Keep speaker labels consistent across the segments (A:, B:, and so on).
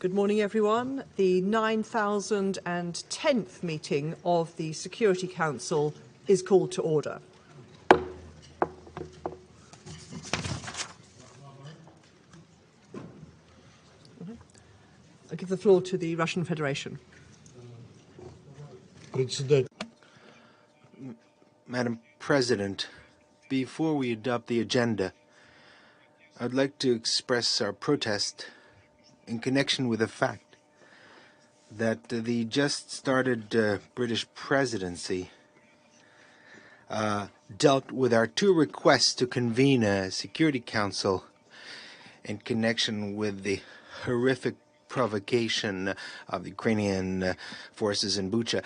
A: Good morning, everyone. The 9,010th meeting of the Security Council is called to order. I give the floor to the Russian Federation.
B: Madam President, before we adopt the agenda, I'd like to express our protest in connection with the fact that the just started British presidency dealt with our two requests to convene a Security Council in connection with the horrific provocation of the Ukrainian forces in Bucha.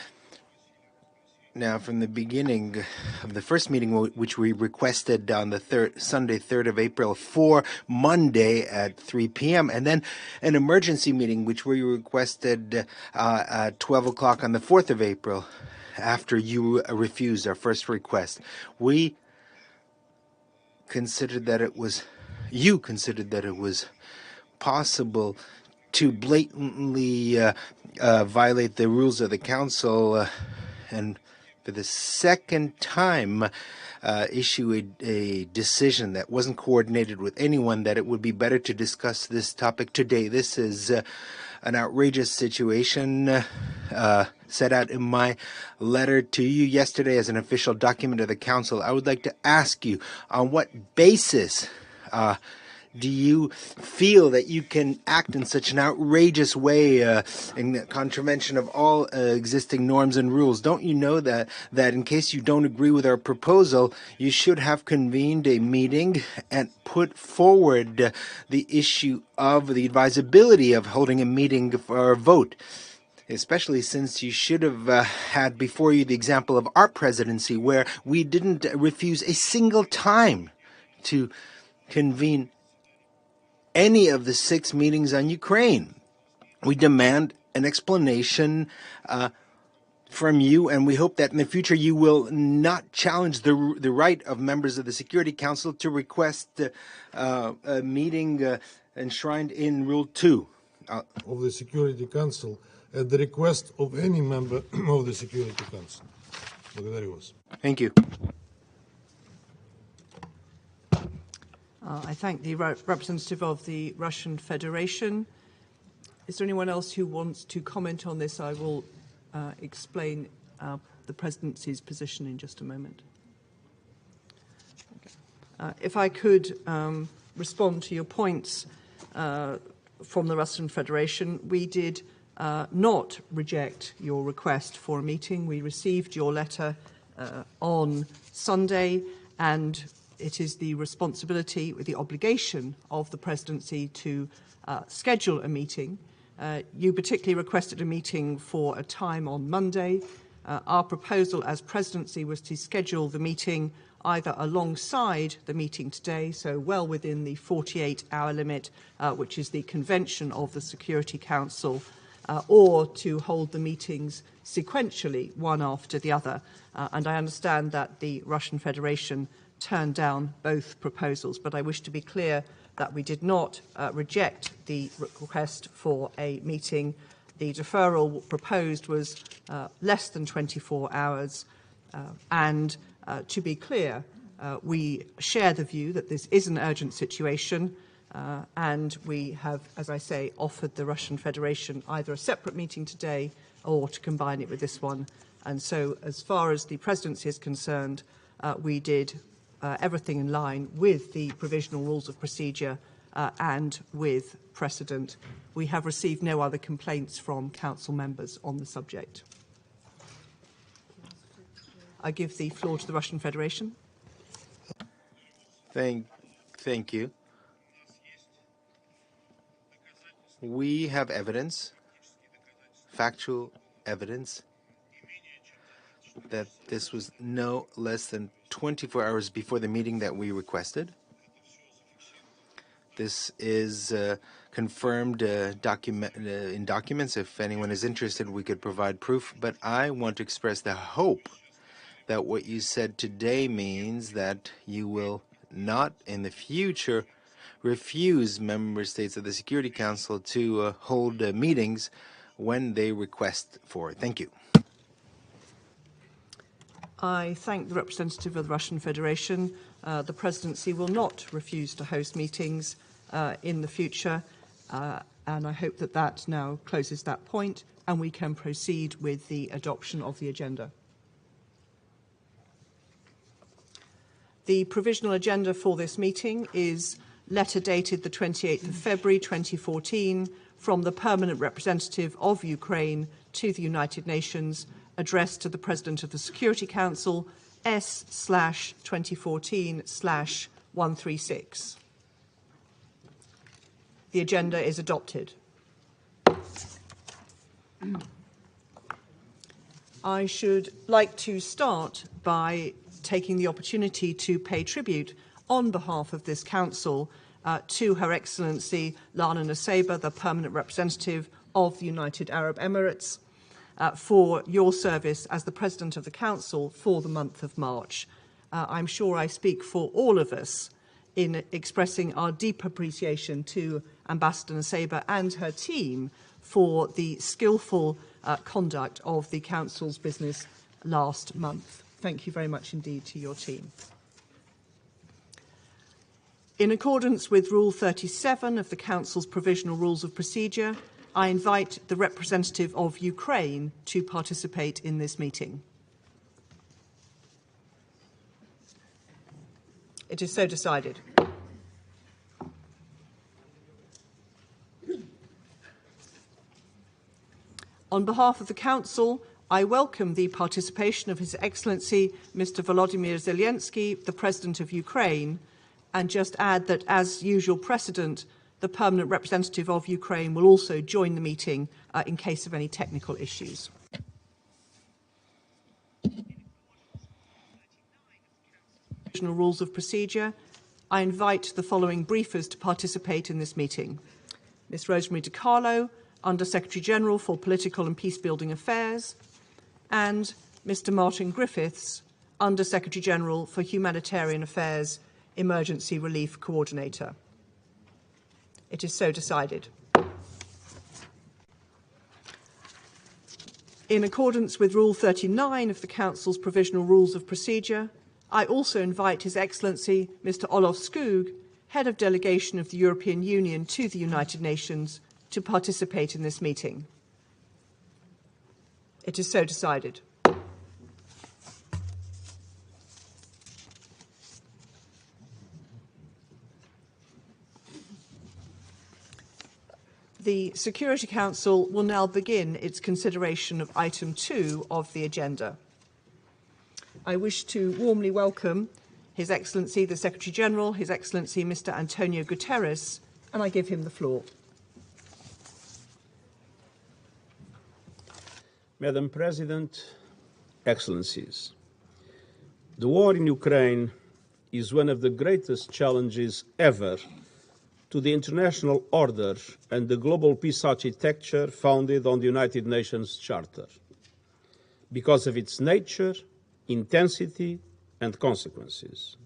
B: Now, from the beginning of the first meeting, which we requested on the Sunday, 3rd of April, for Monday at 3 p.m., and then an emergency meeting, which we requested at 12 o'clock on the 4th of April, after you refused our first request. You considered that it was possible to blatantly violate the rules of the Council and for the second time issue a decision that wasn't coordinated with anyone, that it would be better to discuss this topic today. This is an outrageous situation set out in my letter to you yesterday as an official document of the Council. I would like to ask you, on what basis do you feel that you can act in such an outrageous way in contravention of all existing norms and rules? Don't you know that in case you don't agree with our proposal, you should have convened a meeting and put forward the issue of the advisability of holding a meeting for a vote? Especially since you should have had before you the example of our presidency, where we didn't refuse a single time to convene any of the 6 meetings on Ukraine. We demand an explanation from you, and we hope that in the future you will not challenge the right of members of the Security Council to request a meeting enshrined in Rule 2
C: of the Security Council at the request of any member of the Security Council.
B: Thank you.
A: I thank the representative of the Russian Federation. Is there anyone else who wants to comment on this? I will explain the presidency's position in just a moment. Okay. If I could respond to your points from the Russian Federation, we did not reject your request for a meeting. We received your letter on Sunday, and it is the responsibility, the obligation of the presidency to schedule a meeting. You particularly requested a meeting for a time on Monday. Our proposal as presidency was to schedule the meeting either alongside the meeting today, so well within the 48-hour limit, which is the convention of the Security Council, or to hold the meetings sequentially, one after the other. And I understand that the Russian Federation turned down both proposals, but I wish to be clear that we did not reject the request for a meeting. The deferral proposed was less than 24 hours, and to be clear, we share the view that this is an urgent situation, and we have, as I say, offered the Russian Federation either a separate meeting today or to combine it with this one. And so, as far as the presidency is concerned, we did everything in line with the provisional rules of procedure and with precedent. We have received no other complaints from council members on the subject. I give the floor to the Russian Federation.
B: Thank you. We have evidence, factual evidence, that this was no less than 24 hours before the meeting that we requested. This is confirmed in documents. If anyone is interested, we could provide proof. But I want to express the hope that what you said today means that you will not in the future refuse member states of the Security Council to hold meetings when they request for it. Thank you.
A: I thank the representative of the Russian Federation. The presidency will not refuse to host meetings in the future, and I hope that that now closes that point and we can proceed with the adoption of the agenda. The provisional agenda for this meeting is letter dated the 28th of February 2014 from the Permanent Representative of Ukraine to the United Nations, addressed to the President of the Security Council, S/2014/136. The agenda is adopted. I should like to start by taking the opportunity to pay tribute on behalf of this Council to Her Excellency Lana Naseba, the Permanent Representative of the United Arab Emirates, for your service as the President of the Council for the month of March. I'm sure I speak for all of us in expressing our deep appreciation to Ambassador Naseba and her team for the skillful conduct of the Council's business last month. Thank you very much indeed to your team. In accordance with Rule 37 of the Council's Provisional Rules of Procedure, I invite the representative of Ukraine to participate in this meeting. It is so decided. On behalf of the Council, I welcome the participation of His Excellency Mr. Volodymyr Zelensky, the President of Ukraine, and just add that, as usual precedent, the Permanent Representative of Ukraine will also join the meeting in case of any technical issues. Rules of Procedure, I invite the following briefers to participate in this meeting. Ms. Rosemary DiCarlo, Under-Secretary General for Political and Peacebuilding Affairs, and Mr. Martin Griffiths, Under-Secretary General for Humanitarian Affairs, Emergency Relief Coordinator. It is so decided. In accordance with Rule 39 of the Council's Provisional Rules of Procedure, I also invite His Excellency Mr. Olof Skog, Head of Delegation of the European Union to the United Nations, to participate in this meeting. It is so decided. The Security Council will now begin its consideration of item 2 of the agenda. I wish to warmly welcome His Excellency the Secretary General, His Excellency Mr. Antonio Guterres, and I give him the floor.
D: Madam President, Excellencies, the war in Ukraine is one of the greatest challenges ever to the international order and the global peace architecture founded on the United Nations Charter, because of its nature, intensity, and consequences.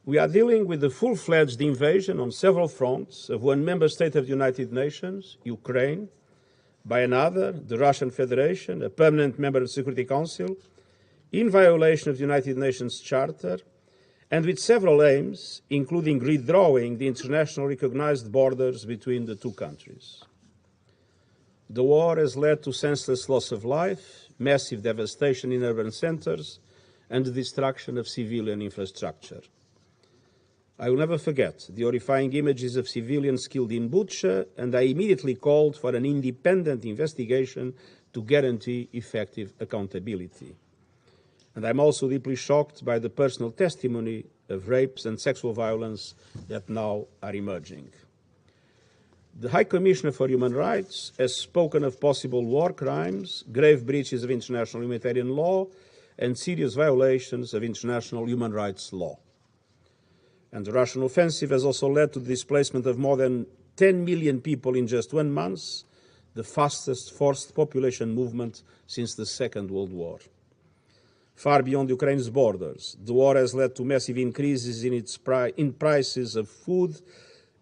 D: We are dealing with the full-fledged invasion on several fronts of one member state of the United Nations, Ukraine, by another, the Russian Federation, a permanent member of the Security Council, in violation of the United Nations Charter, and with several aims, including redrawing the internationally recognized borders between the two countries. The war has led to senseless loss of life, massive devastation in urban centers, and the destruction of civilian infrastructure. I will never forget the horrifying images of civilians killed in Bucha, and I immediately called for an independent investigation to guarantee effective accountability. And I'm also deeply shocked by the personal testimony of rapes and sexual violence that now are emerging. The High Commissioner for Human Rights has spoken of possible war crimes, grave breaches of international humanitarian law, and serious violations of international human rights law. And the Russian offensive has also led to the displacement of more than 10 million people in just 1 month, the fastest forced population movement since the Second World War. far beyond Ukraine's borders. The war has led to massive increases in prices of food,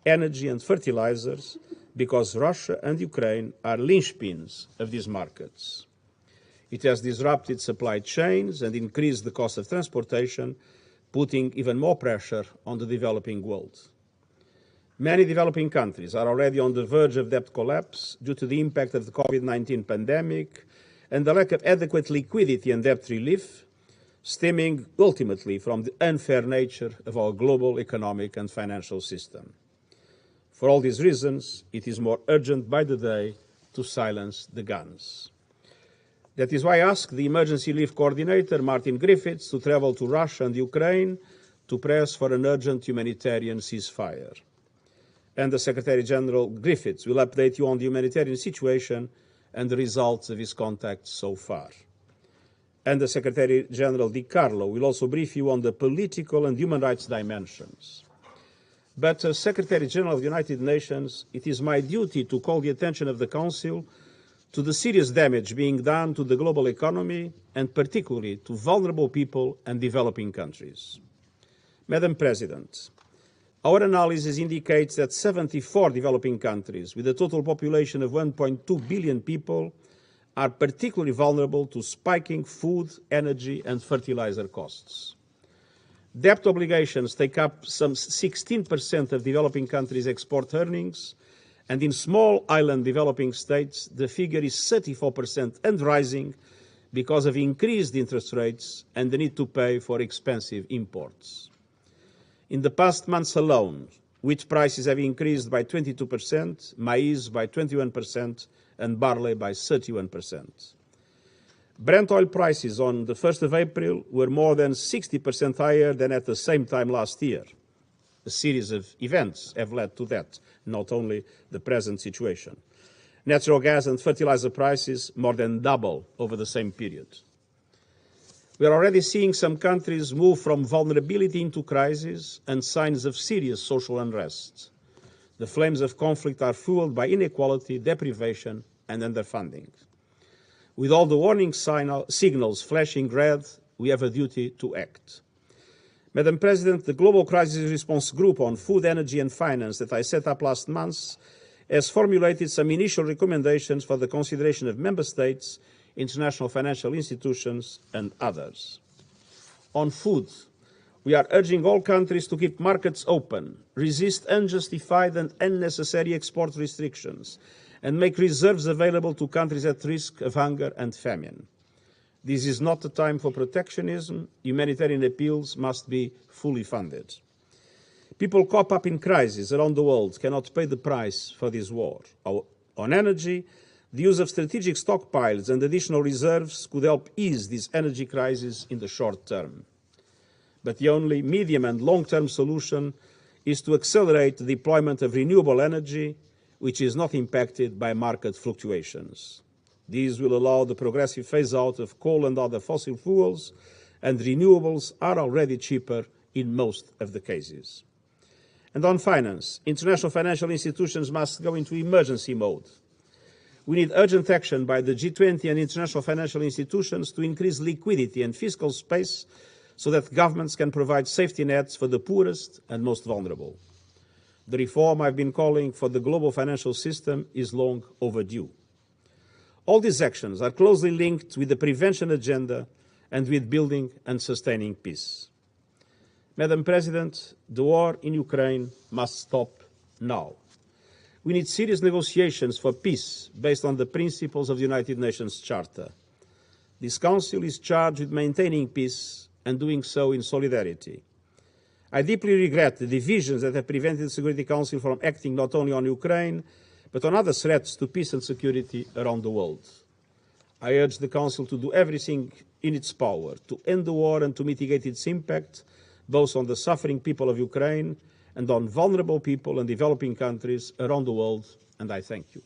D: energy and fertilizers because Russia and Ukraine are linchpins of these markets. It has disrupted supply chains and increased the cost of transportation, putting even more pressure on the developing world. Many developing countries are already on the verge of debt collapse due to the impact of the COVID-19 pandemic and the lack of adequate liquidity and debt relief, stemming ultimately from the unfair nature of our global economic and financial system. For all these reasons, it is more urgent by the day to silence the guns. That is why I asked the Emergency Relief Coordinator, Martin Griffiths, to travel to Russia and Ukraine to press for an urgent humanitarian ceasefire. And the Secretary-General Griffiths will update you on the humanitarian situation and the results of his contacts so far. And the Secretary-General Di Carlo will also brief you on the political and human rights dimensions. But as Secretary-General of the United Nations, it is my duty to call the attention of the Council to the serious damage being done to the global economy and particularly to vulnerable people and developing countries. Madam President, our analysis indicates that 74 developing countries with a total population of 1.2 billion people are particularly vulnerable to spiking food, energy and fertilizer costs. Debt obligations take up some 16% of developing countries' export earnings, and in small island developing states, the figure is 34% and rising because of increased interest rates and the need to pay for expensive imports. In the past months alone, wheat prices have increased by 22%, maize by 21%, and barley by 31%. Brent oil prices on the 1st of April were more than 60% higher than at the same time last year. A series of events have led to that, not only the present situation. Natural gas and fertilizer prices more than double over the same period. We are already seeing some countries move from vulnerability into crisis and signs of serious social unrest. The flames of conflict are fueled by inequality, deprivation, and underfunding. With all the warning signals flashing red, we have a duty to act. Madam President, the Global Crisis Response Group on Food, Energy and Finance that I set up last month has formulated some initial recommendations for the consideration of Member States, international financial institutions and others. On food, we are urging all countries to keep markets open, resist unjustified and unnecessary export restrictions, and make reserves available to countries at risk of hunger and famine. This is not the time for protectionism. Humanitarian appeals must be fully funded. People caught up in crises around the world cannot pay the price for this war. On energy, the use of strategic stockpiles and additional reserves could help ease this energy crisis in the short term. But the only medium and long-term solution is to accelerate the deployment of renewable energy, which is not impacted by market fluctuations. These will allow the progressive phase-out of coal and other fossil fuels, and renewables are already cheaper in most of the cases. And on finance, international financial institutions must go into emergency mode. We need urgent action by the G20 and international financial institutions to increase liquidity and fiscal space so that governments can provide safety nets for the poorest and most vulnerable. The reform I've been calling for the global financial system is long overdue. All these actions are closely linked with the prevention agenda and with building and sustaining peace. Madam President, the war in Ukraine must stop now. We need serious negotiations for peace based on the principles of the United Nations Charter. This Council is charged with maintaining peace and doing so in solidarity. I deeply regret the divisions that have prevented the Security Council from acting not only on Ukraine, but on other threats to peace and security around the world. I urge the Council to do everything in its power to end the war and to mitigate its impact, both on the suffering people of Ukraine and on vulnerable people and developing countries around the world, and I thank you.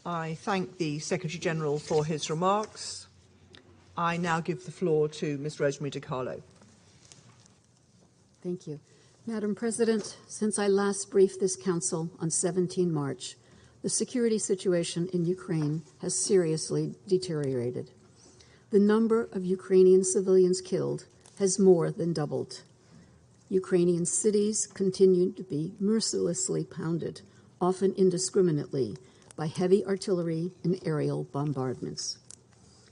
A: I thank the Secretary-General for his remarks. I now give the floor to Ms. Rosemary DiCarlo.
E: Thank you. Madam President, since I last briefed this Council on 17 March, the security situation in Ukraine has seriously deteriorated. the number of Ukrainian civilians killed has more than doubled. Ukrainian cities continue to be mercilessly pounded, often indiscriminately, by heavy artillery and aerial bombardments.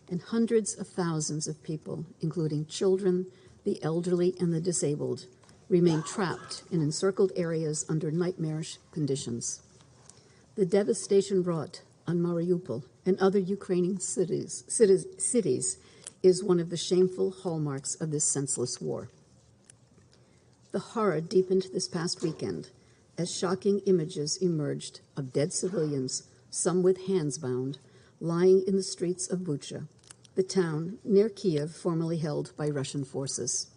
E: And hundreds of thousands of people, including children, the elderly, and the disabled, remain trapped in encircled areas under nightmarish conditions. The devastation wrought on Mariupol and other Ukrainian cities is one of the shameful hallmarks of this senseless war. The horror deepened this past weekend as shocking images emerged of dead civilians, some with hands bound, lying in the streets of Bucha, the town near Kiev formerly held by Russian forces.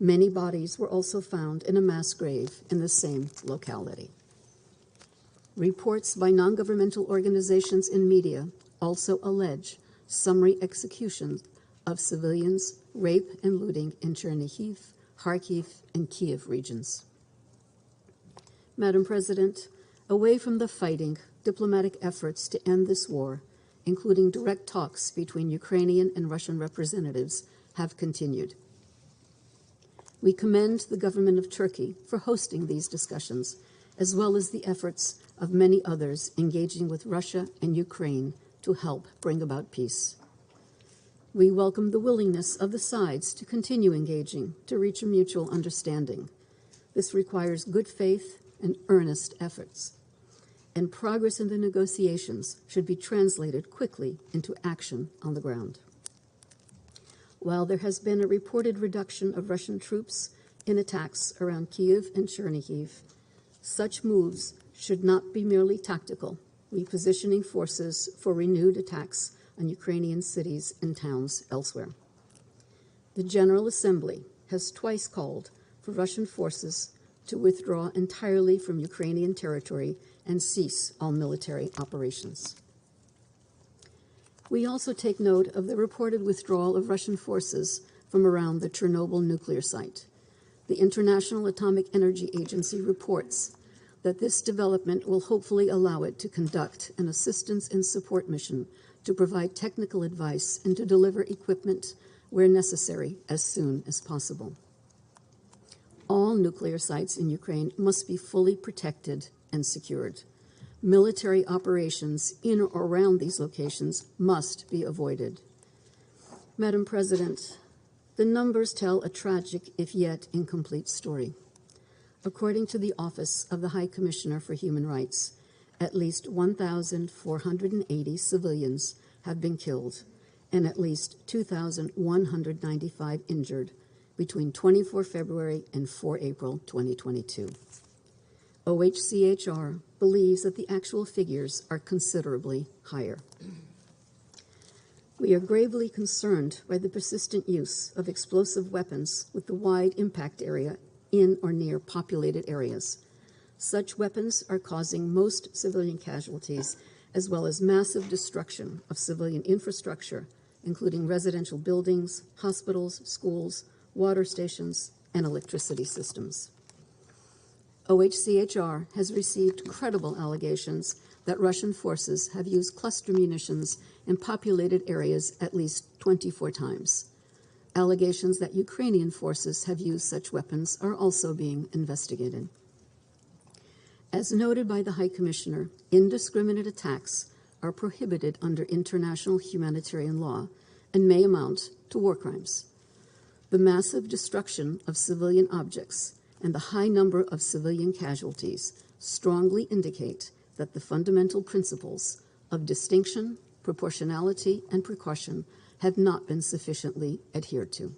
E: Many bodies were also found in a mass grave in the same locality. Reports by non-governmental organizations and media also allege summary executions of civilians, rape and looting in Chernihiv, Kharkiv, and Kiev regions. Madam President, away from the fighting, diplomatic efforts to end this war, including direct talks between Ukrainian and Russian representatives, have continued. We commend the government of Turkey for hosting these discussions, as well as the efforts of many others engaging with Russia and Ukraine to help bring about peace. We welcome the willingness of the sides to continue engaging to reach a mutual understanding. This requires good faith and earnest efforts, and progress in the negotiations should be translated quickly into action on the ground. While there has been a reported reduction of Russian troops in attacks around Kiev and Chernihiv, such moves should not be merely tactical, repositioning forces for renewed attacks on Ukrainian cities and towns elsewhere. The General Assembly has twice called for Russian forces to withdraw entirely from Ukrainian territory and cease all military operations. We also take note of the reported withdrawal of Russian forces from around the Chernobyl nuclear site. The International Atomic Energy Agency reports that this development will hopefully allow it to conduct an assistance and support mission to provide technical advice and to deliver equipment where necessary as soon as possible. All nuclear sites in Ukraine must be fully protected and secured. Military operations in or around these locations must be avoided. Madam President, the numbers tell a tragic, if yet incomplete, story. According to the Office of the High Commissioner for Human Rights, at least 1,480 civilians have been killed and at least 2,195 injured between 24 February and 4 April 2022. OHCHR believes that the actual figures are considerably higher. We are gravely concerned by the persistent use of explosive weapons with the wide impact area in or near populated areas. Such weapons are causing most civilian casualties, as well as massive destruction of civilian infrastructure, including residential buildings, hospitals, schools, water stations, and electricity systems. OHCHR has received credible allegations that Russian forces have used cluster munitions in populated areas at least 24 times. Allegations that Ukrainian forces have used such weapons are also being investigated. As noted by the High Commissioner, indiscriminate attacks are prohibited under international humanitarian law and may amount to war crimes. The massive destruction of civilian objects and the high number of civilian casualties strongly indicate that the fundamental principles of distinction, proportionality, and precaution have not been sufficiently adhered to.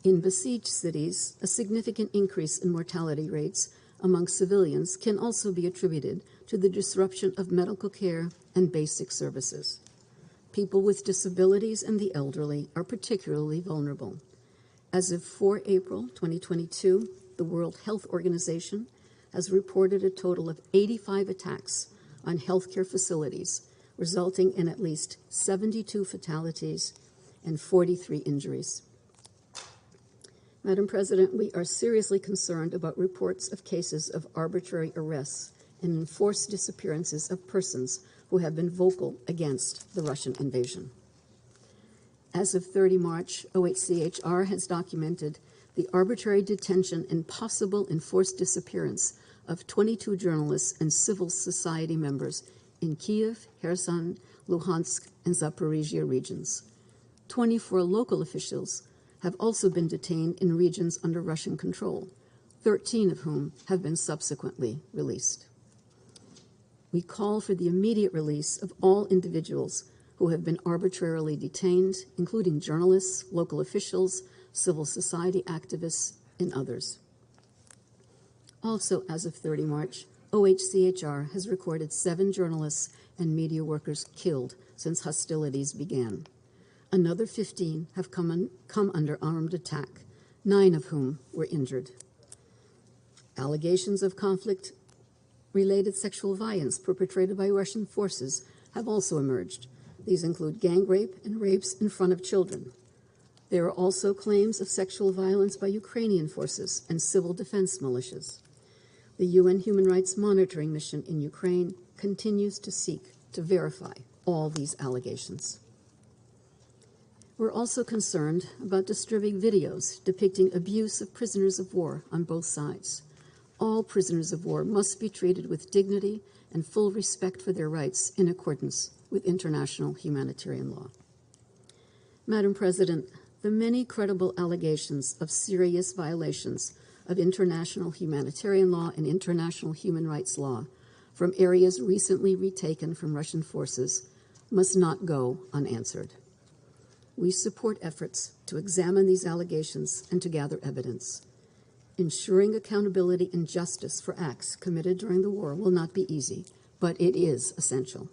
E: In besieged cities, a significant increase in mortality rates among civilians can also be attributed to the disruption of medical care and basic services. People with disabilities and the elderly are particularly vulnerable. As of 4 April 2022, the World Health Organization has reported a total of 85 attacks on healthcare facilities, resulting in at least 72 fatalities and 43 injuries. Madam President, we are seriously concerned about reports of cases of arbitrary arrests and enforced disappearances of persons who have been vocal against the Russian invasion. As of 30 March, OHCHR has documented the arbitrary detention and possible enforced disappearance of 22 journalists and civil society members in Kiev, Kherson, Luhansk, and Zaporizhia regions. 24 local officials have also been detained in regions under Russian control, 13 of whom have been subsequently released. We call for the immediate release of all individuals who have been arbitrarily detained, including journalists, local officials, civil society activists, and others. Also, as of 30 March, OHCHR has recorded 7 journalists and media workers killed since hostilities began. Another 15 have come under armed attack, 9 of whom were injured. Allegations of conflict-related sexual violence perpetrated by Russian forces have also emerged. These include gang rape and rapes in front of children. There are also claims of sexual violence by Ukrainian forces and civil defense militias. The UN Human Rights Monitoring Mission in Ukraine continues to seek to verify all these allegations. We're also concerned about disturbing videos depicting abuse of prisoners of war on both sides. All prisoners of war must be treated with dignity and full respect for their rights in accordance with international humanitarian law. Madam President, the many credible allegations of serious violations of international humanitarian law and international human rights law from areas recently retaken from Russian forces must not go unanswered. We support efforts to examine these allegations and to gather evidence. Ensuring accountability and justice for acts committed during the war will not be easy, but it is essential.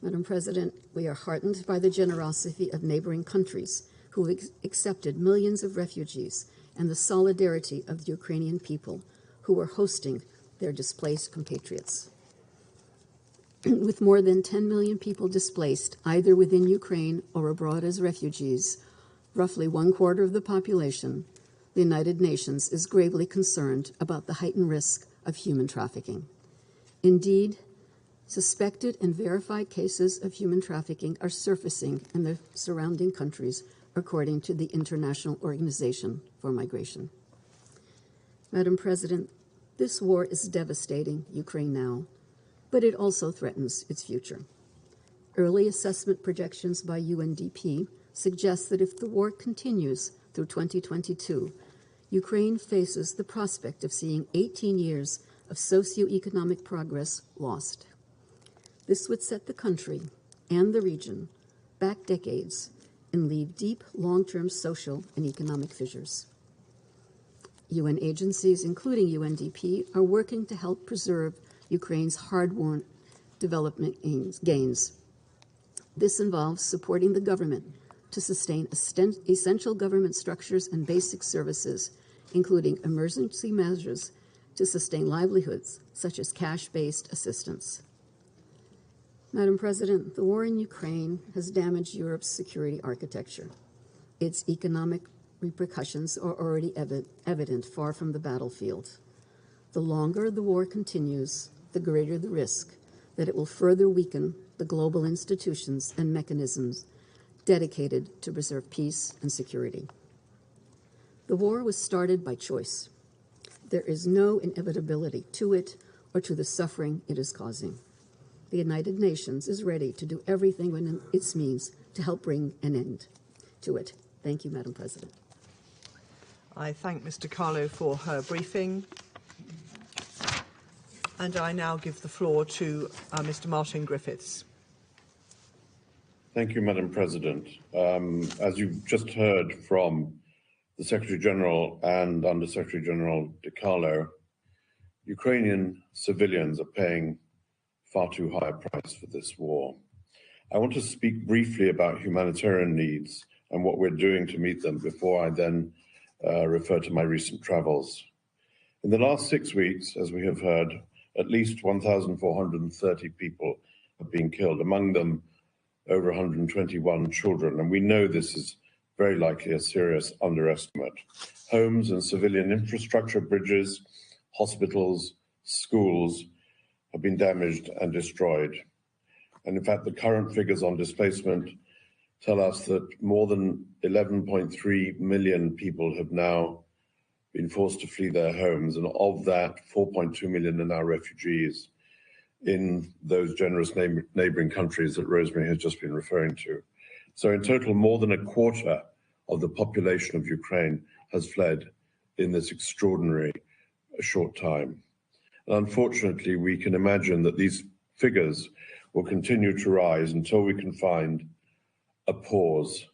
E: Madam President, we are heartened by the generosity of neighboring countries who have accepted millions of refugees and the solidarity of the Ukrainian people who are hosting their displaced compatriots. With more than 10 million people displaced, either within Ukraine or abroad as refugees, roughly 1/4 of the population, the United Nations is gravely concerned about the heightened risk of human trafficking. Indeed, suspected and verified cases of human trafficking are surfacing in the surrounding countries, according to the International Organization for Migration. Madam President, this war is devastating Ukraine now, but it also threatens its future. Early assessment projections by UNDP suggest that if the war continues through 2022, Ukraine faces the prospect of seeing 18 years of socioeconomic progress lost. This would set the country and the region back decades and leave deep long-term social and economic fissures. UN agencies, including UNDP, are working to help preserve Ukraine's hard-won development gains. This involves supporting the government to sustain essential government structures and basic services, including emergency measures to sustain livelihoods, such as cash-based assistance. Madam President, the war in Ukraine has damaged Europe's security architecture. Its economic repercussions are already evident far from the battlefield. The longer the war continues, the greater the risk that it will further weaken the global institutions and mechanisms dedicated to preserve peace and security. The war was started by choice. There is no inevitability to it or to the suffering it is causing. The United Nations is ready to do everything within its means to help bring an end to it. Thank you, Madam President.
A: I thank Mr. Carlo for her briefing. And I now give the floor to Mr. Martin Griffiths.
F: Thank you, Madam President. As you've just heard from the Secretary General and Under Secretary General De Carlo, Ukrainian civilians are paying far too high a price for this war. I want to speak briefly about humanitarian needs and what we're doing to meet them before I then refer to my recent travels. In the last 6 weeks, as we have heard, at least 1,430 people have been killed, among them over 121 children, and we know this is very likely a serious underestimate. Homes and civilian infrastructure, bridges, hospitals, schools have been damaged and destroyed. And in fact, the current figures on displacement tell us that more than 11.3 million people have now been forced to flee their homes, and of that, 4.2 million are now refugees in those generous neighbouring countries that Rosemary has just been referring to. So in total, more than a quarter of the population of Ukraine has fled in this extraordinary short time. And unfortunately, we can imagine that these figures will continue to rise until we can find a pause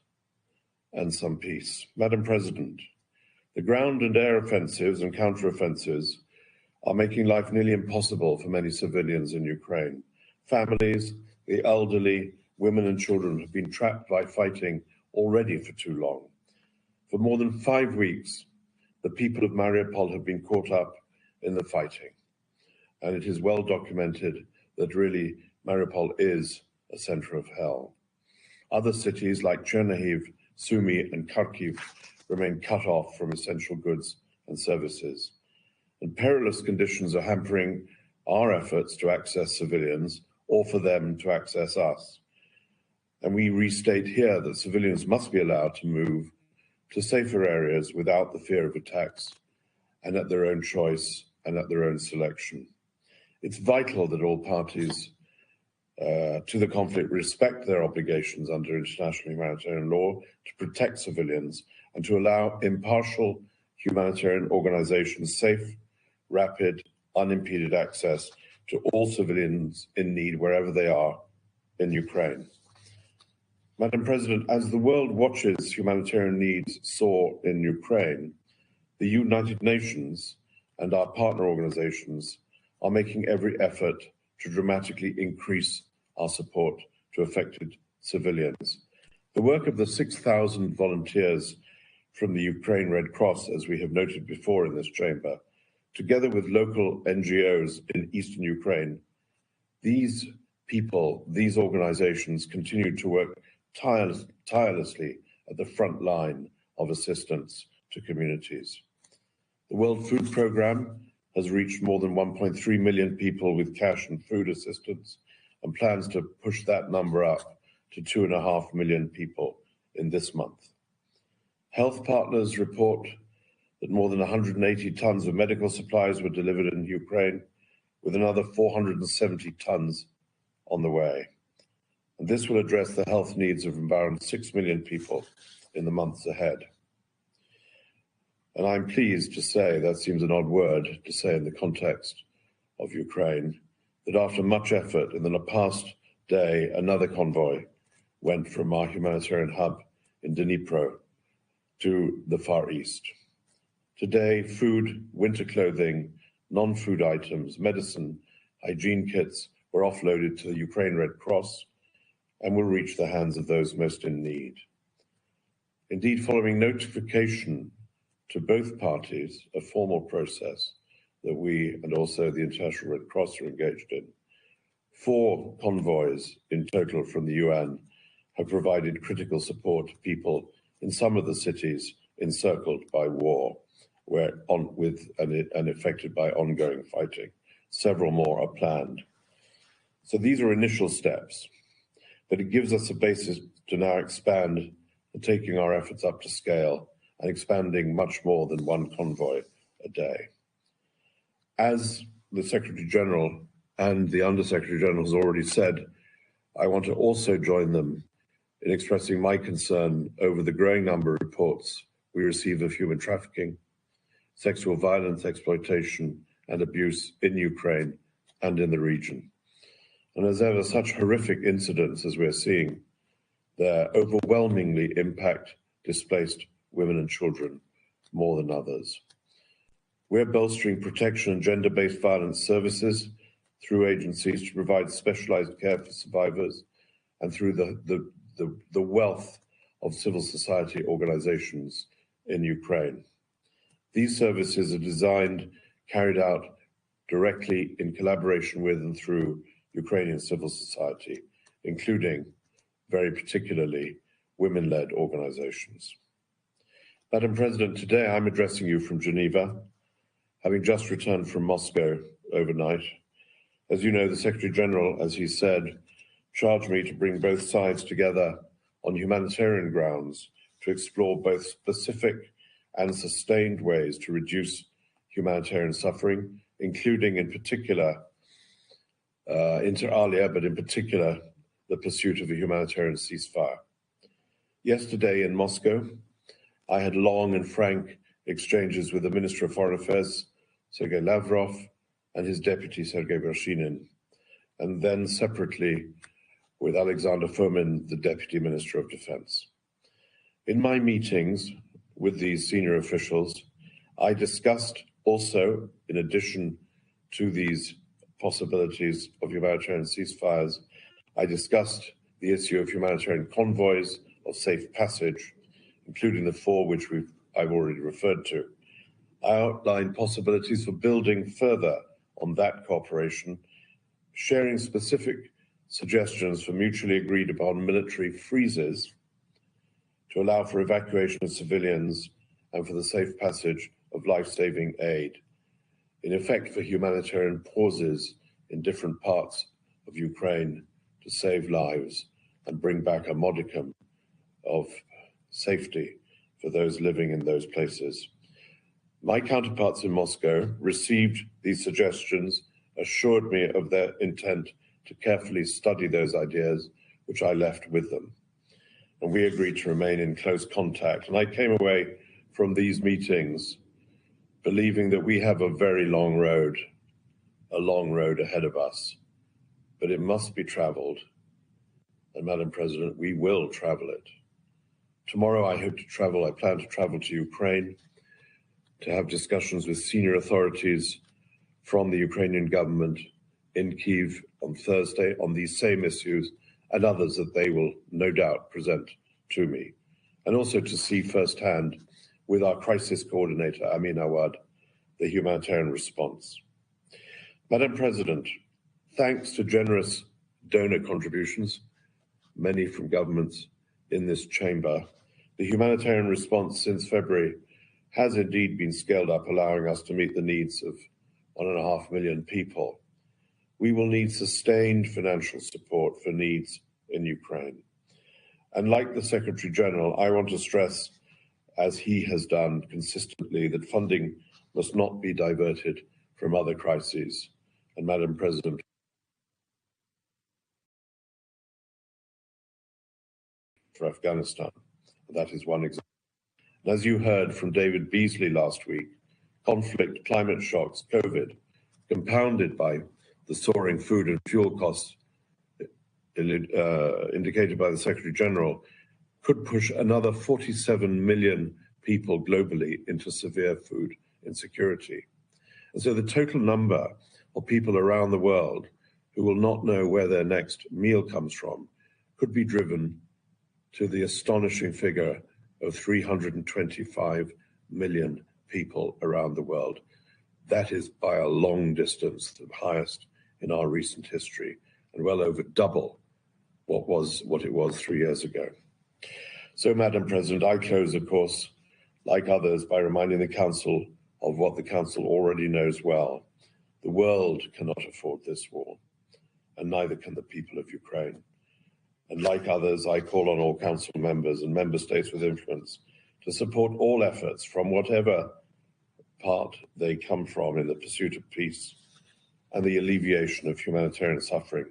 F: and some peace. Madam President, the ground and air offensives and counteroffensives are making life nearly impossible for many civilians in Ukraine. Families, the elderly, women and children have been trapped by fighting already for too long. For more than 5 weeks, the people of Mariupol have been caught up in the fighting. And it is well documented that really Mariupol is a center of hell. Other cities like Chernihiv, Sumy and Kharkiv remain cut off from essential goods and services. And perilous conditions are hampering our efforts to access civilians or for them to access us. And we restate here that civilians must be allowed to move to safer areas without the fear of attacks and at their own choice and at their own selection. It's vital that all parties to the conflict respect their obligations under international humanitarian law to protect civilians and to allow impartial humanitarian organizations safe, rapid, unimpeded access to all civilians in need wherever they are in Ukraine. Madam President, as the world watches humanitarian needs soar in Ukraine, the United Nations and our partner organizations are making every effort to dramatically increase our support to affected civilians. The work of the 6,000 volunteers from the Ukraine Red Cross, as we have noted before in this chamber, together with local NGOs in eastern Ukraine, these people, these organizations continue to work tirelessly at the front line of assistance to communities. The World Food Programme has reached more than 1.3 million people with cash and food assistance and plans to push that number up to 2.5 million people in this month. Health partners report that more than 180 tons of medical supplies were delivered in Ukraine, with another 470 tons on the way. And this will address the health needs of around 6 million people in the months ahead. And I'm pleased to say, that seems an odd word to say in the context of Ukraine, that after much effort in the past day, another convoy went from our humanitarian hub in Dnipro to the Far East. Today, food, winter clothing, non-food items, medicine, hygiene kits were offloaded to the Ukraine Red Cross and will reach the hands of those most in need. Indeed, following notification to both parties, a formal process that we and also the International Red Cross are engaged in, 4 convoys in total from the UN have provided critical support to people in some of the cities encircled by war and affected by ongoing fighting. Several more are planned. So these are initial steps, but it gives us a basis to now expand and taking our efforts up to scale and expanding much more than 1 convoy a day. As the Secretary General and the Under-Secretary General has already said, I want to also join them in expressing my concern over the growing number of reports we receive of human trafficking, sexual violence, exploitation, and abuse in Ukraine and in the region. And as ever, such horrific incidents as we're seeing there overwhelmingly impact displaced women and children more than others. We're bolstering protection and gender-based violence services through agencies to provide specialized care for survivors and through the wealth of civil society organizations in Ukraine. These services are designed, carried out directly in collaboration with and through Ukrainian civil society, including, very particularly, women-led organizations. Madam President, today I'm addressing you from Geneva, having just returned from Moscow overnight. As you know, the Secretary General, as he said, charged me to bring both sides together on humanitarian grounds to explore both specific and sustained ways to reduce humanitarian suffering, including in particular, inter alia, but in particular, the pursuit of a humanitarian ceasefire. Yesterday in Moscow, I had long and frank exchanges with the Minister of Foreign Affairs, Sergei Lavrov, and his deputy, Sergei Vershinin, and then separately with Alexander Fomin, the Deputy Minister of Defense. In my meetings with these senior officials, I discussed also, in addition to these possibilities of humanitarian ceasefires, I discussed the issue of humanitarian convoys, of safe passage, including the 4 which I've already referred to. I outlined possibilities for building further on that cooperation, sharing specific suggestions for mutually agreed upon military freezes to allow for evacuation of civilians and for the safe passage of life-saving aid, in effect for humanitarian pauses in different parts of Ukraine to save lives and bring back a modicum of safety for those living in those places. My counterparts in Moscow received these suggestions, assured me of their intent to carefully study those ideas, which I left with them. And we agreed to remain in close contact. And I came away from these meetings believing that we have a very long road ahead of us, but it must be traveled. And Madam President, we will travel it. Tomorrow I plan to travel to Ukraine to have discussions with senior authorities from the Ukrainian government in Kyiv on Thursday on these same issues and others that they will no doubt present to me, and also to see firsthand with our crisis coordinator, Amin Awad, the humanitarian response. Madam President, thanks to generous donor contributions, many from governments in this chamber, the humanitarian response since February has indeed been scaled up, allowing us to meet the needs of 1.5 million people. We will need sustained financial support for needs in Ukraine. And like the Secretary General, I want to stress, as he has done consistently, that funding must not be diverted from other crises. And Madam President, for Afghanistan, that is one example. And as you heard from David Beasley last week, conflict, climate shocks, COVID, compounded by the soaring food and fuel costs indicated by the Secretary General, could push another 47 million people globally into severe food insecurity. And so the total number of people around the world who will not know where their next meal comes from could be driven to the astonishing figure of 325 million people around the world. That is by a long distance the highest in our recent history, and well over double what it was 3 years ago. So, Madam President, I close, of course, like others, by reminding the Council of what the Council already knows well. The world cannot afford this war, and neither can the people of Ukraine. And like others, I call on all Council members and member states with influence to support all efforts from whatever part they come from in the pursuit of peace and the alleviation of humanitarian suffering,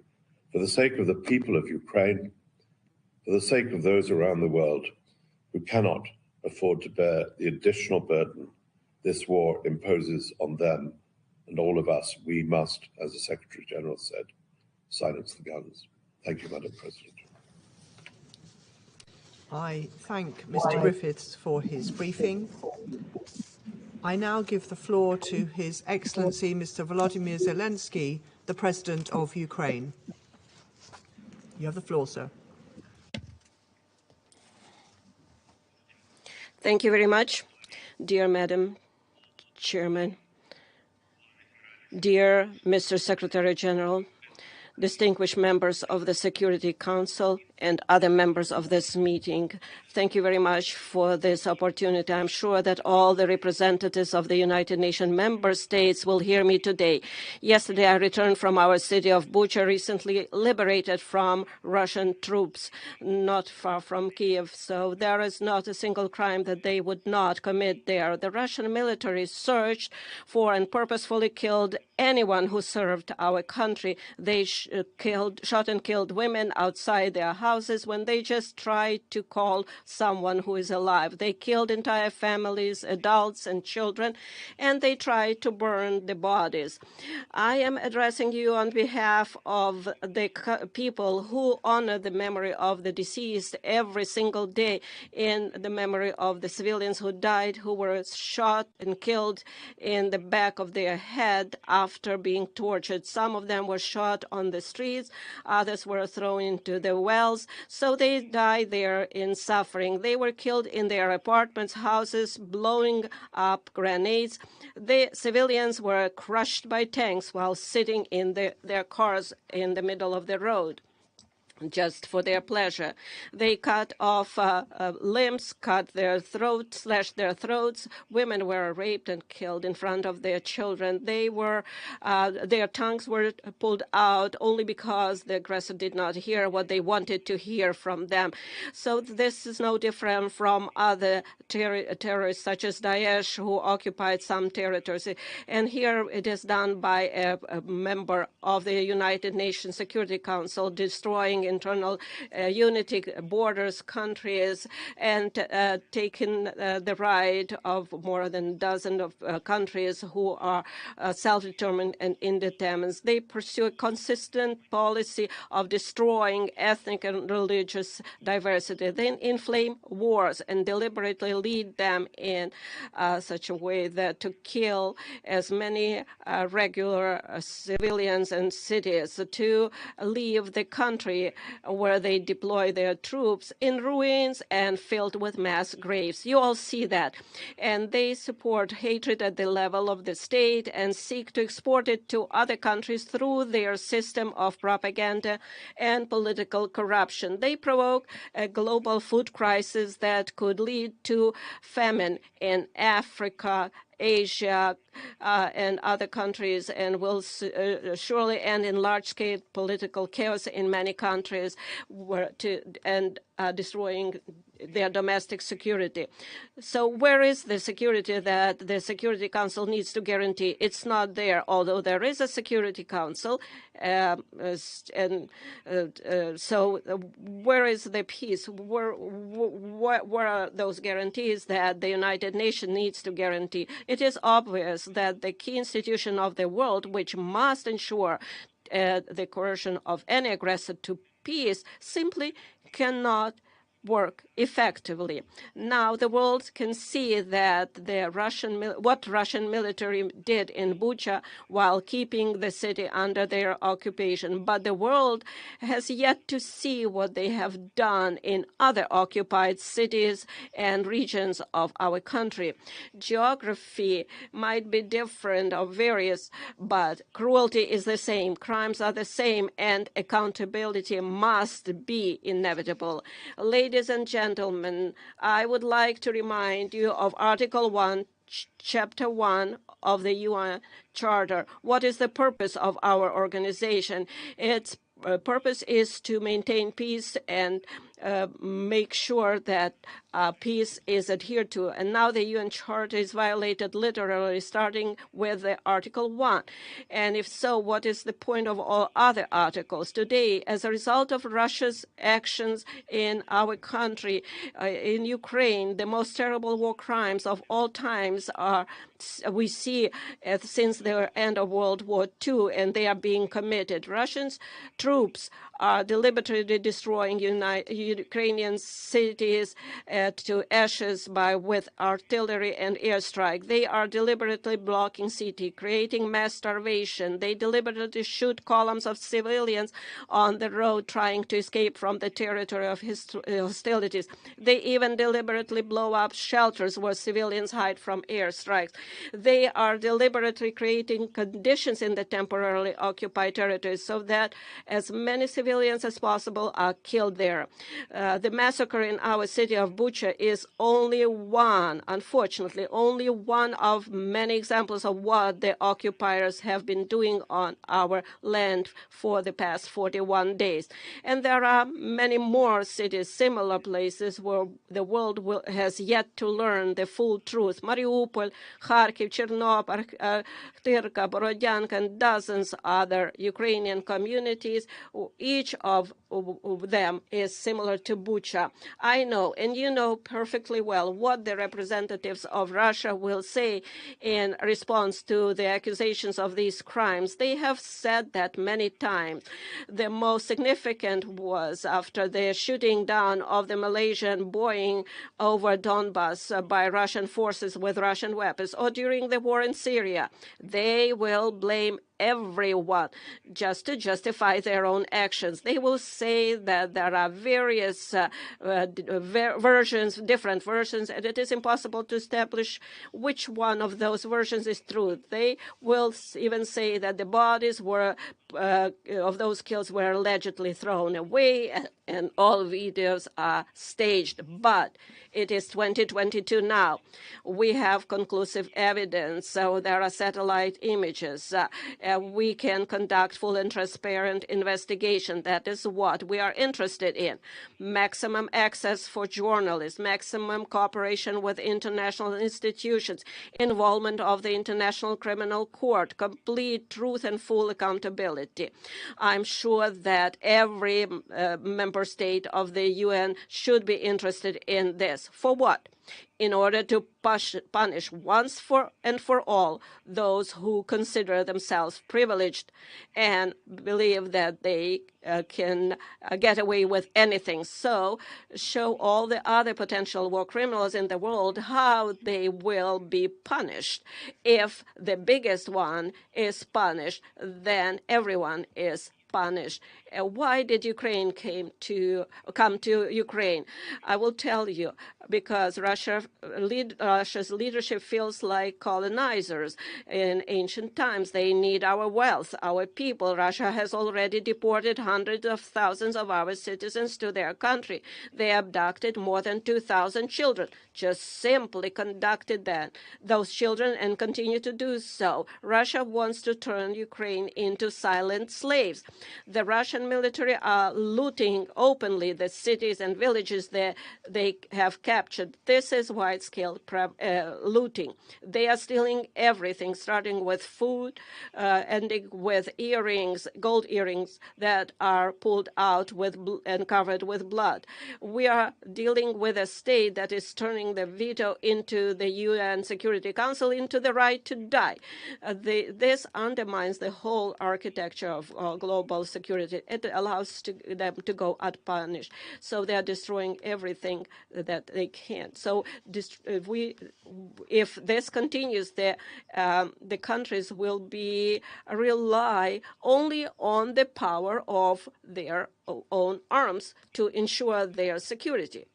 F: for the sake of the people of Ukraine, for the sake of those around the world who cannot afford to bear the additional burden this war imposes on them and all of us. We must, as the Secretary General said, silence the guns. Thank you, Madam President.
A: I thank Mr. Griffiths for his briefing. I now give the floor to His Excellency Mr. Volodymyr Zelensky, the President of Ukraine. You have the floor, sir.
G: Thank you very much, dear Madam Chairman, dear Mr. Secretary General, distinguished members of the Security Council, and other members of this meeting. Thank you very much for this opportunity. I'm sure that all the representatives of the United Nations member states will hear me today. Yesterday, I returned from our city of Bucha, recently liberated from Russian troops, not far from Kiev. So there is not a single crime that they would not commit there. The Russian military searched for and purposefully killed anyone who served our country. They shot and killed women outside their houses when they just tried to call someone who is alive. They killed entire families, adults and children, and they tried to burn the bodies. I am addressing you on behalf of the people who honor the memory of the deceased every single day, in the memory of the civilians who died, who were shot and killed in the back of their head after being tortured. Some of them were shot on the streets, others were thrown into the wells, so they died there in suffering. They were killed in their apartments, houses, blowing up grenades. The civilians were crushed by tanks while sitting in their cars in the middle of the road, just for their pleasure. They cut off limbs, cut their throats, slashed their throats. Women were raped and killed in front of their children. Their tongues were pulled out only because the aggressor did not hear what they wanted to hear from them. So this is no different from other terrorists such as Daesh, who occupied some territories. And here it is done by a member of the United Nations Security Council, destroying internal unity, borders, countries, and taking the right of more than a dozen of countries who are self-determined and independent. They pursue a consistent policy of destroying ethnic and religious diversity. They inflame wars and deliberately lead them in such a way that to kill as many regular civilians and cities, to leave the country where they deploy their troops in ruins and filled with mass graves. You all see that. And they support hatred at the level of the state and seek to export it to other countries through their system of propaganda and political corruption. They provoke a global food crisis that could lead to famine in Africa, Asia, and other countries, and will surely end in large-scale political chaos in many countries, destroying their domestic security. So where is the security that the Security Council needs to guarantee? It's not there, although there is a Security Council. So where is the peace? Where are those guarantees that the United Nations needs to guarantee? It is obvious that the key institution of the world, which must ensure the coercion of any aggressor to peace, simply cannot work effectively. Now the world can see that what Russian military did in Bucha while keeping the city under their occupation, but the world has yet to see what they have done in other occupied cities and regions of our country. Geography might be different or various, but cruelty is the same, crimes are the same, and accountability must be inevitable. Ladies and gentlemen, I would like to remind you of Article 1, Chapter 1 of the UN Charter. What is the purpose of our organization? Its purpose is to maintain peace and make sure that peace is adhered to. And now the UN Charter is violated literally, starting with the Article 1. And if so, what is the point of all other articles? Today, as a result of Russia's actions in our country, in Ukraine, the most terrible war crimes of all times we see since the end of World War II, and they are being committed. Russian troops are deliberately destroying Ukrainian cities to ashes with artillery and airstrike. They are deliberately blocking city, creating mass starvation. They deliberately shoot columns of civilians on the road trying to escape from the territory of hostilities. They even deliberately blow up shelters where civilians hide from airstrikes. They are deliberately creating conditions in the temporarily occupied territories so that as many civilians as possible are killed there. The massacre in our city of Bucha is only one, unfortunately, only one of many examples of what the occupiers have been doing on our land for the past 41 days. And there are many more cities, similar places where the world has yet to learn the full truth. Mariupol, Kharkiv, Chernobyl, RTUK, Borodyanka, and dozens other Ukrainian communities. Each of them is similar to Bucha. I know, and you know perfectly well, what the representatives of Russia will say in response to the accusations of these crimes. They have said that many times. The most significant was after the shooting down of the Malaysian Boeing over Donbass by Russian forces with Russian weapons, or during the war in Syria. They will blame everyone just to justify their own actions. They will say that there are various versions, different versions, and it is impossible to establish which one of those versions is true. They will even say that the bodies were of those kills were allegedly thrown away and all videos are staged. But it is 2022 now. We have conclusive evidence. So there are satellite images. We can conduct full and transparent investigation. That is what we are interested in. Maximum access for journalists, maximum cooperation with international institutions, involvement of the International Criminal Court, complete truth and full accountability. I'm sure that every member state of the UN should be interested in this. For what? In order to punish once and for all those who consider themselves privileged and believe that they can get away with anything. So show all the other potential war criminals in the world how they will be punished. If the biggest one is punished, then everyone is punished. Why did Ukraine come to Ukraine? I will tell you, because Russia's leadership feels like colonizers. In ancient times, they need our wealth, our people. Russia has already deported hundreds of thousands of our citizens to their country. They abducted more than 2,000 children, just simply conducted those children and continue to do so. Russia wants to turn Ukraine into silent slaves. The Russian military are looting openly the cities and villages that they have captured. This is wide-scale looting. They are stealing everything, starting with food, ending with earrings, gold earrings that are pulled out and covered with blood. We are dealing with a state that is turning the veto into the UN Security Council into the right to die. This undermines the whole architecture of global security. It allows them to go unpunished. So they are destroying everything that they can. So if this continues, the countries will rely only on the power of their own arms to ensure their security,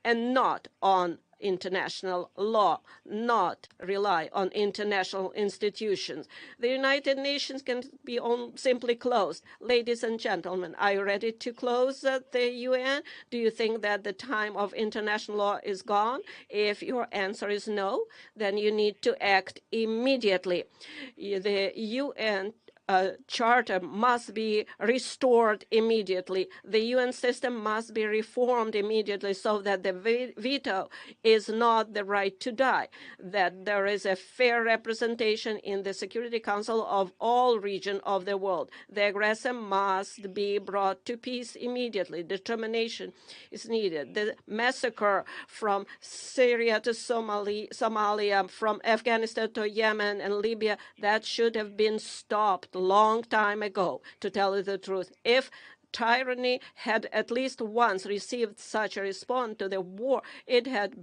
G: and not on international law, not rely on international institutions. The United Nations can be simply closed. Ladies and gentlemen, are you ready to close the UN? Do you think that the time of international law is gone? If your answer is no, then you need to act immediately. The UN charter must be restored immediately. The UN system must be reformed immediately so that the veto is not the right to die, that there is a fair representation in the Security Council of all regions of the world. The aggressor must be brought to peace immediately. Determination is needed. The massacre from Syria to Somalia, from Afghanistan to Yemen and Libya, that should have been stopped long time ago, to tell you the truth. If tyranny had at least once received such a response to the war it had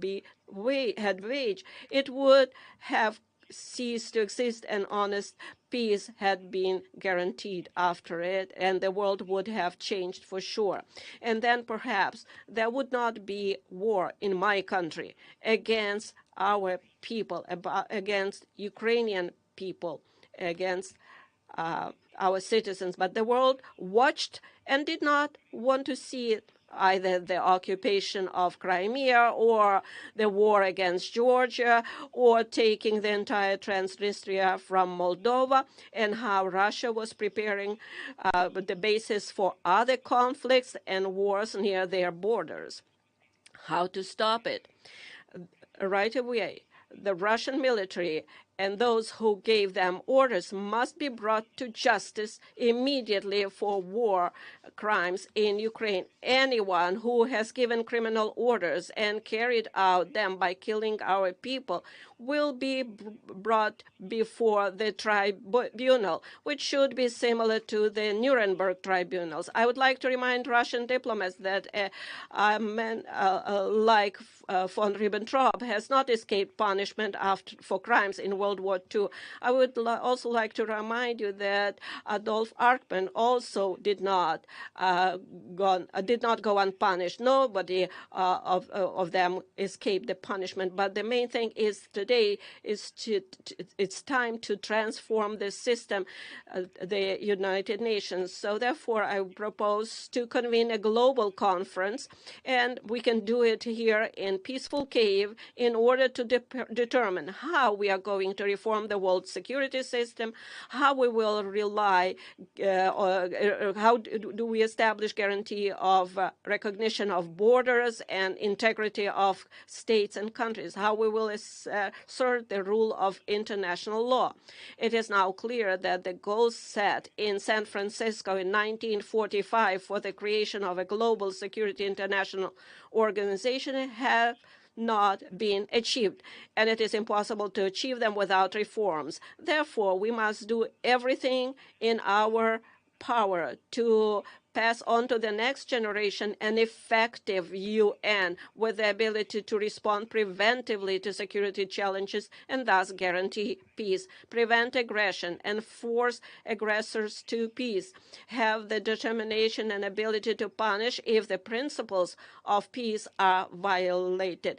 G: waged, it would have ceased to exist, and honest peace had been guaranteed after it, and the world would have changed for sure. And then perhaps there would not be war in my country against our people, against Ukrainian people, against our citizens. But the world watched and did not want to see it, either the occupation of Crimea or the war against Georgia or taking the entire Transnistria from Moldova, and how Russia was preparing the basis for other conflicts and wars near their borders. How to stop it? Right away, the Russian military and those who gave them orders must be brought to justice immediately for war crimes in Ukraine. Anyone who has given criminal orders and carried out them by killing our people will be brought before the tribunal, which should be similar to the Nuremberg tribunals. I would like to remind Russian diplomats that a man like von Ribbentrop has not escaped punishment for crimes in World War II. I would also like to remind you that Adolf Eichmann also did not go unpunished. Nobody of them escaped the punishment. But the main thing is today is it's time to transform the system, the United Nations. So therefore, I propose to convene a global conference, and we can do it here in Peaceful Kyiv in order to determine how we are going to reform the world security system, how we will rely, how do we establish guarantee of recognition of borders and integrity of states and countries, how we will assert the rule of international law. It is now clear that the goals set in San Francisco in 1945 for the creation of a global security international organization have not been achieved, and it is impossible to achieve them without reforms. Therefore, we must do everything in our power to pass on to the next generation an effective UN with the ability to respond preventively to security challenges and thus guarantee peace, prevent aggression, and force aggressors to peace, have the determination and ability to punish if the principles of peace are violated.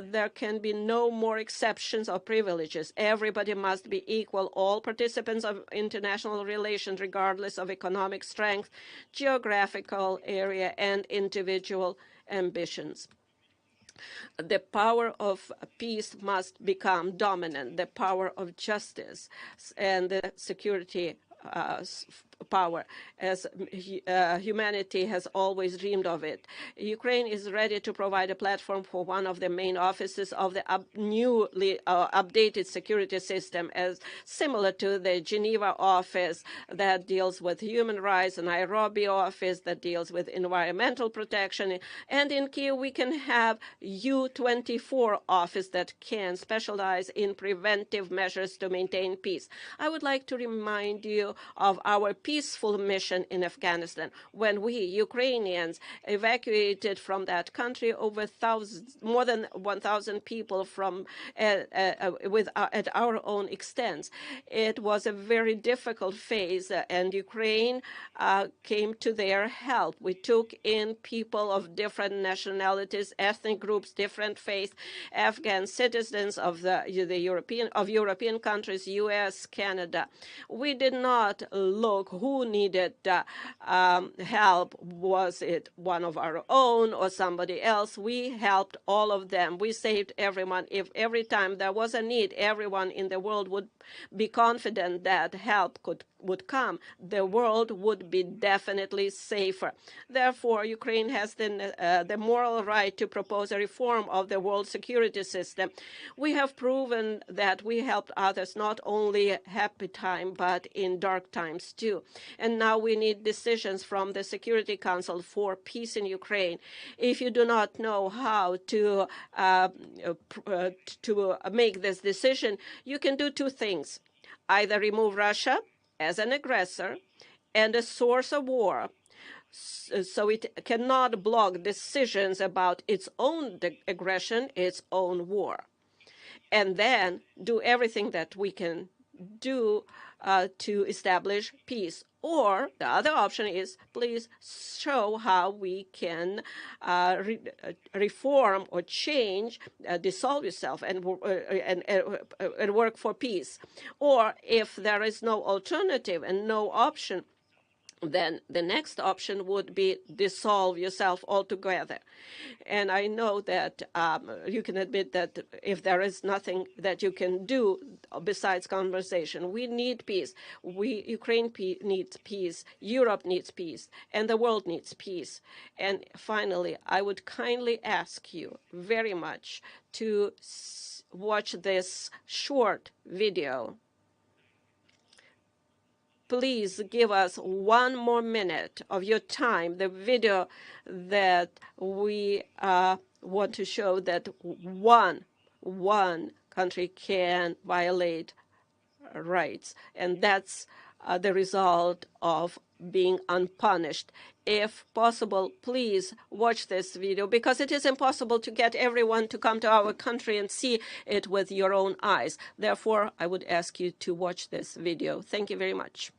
G: There can be no more exceptions or privileges. Everybody must be equal. All participants of international relations, regardless of economic strength, geographical area, and individual ambitions. The power of peace must become dominant, the power of justice and the security power, as humanity has always dreamed of it. Ukraine is ready to provide a platform for one of the main offices of the newly updated security system, as similar to the Geneva office that deals with human rights, and Nairobi office that deals with environmental protection. And in Kyiv, we can have U24 office that can specialize in preventive measures to maintain peace. I would like to remind you of our peaceful mission in Afghanistan, when we Ukrainians evacuated from that country more than 1,000 people from at our own expense. It was a very difficult phase, and Ukraine came to their help. We took in people of different nationalities, ethnic groups, different faiths, Afghan citizens of European countries, U.S., Canada. We did not look who needed help. Was it one of our own or somebody else? We helped all of them. We saved everyone. If every time there was a need, everyone in the world would be confident that help would come, the world would be definitely safer. Therefore, Ukraine has the moral right to propose a reform of the world security system. We have proven that we helped others not only happy time, but in dark times too. And now we need decisions from the Security Council for peace in Ukraine. If you do not know how to make this decision, you can do two things. Either remove Russia as an aggressor and a source of war, so it cannot block decisions about its own aggression, its own war, and then do everything that we can do to establish peace. Or the other option is, please show how we can reform or change, dissolve yourself, and work for peace. Or if there is no alternative and no option, then the next option would be dissolve yourself altogether. And I know that you can admit that if there is nothing that you can do besides conversation, we need peace. Ukraine needs peace, Europe needs peace, and the world needs peace. And finally, I would kindly ask you very much to watch this short video. Please give us 1 more minute of your time, the video that we want to show that one country can violate rights. And that's the result of being unpunished. If possible, please watch this video, because it is impossible to get everyone to come to our country and see it with your own eyes. Therefore, I would ask you to watch this video. Thank you very much.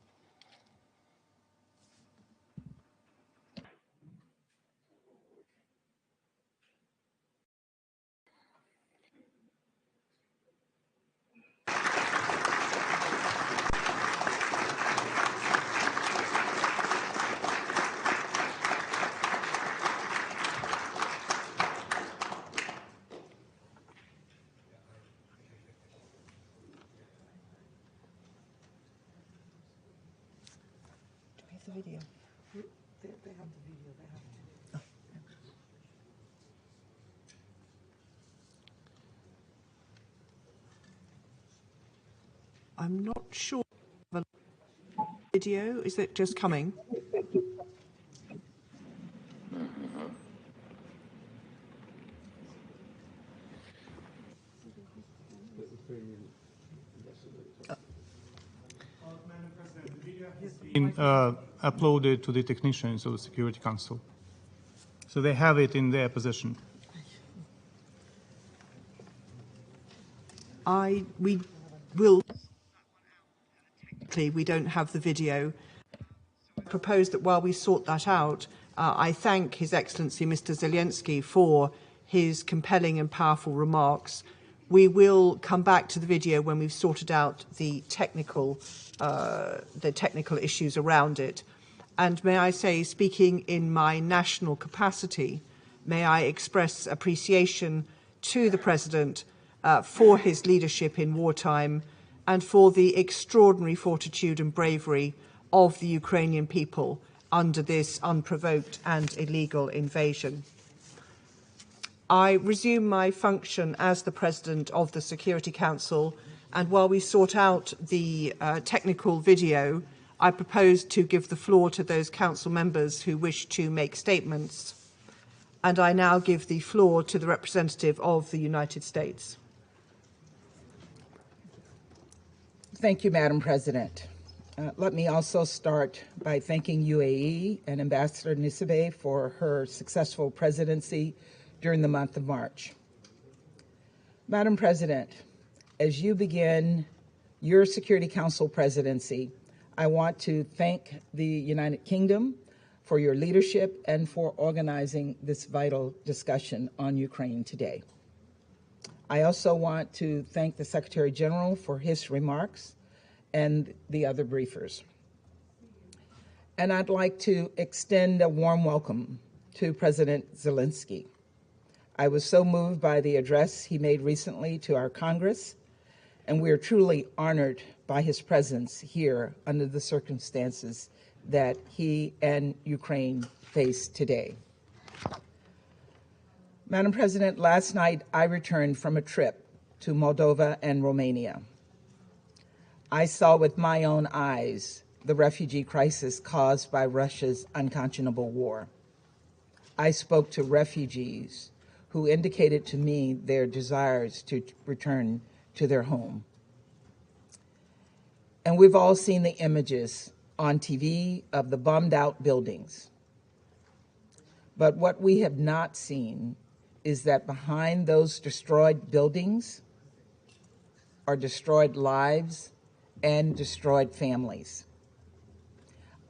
A: The video.
H: They have the video. They have it.
A: I'm not sure. The video, is it just coming?
I: Been uploaded to the technicians of the Security Council. So they have it in their possession.
A: We will. We don't have the video. I propose that while we sort that out, I thank His Excellency Mr. Zelensky for his compelling and powerful remarks. We will come back to the video when we've sorted out the technical issues around it. And may I say, speaking in my national capacity, may I express appreciation to the President for his leadership in wartime and for the extraordinary fortitude and bravery of the Ukrainian people under this unprovoked and illegal invasion. I resume my function as the President of the Security Council, and while we sort out the technical video, I propose to give the floor to those Council members who wish to make statements. And I now give the floor to the representative of the United States.
H: Thank you, Madam President. Let me also start by thanking UAE and Ambassador Nisibeh for her successful presidency during the month of March. Madam President, as you begin your Security Council presidency, I want to thank the United Kingdom for your leadership and for organizing this vital discussion on Ukraine today. I also want to thank the Secretary General for his remarks and the other briefers. And I'd like to extend a warm welcome to President Zelensky. I was so moved by the address he made recently to our Congress, and we are truly honored by his presence here under the circumstances that he and Ukraine face today. Madam President, last night I returned from a trip to Moldova and Romania. I saw with my own eyes the refugee crisis caused by Russia's unconscionable war. I spoke to refugees who indicated to me their desires to return to their home. And we've all seen the images on TV of the bombed out buildings, But what we have not seen is that behind those destroyed buildings are destroyed lives and destroyed families.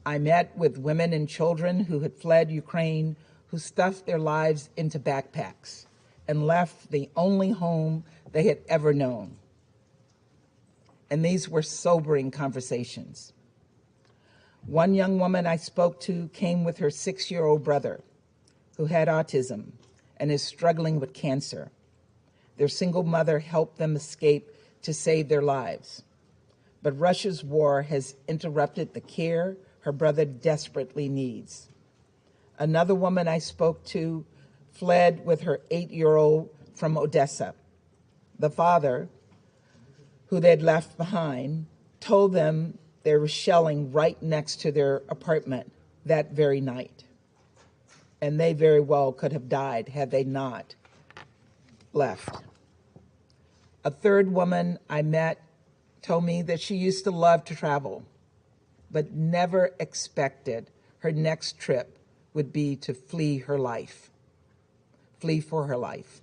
H: I met with women and children who had fled Ukraine, who stuffed their lives into backpacks and left the only home they had ever known. And these were sobering conversations. One young woman I spoke to came with her 6-year-old brother who had autism and is struggling with cancer. Their single mother helped them escape to save their lives. But Russia's war has interrupted the care her brother desperately needs. Another woman I spoke to fled with her 8-year-old from Odessa. The father, who they'd left behind, told them there was shelling right next to their apartment that very night. And they very well could have died had they not left. A third woman I met told me that she used to love to travel, but never expected her next trip would be to flee for her life.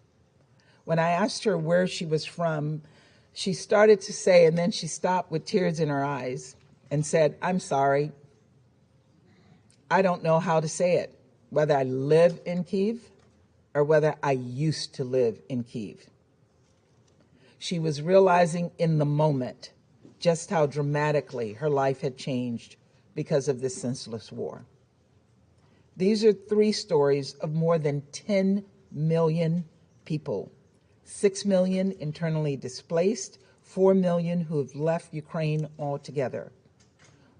H: When I asked her where she was from, she started to say, and then she stopped with tears in her eyes and said, "I'm sorry. I don't know how to say it, whether I live in Kyiv or whether I used to live in Kyiv." She was realizing in the moment just how dramatically her life had changed because of this senseless war. These are 3 stories of more than 10 million people, 6 million internally displaced, 4 million who have left Ukraine altogether,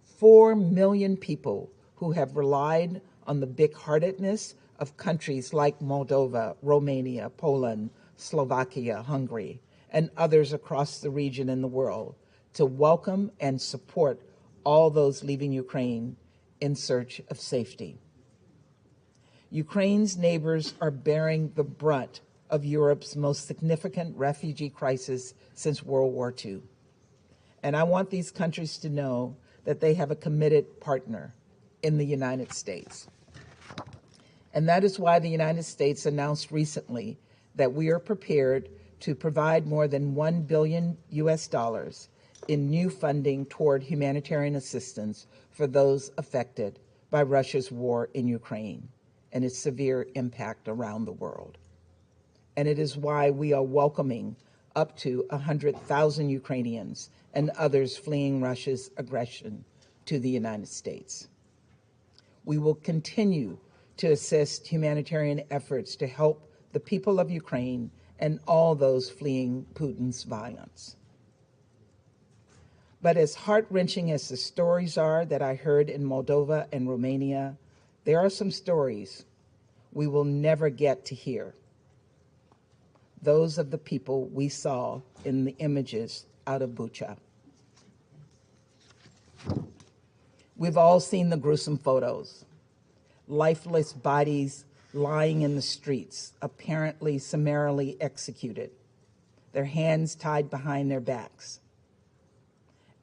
H: 4 million people who have relied on the big-heartedness of countries like Moldova, Romania, Poland, Slovakia, Hungary, and others across the region and the world to welcome and support all those leaving Ukraine in search of safety. Ukraine's neighbors are bearing the brunt of Europe's most significant refugee crisis since World War II. And I want these countries to know that they have a committed partner in the United States. And that is why the United States announced recently that we are prepared to provide more than $1 billion in new funding toward humanitarian assistance for those affected by Russia's war in Ukraine and its severe impact around the world. And it is why we are welcoming up to 100,000 Ukrainians and others fleeing Russia's aggression to the United States. We will continue to assist humanitarian efforts to help the people of Ukraine and all those fleeing Putin's violence. But as heart-wrenching as the stories are that I heard in Moldova and Romania, there are some stories we will never get to hear. Those of the people we saw in the images out of Bucha. We've all seen the gruesome photos. Lifeless bodies lying in the streets, apparently summarily executed, their hands tied behind their backs.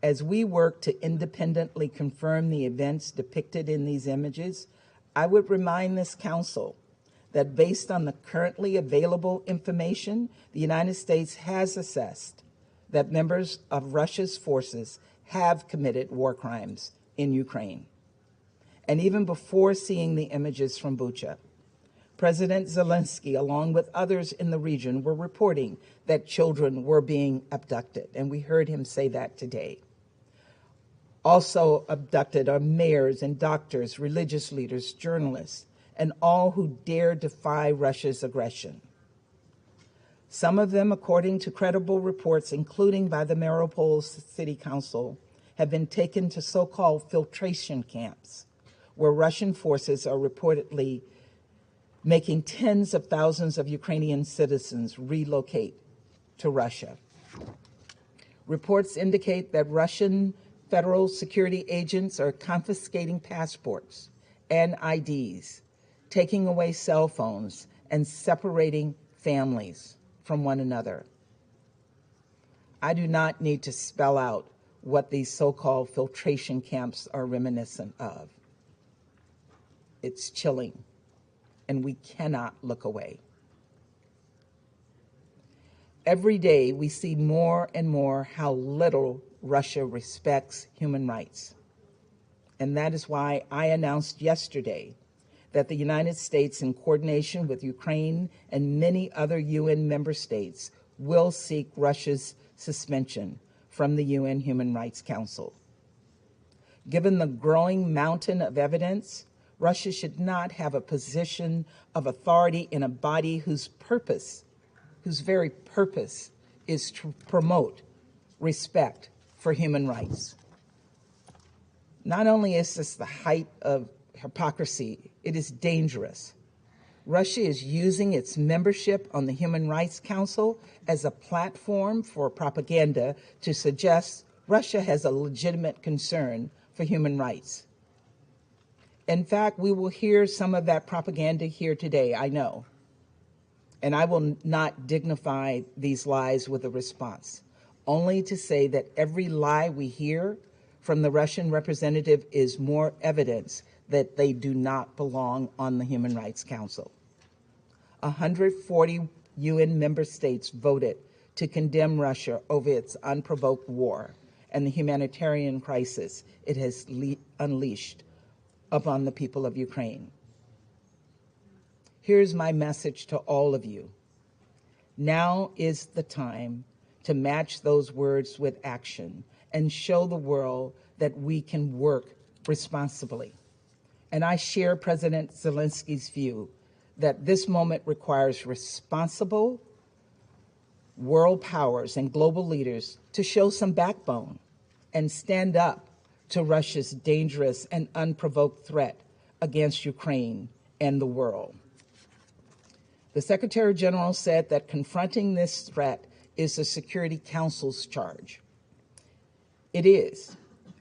H: As we work to independently confirm the events depicted in these images, I would remind this council that based on the currently available information, the United States has assessed that members of Russia's forces have committed war crimes in Ukraine. And even before seeing the images from Bucha, President Zelensky, along with others in the region, were reporting that children were being abducted, and we heard him say that today. Also abducted are mayors and doctors, religious leaders, journalists, and all who dare defy Russia's aggression. Some of them, according to credible reports, including by the Mariupol City Council, have been taken to so-called filtration camps, where Russian forces are reportedly making tens of thousands of Ukrainian citizens relocate to Russia. Reports indicate that Russian federal security agents are confiscating passports and IDs, taking away cell phones, and separating families from one another. I do not need to spell out what these so-called filtration camps are reminiscent of. It's chilling. and we cannot look away. Every day, we see more and more how little Russia respects human rights. And that is why I announced yesterday that the United States, in coordination with Ukraine and many other UN member states, will seek Russia's suspension from the UN Human Rights Council. Given the growing mountain of evidence, Russia should not have a position of authority in a body whose very purpose is to promote respect for human rights. Not only is this the height of hypocrisy, it is dangerous. Russia is using its membership on the Human Rights Council as a platform for propaganda to suggest Russia has a legitimate concern for human rights. In fact, we will hear some of that propaganda here today, I know. And I will not dignify these lies with a response, only to say that every lie we hear from the Russian representative is more evidence that they do not belong on the Human Rights Council. 140 UN member states voted to condemn Russia over its unprovoked war and the humanitarian crisis it has unleashed upon the people of Ukraine. Here's my message to all of you. Now is the time to match those words with action and show the world that we can work responsibly. And I share President Zelensky's view that this moment requires responsible world powers and global leaders to show some backbone and stand up to Russia's dangerous and unprovoked threat against Ukraine and the world. The Secretary General said that confronting this threat is the Security Council's charge. It is,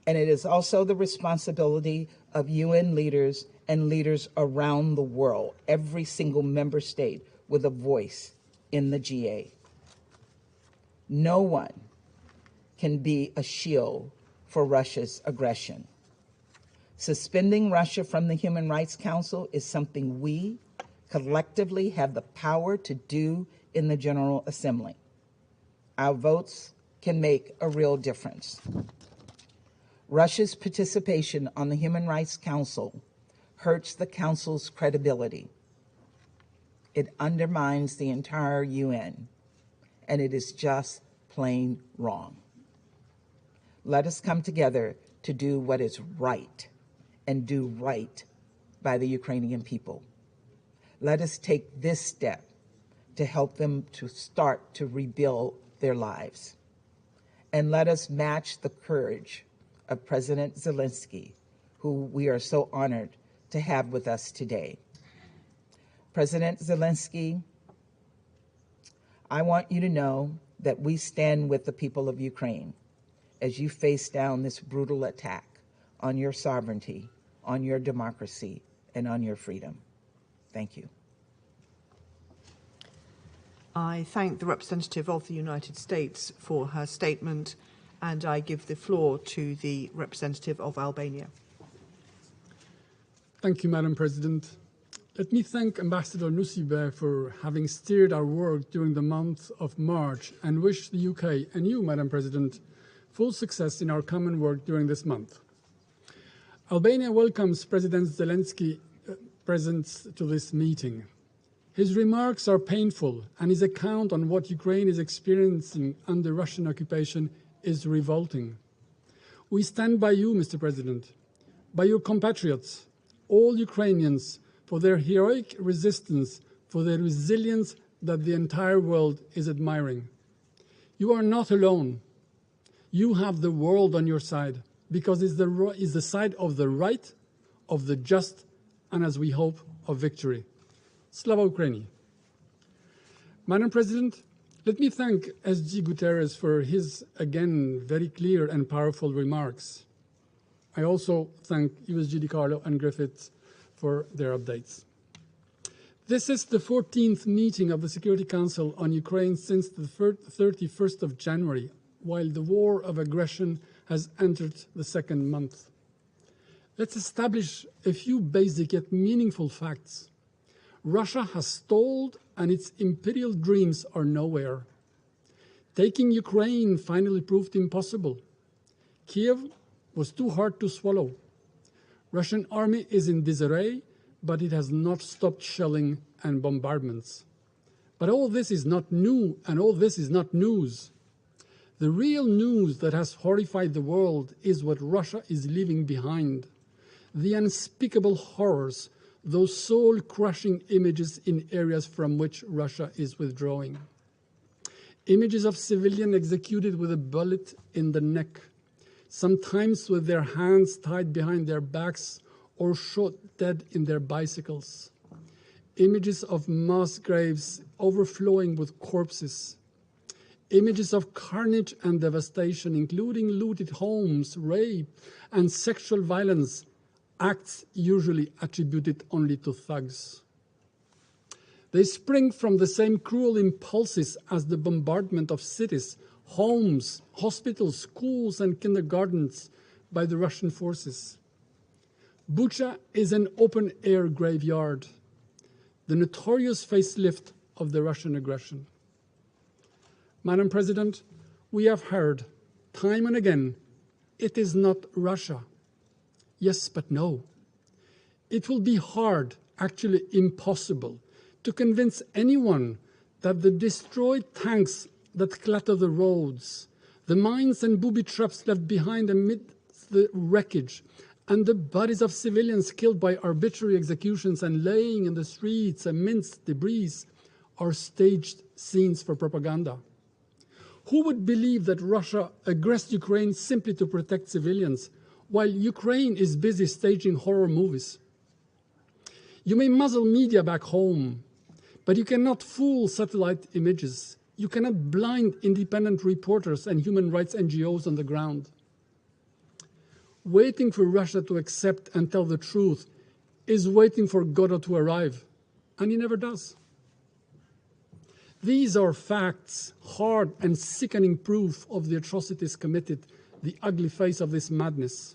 H: and it is also the responsibility of UN leaders and leaders around the world, every single member state with a voice in the GA. No one can be a shield for Russia's aggression. Suspending Russia from the Human Rights Council is something we collectively have the power to do in the General Assembly. Our votes can make a real difference. Russia's participation on the Human Rights Council hurts the Council's credibility. It undermines the entire UN, and it is just plain wrong. Let us come together to do what is right and do right by the Ukrainian people. Let us take this step to help them to start to rebuild their lives. And let us match the courage of President Zelensky, who we are so honored to have with us today. President Zelensky, I want you to know that we stand with the people of Ukraine as you face down this brutal attack on your sovereignty, on your democracy, and on your freedom. Thank you.
A: I thank the representative of the United States for her statement, and I give the floor to the representative of Albania.
J: Thank you, Madam President. Let me thank Ambassador Nusibe for having steered our work during the month of March and wish the UK and you, Madam President, full success in our common work during this month. Albania welcomes President Zelensky's presence to this meeting. His remarks are painful, and his account on what Ukraine is experiencing under Russian occupation is revolting. We stand by you, Mr. President, by your compatriots, all Ukrainians, for their heroic resistance, for their resilience that the entire world is admiring. You are not alone. You have the world on your side, because it's the side of the right, of the just, and as we hope, of victory. Slava Ukraini. Madam President, let me thank SG Guterres for his, again, very clear and powerful remarks. I also thank USG DiCarlo and Griffiths for their updates. This is the 14th meeting of the Security Council on Ukraine since the 31st of January, while the war of aggression has entered the second month. Let's establish a few basic yet meaningful facts. Russia has stalled and its imperial dreams are nowhere. Taking Ukraine finally proved impossible. Kiev was too hard to swallow. Russian army is in disarray, but it has not stopped shelling and bombardments. But all this is not new, and all this is not news. The real news that has horrified the world is what Russia is leaving behind. The unspeakable horrors, those soul-crushing images in areas from which Russia is withdrawing. Images of civilians executed with a bullet in the neck, sometimes with their hands tied behind their backs or shot dead in their bicycles. Images of mass graves overflowing with corpses. Images of carnage and devastation, including looted homes, rape, and sexual violence, acts usually attributed only to thugs. They spring from the same cruel impulses as the bombardment of cities, homes, hospitals, schools, and kindergartens by the Russian forces. Bucha is an open-air graveyard, the notorious facelift of the Russian aggression. Madam President, we have heard time and again, it is not Russia. Yes, but no. It will be hard, actually impossible, to convince anyone that the destroyed tanks that clatter the roads, the mines and booby traps left behind amidst the wreckage, and the bodies of civilians killed by arbitrary executions and laying in the streets amidst debris are staged scenes for propaganda. Who would believe that Russia aggressed Ukraine simply to protect civilians, while Ukraine is busy staging horror movies? You may muzzle media back home, but you cannot fool satellite images. You cannot blind independent reporters and human rights NGOs on the ground. Waiting for Russia to accept and tell the truth is waiting for Godot to arrive, and he never does. These are facts, hard and sickening proof of the atrocities committed, the ugly face of this madness.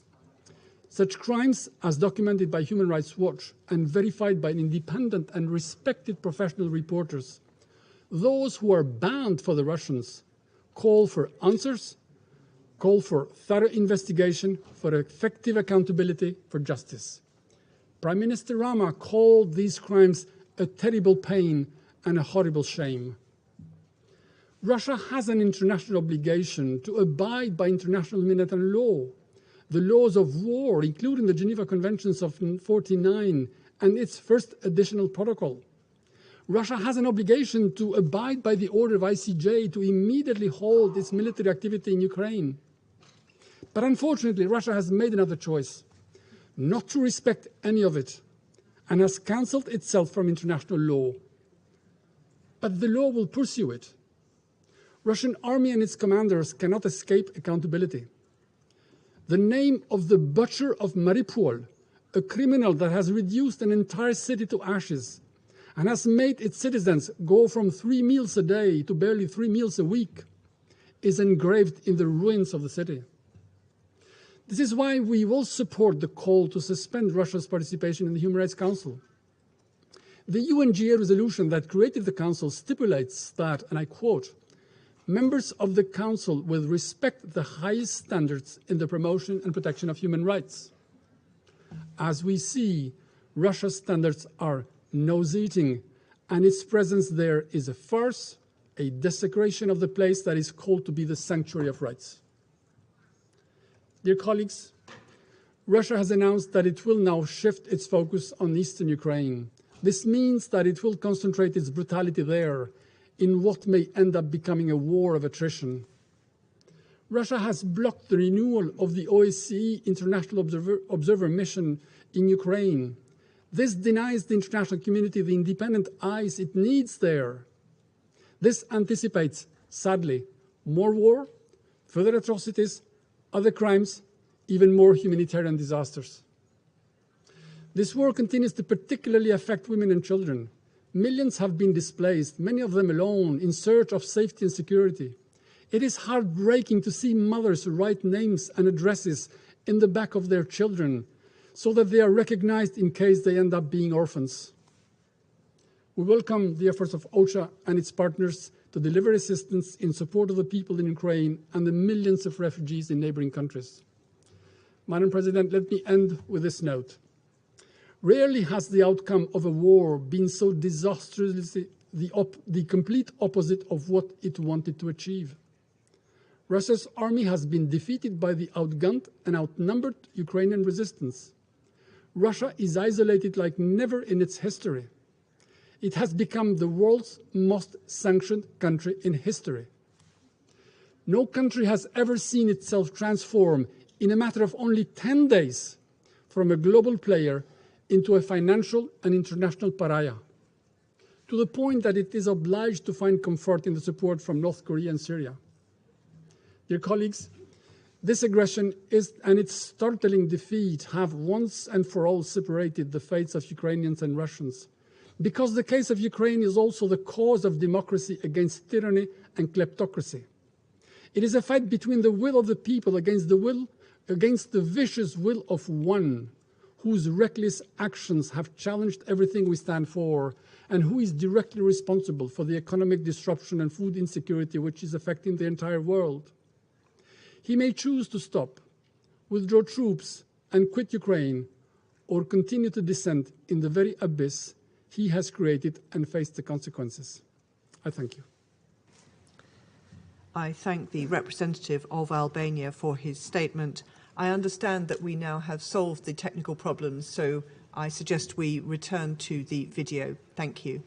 J: Such crimes, as documented by Human Rights Watch and verified by independent and respected professional reporters, those who are banned for the Russians call for answers, call for thorough investigation, for effective accountability, for justice. Prime Minister Rama called these crimes a terrible pain and a horrible shame. Russia has an international obligation to abide by international humanitarian law, the laws of war, including the Geneva Conventions of 1949 and its first additional protocol. Russia has an obligation to abide by the order of ICJ to immediately halt its military activity in Ukraine. But unfortunately, Russia has made another choice, not to respect any of it, and has cancelled itself from international law. But the law will pursue it. Russian army and its commanders cannot escape accountability. The name of the butcher of Mariupol, a criminal that has reduced an entire city to ashes and has made its citizens go from 3 meals a day to barely 3 meals a week, is engraved in the ruins of the city. This is why we will support the call to suspend Russia's participation in the Human Rights Council. The UNGA resolution that created the Council stipulates that, and I quote, members of the Council will respect the highest standards in the promotion and protection of human rights. As we see, Russia's standards are nose-eating, and its presence there is a farce, a desecration of the place that is called to be the sanctuary of rights. Dear colleagues, Russia has announced that it will now shift its focus on eastern Ukraine. This means that it will concentrate its brutality there in what may end up becoming a war of attrition. Russia has blocked the renewal of the OSCE International Observer Mission in Ukraine. This denies the international community the independent eyes it needs there. This anticipates, sadly, more war, further atrocities, other crimes, even more humanitarian disasters. This war continues to particularly affect women and children. Millions have been displaced, many of them alone, in search of safety and security. It is heartbreaking to see mothers write names and addresses in the back of their children so that they are recognized in case they end up being orphans. We welcome the efforts of OCHA and its partners to deliver assistance in support of the people in Ukraine and the millions of refugees in neighboring countries. Madam President, let me end with this note. Rarely has the outcome of a war been so disastrously the complete opposite of what it wanted to achieve. Russia's army has been defeated by the outgunned and outnumbered Ukrainian resistance. Russia is isolated like never in its history. It has become the world's most sanctioned country in history. No country has ever seen itself transform in a matter of only 10 days from a global player into a financial and international pariah, to the point that it is obliged to find comfort in the support from North Korea and Syria. Dear colleagues, this aggression and its startling defeat have once and for all separated the fates of Ukrainians and Russians, because the case of Ukraine is also the cause of democracy against tyranny and kleptocracy. It is a fight between the will of the people against the vicious will of one whose reckless actions have challenged everything we stand for, and who is directly responsible for the economic disruption and food insecurity which is affecting the entire world. He may choose to stop, withdraw troops, and quit Ukraine, or continue to descend in the very abyss he has created and face the consequences. I thank you.
A: I thank the representative of Albania for his statement. I understand that we now have solved the technical problems, so I suggest we return to the video. Thank you.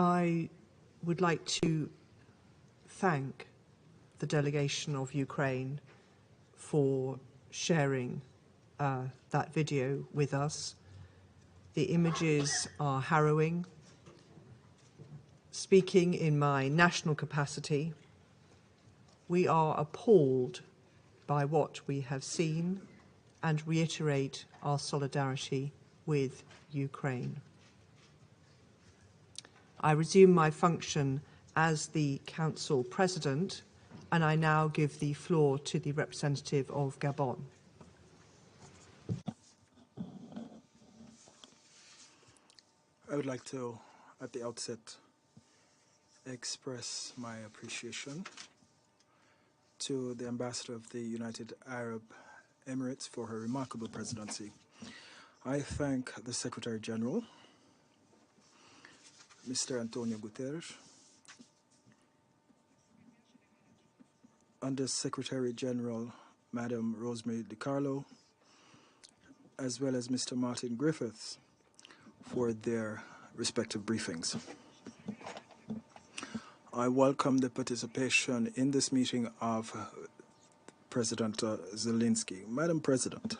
A: I would like to thank the delegation of Ukraine for sharing that video with us. The images are harrowing. Speaking in my national capacity, we are appalled by what we have seen and reiterate our solidarity with Ukraine. I resume my function as the Council President, and I now give the floor to the representative of Gabon.
K: I would like to, at the outset, express my appreciation to the Ambassador of the United Arab Emirates for her remarkable presidency. I thank the Secretary General, Mr. Antonio Guterres, Under Secretary General Madam Rosemary DiCarlo, as well as Mr. Martin Griffiths for their respective briefings. I welcome the participation in this meeting of President Zelensky. Madam President,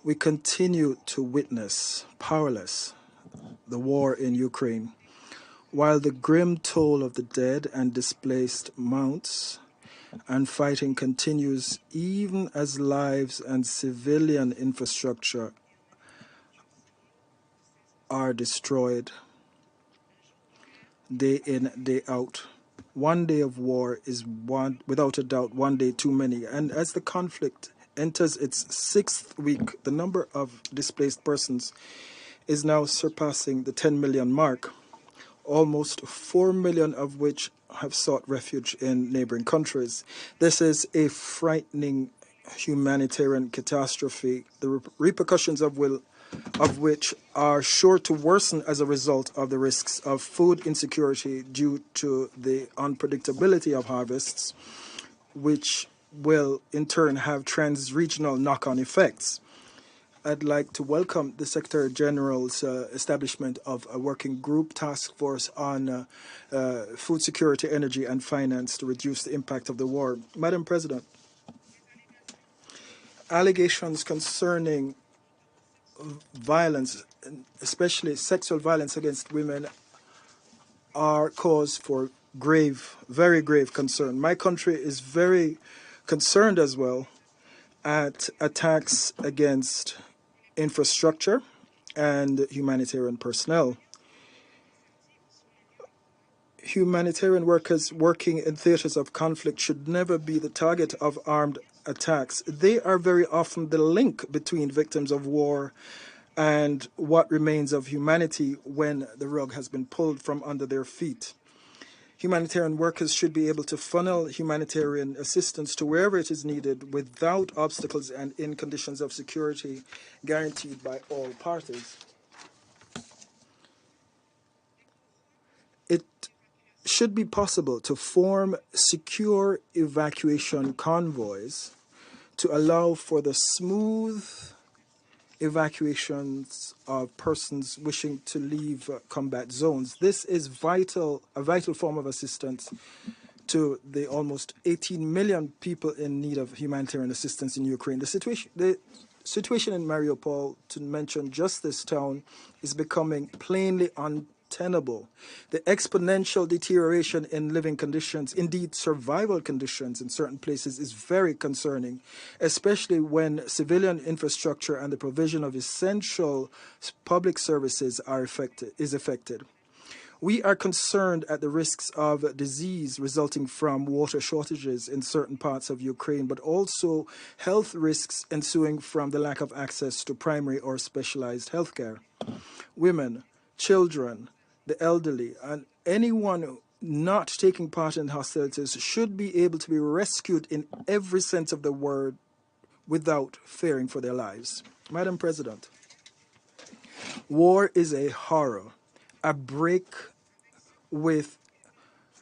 K: we continue to witness, powerless, the war in Ukraine, while the grim toll of the dead and displaced mounts and fighting continues even as lives and civilian infrastructure are destroyed day in, day out One day of war is without a doubt one day too many. And as the conflict enters its 6th week, the number of displaced persons is now surpassing the 10 million mark, almost 4 million of which have sought refuge in neighboring countries. This is a frightening humanitarian catastrophe, the repercussions of which are sure to worsen as a result of the risks of food insecurity due to the unpredictability of harvests, which will in turn have trans-regional knock-on effects. I'd like to welcome the Secretary General's establishment of a working group task force on food security, energy and finance to reduce the impact of the war. Madam President, allegations concerning violence, especially sexual violence against women, are cause for grave, very grave concern. My country is very concerned as well at attacks against infrastructure and humanitarian personnel. Humanitarian workers working in theaters of conflict should never be the target of armed attacks. They are very often the link between victims of war and what remains of humanity when the rug has been pulled from under their feet. Humanitarian workers should be able to funnel humanitarian assistance to wherever it is needed without obstacles and in conditions of security guaranteed by all parties. It should be possible to form secure evacuation convoys to allow for the smooth evacuations of persons wishing to leave combat zones. This is a vital form of assistance to the almost 18 million people in need of humanitarian assistance in Ukraine. The situation in Mariupol, to mention just this town, is becoming plainly untenable. The exponential deterioration in living conditions, indeed survival conditions in certain places, is very concerning, especially when civilian infrastructure and the provision of essential public services is affected. We are concerned at the risks of disease resulting from water shortages in certain parts of Ukraine, but also health risks ensuing from the lack of access to primary or specialized health care. Women, children, the elderly, and anyone not taking part in hostilities should be able to be rescued in every sense of the word without fearing for their lives. Madam President, war is a horror, a break with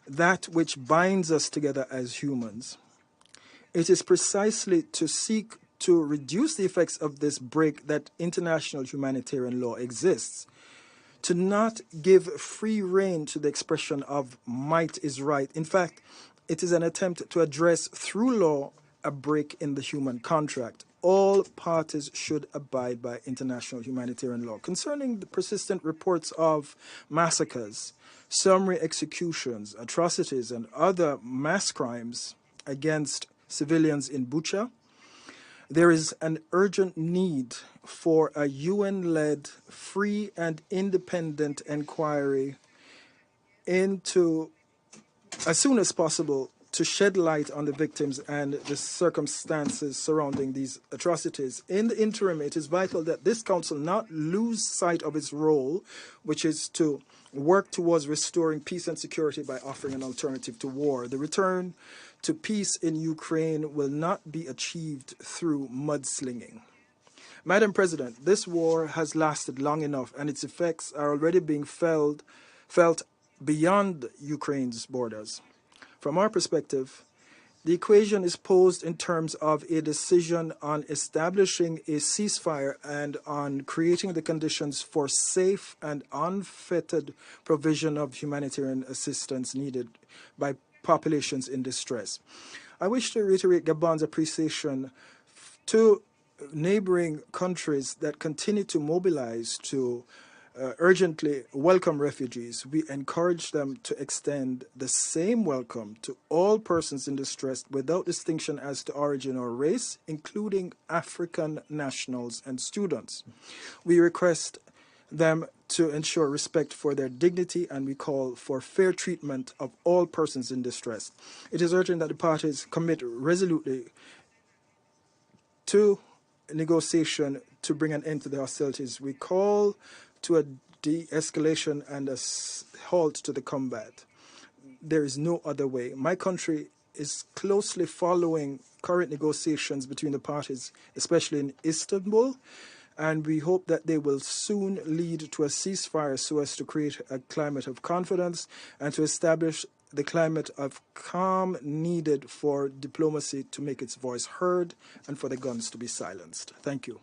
K: that which binds us together as humans. It is precisely to seek to reduce the effects of this break that international humanitarian law exists. To not give free rein to the expression of might is right. In fact, it is an attempt to address through law a break in the human contract. All parties should abide by international humanitarian law. Concerning the persistent reports of massacres, summary executions, atrocities, and other mass crimes against civilians in Bucha, there is an urgent need for a UN-led, free and independent inquiry into, as soon as possible, to shed light on the victims and the circumstances surrounding these atrocities. In the interim, it is vital that this council not lose sight of its role, which is to work towards restoring peace and security by offering an alternative to war. The return to peace in Ukraine will not be achieved through mudslinging. Madam President, this war has lasted long enough and its effects are already being felt beyond Ukraine's borders. From our perspective, the equation is posed in terms of a decision on establishing a ceasefire and on creating the conditions for safe and unfettered provision of humanitarian assistance needed by populations in distress. I wish to reiterate Gabon's appreciation to neighboring countries that continue to mobilize to urgently welcome refugees. We encourage them to extend the same welcome to all persons in distress without distinction as to origin or race, including African nationals and students. We request them to ensure respect for their dignity, and we call for fair treatment of all persons in distress. It is urgent that the parties commit resolutely to negotiation to bring an end to the hostilities. We call to a de-escalation and a halt to the combat. There is no other way. My country is closely following current negotiations between the parties, especially in Istanbul, and we hope that they will soon lead to a ceasefire so as to create a climate of confidence and to establish the climate of calm needed for diplomacy to make its voice heard and for the guns to be silenced. Thank you.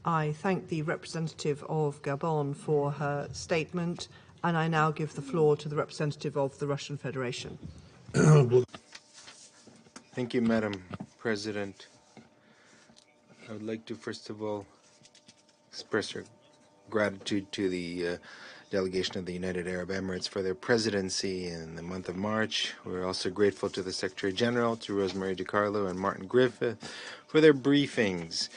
A: I thank the representative of Gabon for her statement, and I now give the floor to the representative of the Russian Federation.
B: Thank you, Madam President. I would like to first of all express our gratitude to the delegation of the United Arab Emirates for their presidency in the month of March. We're also grateful to the Secretary General, to Rosemary DiCarlo and Martin Griffith for their briefings.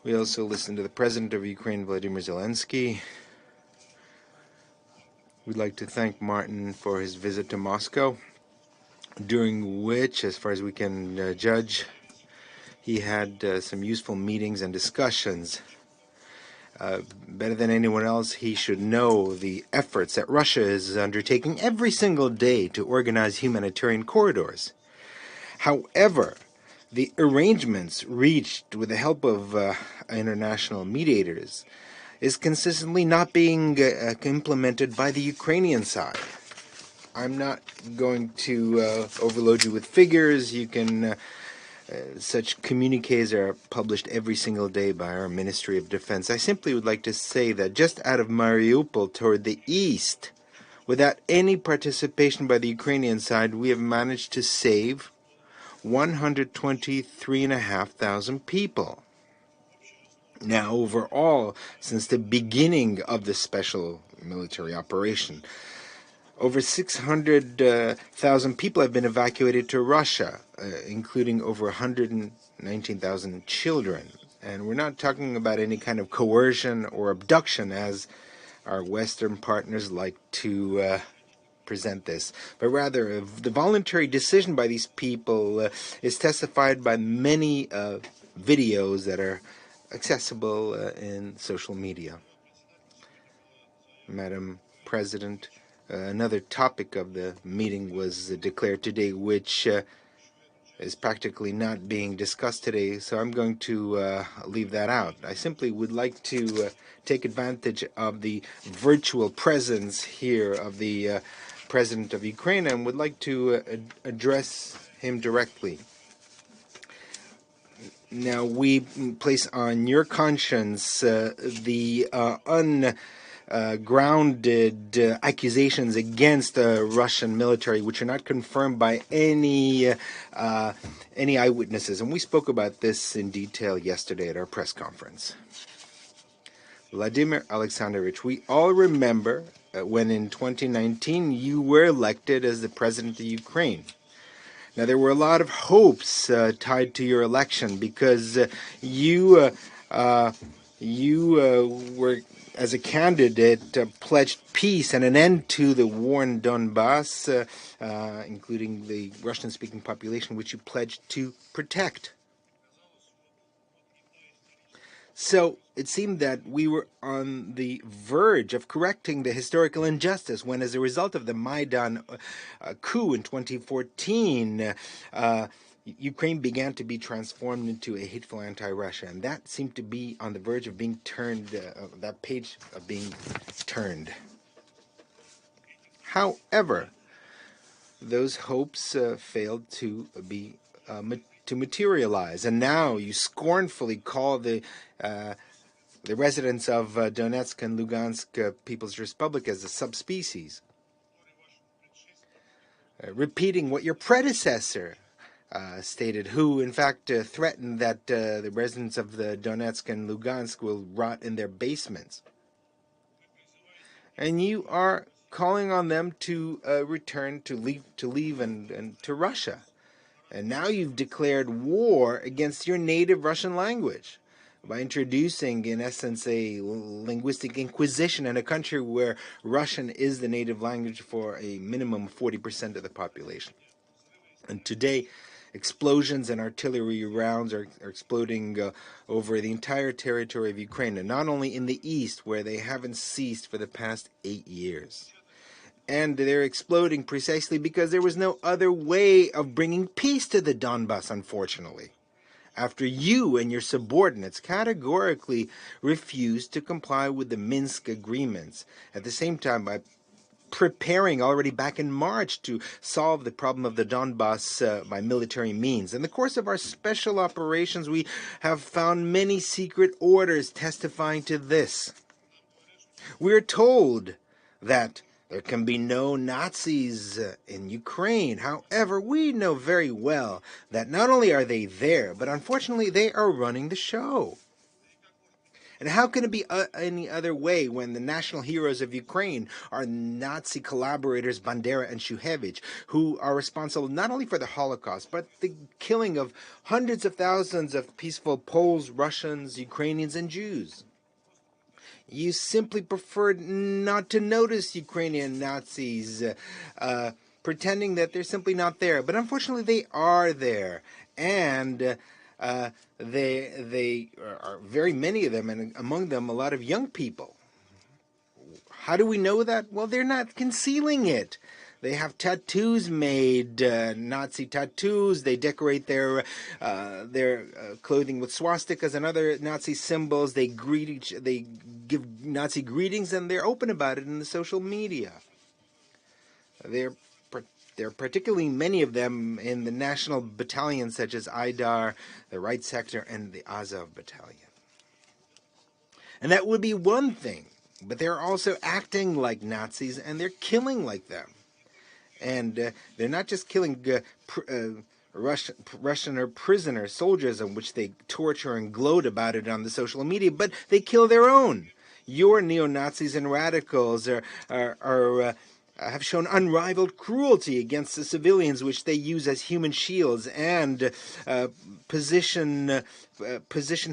B: We also listened to the President of Ukraine, Vladimir Zelensky. We'd like to thank Martin for his visit to Moscow, during which, as far as we can judge, he had some useful meetings and discussions. Better than anyone else, he should know the efforts that Russia is undertaking every single day to organize humanitarian corridors. However, the arrangements reached with the help of international mediators is consistently not being implemented by the Ukrainian side. I'm not going to overload you with figures. You can such communiques are published every single day by our Ministry of Defense. I simply would like to say that just out of Mariupol toward the east, without any participation by the Ukrainian side, we have managed to save 123,500 people. Now, overall, since the beginning of the special military operation, over 600,000 people have been evacuated to Russia, including over 119,000 children. And we're not talking about any kind of coercion or abduction, as our Western partners like to present this, but rather the voluntary decision by these people is testified by many videos that are accessible in social media. Madam President, another topic of the meeting was declared today, which is practically not being discussed today, so I'm going to leave that out. I simply would like to take advantage of the virtual presence here of the President of Ukraine and would like to address him directly. Now, we place on your conscience the ungrounded accusations against the Russian military, which are not confirmed by any eyewitnesses. And we spoke about this in detail yesterday at our press conference. Vladimir Alexandrovich, we all remember when in 2019 you were elected as the President of Ukraine. Now, there were a lot of hopes tied to your election because you were, as a candidate, pledged peace and an end to the war in Donbass, including the Russian-speaking population, which you pledged to protect. So it seemed that we were on the verge of correcting the historical injustice when, as a result of the Maidan coup in 2014, Ukraine began to be transformed into a hateful anti-Russia. And that seemed to be on the verge of being turned, that page of being turned. However, those hopes failed to be to materialize, and now you scornfully call the residents of Donetsk and Lugansk People's Republic as a subspecies, repeating what your predecessor stated, who in fact threatened that the residents of the Donetsk and Lugansk will rot in their basements. And you are calling on them to return, to leave and to Russia. And now you've declared war against your native Russian language. by introducing, in essence, a linguistic inquisition in a country where Russian is the native language for a minimum of 40% of the population. And today, explosions and artillery rounds are exploding over the entire territory of Ukraine, and not only in the east, where they haven't ceased for the past 8 years. And they're exploding precisely because there was no other way of bringing peace to the Donbass, unfortunately. After you and your subordinates categorically refused to comply with the Minsk agreements, at the same time by preparing already back in March to solve the problem of the Donbass by military means. In the course of our special operations, we have found many secret orders testifying to this. We are told that there can be no Nazis in Ukraine. However, we know very well that not only are they there, but unfortunately they are running the show. And how can it be any other way when the national heroes of Ukraine are Nazi collaborators Bandera and Shuhevich, who are responsible not only for the Holocaust, but the killing of hundreds of thousands of peaceful Poles, Russians, Ukrainians, and Jews? You simply preferred not to notice Ukrainian Nazis, pretending that they're simply not there. But unfortunately, they are there. And they are very many of them, and among them a lot of young people. How do we know that? Well, they're not concealing it. They have tattoos made, Nazi tattoos. They decorate their clothing with swastikas and other Nazi symbols. They give Nazi greetings, and they're open about it in the social media. There are particularly many of them in the national battalions such as Aidar, the Right Sector, and the Azov Battalion. And that would be one thing, but they're also acting like Nazis, and they're killing like them. And they're not just killing Russian or prisoner soldiers, on which they torture and gloat about it on the social media, but they kill their own. Your neo-Nazis and radicals have shown unrivaled cruelty against the civilians, which they use as human shields, and position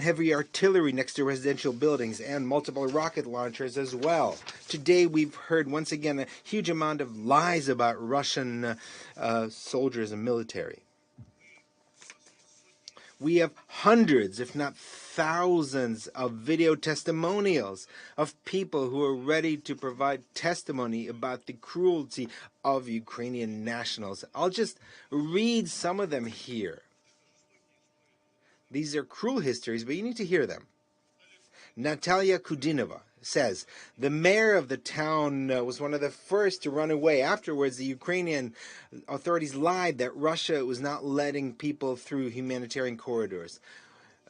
B: heavy artillery next to residential buildings and multiple rocket launchers as well. Today we've heard once again a huge amount of lies about Russian soldiers and military. We have hundreds, if not thousands, of video testimonials of people who are ready to provide testimony about the cruelty of Ukrainian nationals. I'll just read some of them here. These are cruel histories, but you need to hear them. Natalia Kudinova says, the mayor of the town was one of the first to run away. Afterwards, the Ukrainian authorities lied that Russia was not letting people through humanitarian corridors.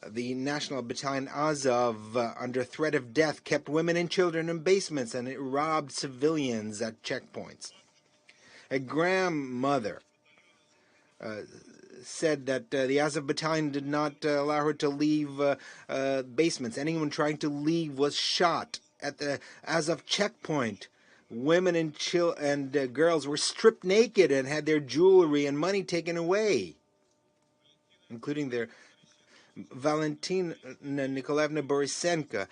B: The National Battalion Azov, under threat of death, kept women and children in basements, and it robbed civilians at checkpoints. A grandmother said that the Azov Battalion did not allow her to leave basements. Anyone trying to leave was shot. At the Azov checkpoint, women and girls were stripped naked and had their jewelry and money taken away, including their Valentina Nikolaevna Borisenko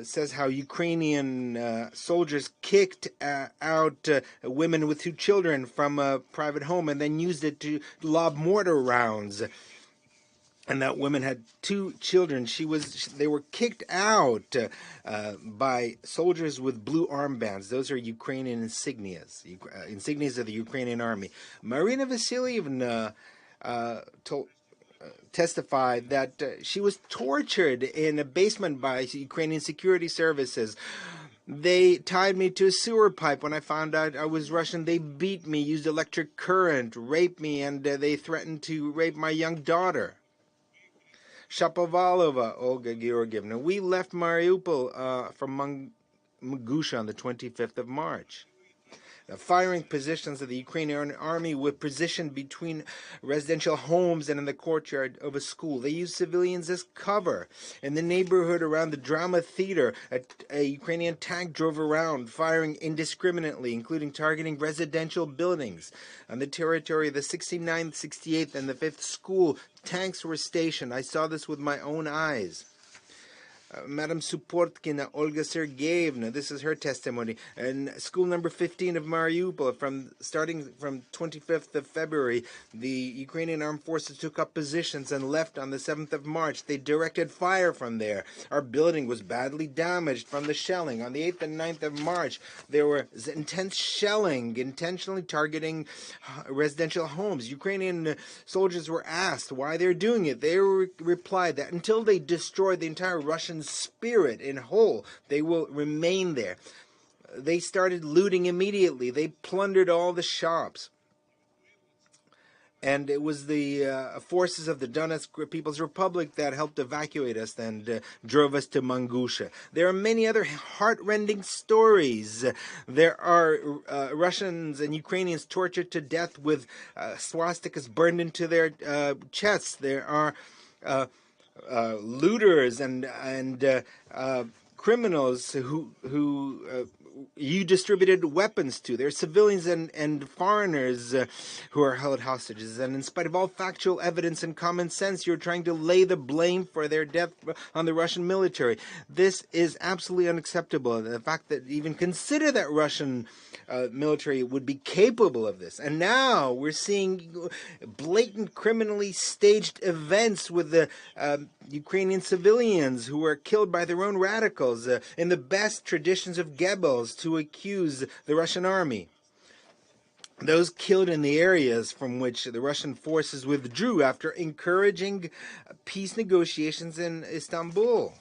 B: says how Ukrainian soldiers kicked out women with 2 children from a private home and then used it to lob mortar rounds. And that woman had 2 children. They were kicked out by soldiers with blue armbands. Those are Ukrainian insignias, insignias of the Ukrainian army. Marina Vasilyevna testified that she was tortured in a basement by Ukrainian security services. They tied me to a sewer pipe when I found out I was Russian. They beat me, used electric current, raped me, and they threatened to rape my young daughter. Shapovalova Olga Georgievna, we left Mariupol from Mangusha on the 25th of March. firing positions of the Ukrainian army were positioned between residential homes and in the courtyard of a school. They used civilians as cover. In the neighborhood around the drama theater, a Ukrainian tank drove around, firing indiscriminately, including targeting residential buildings. On the territory of the 69th, 68th, and the 5th school, tanks were stationed. I saw this with my own eyes. Madam Suportkina Olga Sergeyevna, this is her testimony. In school number 15 of Mariupol, starting from 25th of February, the Ukrainian armed forces took up positions and left on the 7th of March. They directed fire from there. Our building was badly damaged from the shelling. On the 8th and 9th of March, there was intense shelling, intentionally targeting residential homes. Ukrainian soldiers were asked why they're doing it. They replied that until they destroy the entire Russian spirit in whole, they will remain there. They started looting immediately. They plundered all the shops. And it was the forces of the Donetsk People's Republic that helped evacuate us and drove us to Mangusha. There are many other heart-rending stories. There are Russians and Ukrainians tortured to death with swastikas burned into their chests. There are looters and criminals who you distributed weapons to. There are civilians and foreigners who are held hostages. And in spite of all factual evidence and common sense, you're trying to lay the blame for their death on the Russian military. This is absolutely unacceptable. The fact that even consider that Russian military would be capable of this. And now we're seeing blatant criminally staged events with the Ukrainian civilians who were killed by their own radicals in the best traditions of Goebbels to accuse the Russian army. Those killed in the areas from which the Russian forces withdrew after encouraging peace negotiations in Istanbul.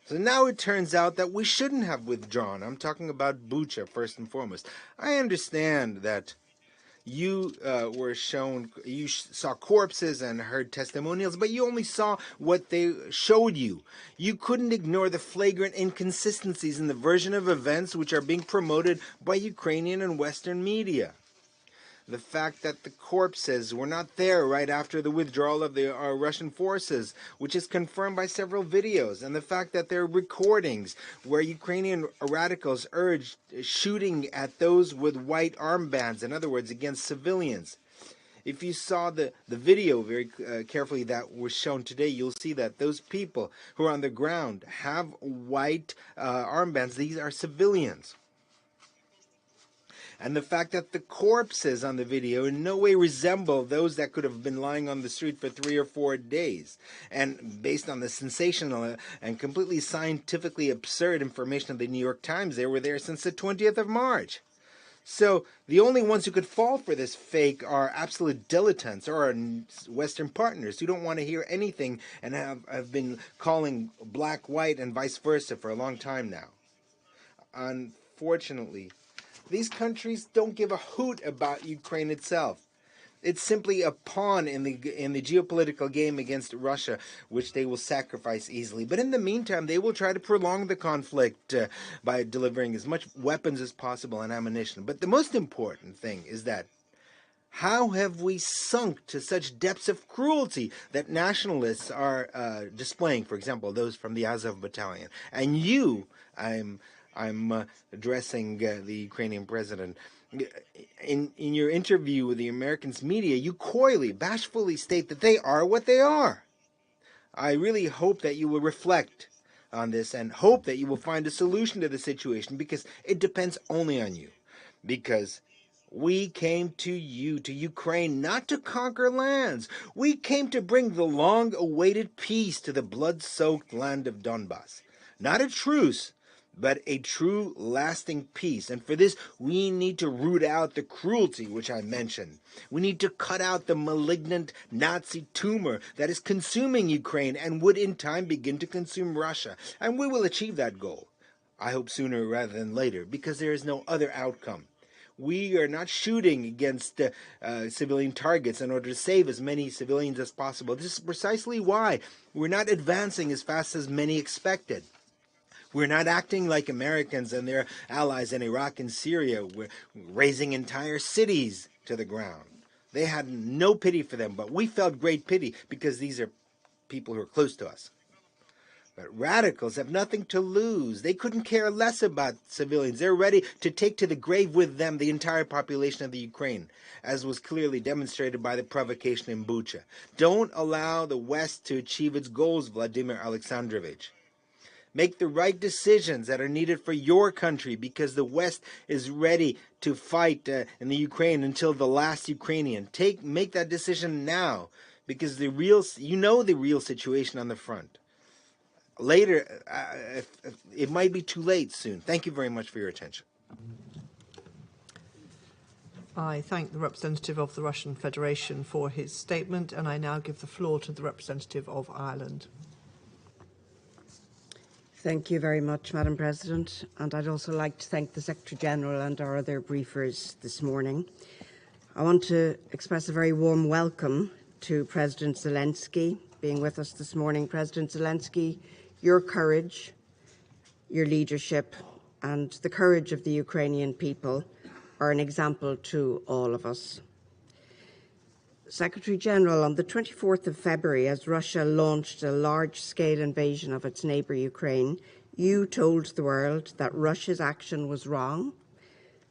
B: So now it turns out that we shouldn't have withdrawn. I'm talking about Bucha first and foremost. I understand that you saw corpses and heard testimonials, but you only saw what they showed you. You couldn't ignore the flagrant inconsistencies in the version of events which are being promoted by Ukrainian and Western media. The fact that the corpses were not there right after the withdrawal of the Russian forces, which is confirmed by several videos, and the fact that there are recordings where Ukrainian radicals urged shooting at those with white armbands, in other words, against civilians. If you saw the video very carefully that was shown today, you'll see that those people who are on the ground have white armbands. These are civilians. And the fact that the corpses on the video in no way resemble those that could have been lying on the street for 3 or 4 days. And based on the sensational and completely scientifically absurd information of the New York Times, they were there since the 20th of March. So the only ones who could fall for this fake are absolute dilettantes or our Western partners who don't want to hear anything and have been calling black, white, and vice versa for a long time now. Unfortunately, these countries don't give a hoot about Ukraine itself. It's simply a pawn in the geopolitical game against Russia, which they will sacrifice easily. But in the meantime, they will try to prolong the conflict by delivering as much weapons as possible and ammunition. But the most important thing is that how have we sunk to such depths of cruelty that nationalists are displaying, for example, those from the Azov battalion? And you, I'm addressing the Ukrainian president. In your interview with the Americans media, you coyly, bashfully state that they are what they are. I really hope that you will reflect on this and hope that you will find a solution to the situation, because it depends only on you. Because we came to you, to Ukraine, not to conquer lands. We came to bring the long-awaited peace to the blood-soaked land of Donbass. Not a truce, but a true, lasting peace. And for this, we need to root out the cruelty which I mentioned. We need to cut out the malignant Nazi tumor that is consuming Ukraine and would in time begin to consume Russia. And we will achieve that goal, I hope sooner rather than later, because there is no other outcome. We are not shooting against civilian targets in order to save as many civilians as possible. This is precisely why we're not advancing as fast as many expected. We're not acting like Americans and their allies in Iraq and Syria. We're razing entire cities to the ground. They had no pity for them, but we felt great pity because these are people who are close to us. But radicals have nothing to lose. They couldn't care less about civilians. They're ready to take to the grave with them the entire population of the Ukraine, as was clearly demonstrated by the provocation in Bucha. Don't allow the West to achieve its goals, Vladimir Alexandrovich. Make the right decisions that are needed for your country, because the West is ready to fight in the Ukraine until the last Ukrainian. Make that decision now, because the real situation on the front. Later, it might be too late soon. Thank you very much for your attention.
A: I thank the representative of the Russian Federation for his statement, and I now give the floor to the representative of Ireland.
L: Thank you very much, Madam President, and I'd also like to thank the Secretary-General and our other briefers this morning. I want to express a very warm welcome to President Zelensky being with us this morning. President Zelensky, your courage, your leadership, and the courage of the Ukrainian people are an example to all of us. Secretary-General, on the 24th of February, as Russia launched a large-scale invasion of its neighbour Ukraine, you told the world that Russia's action was wrong,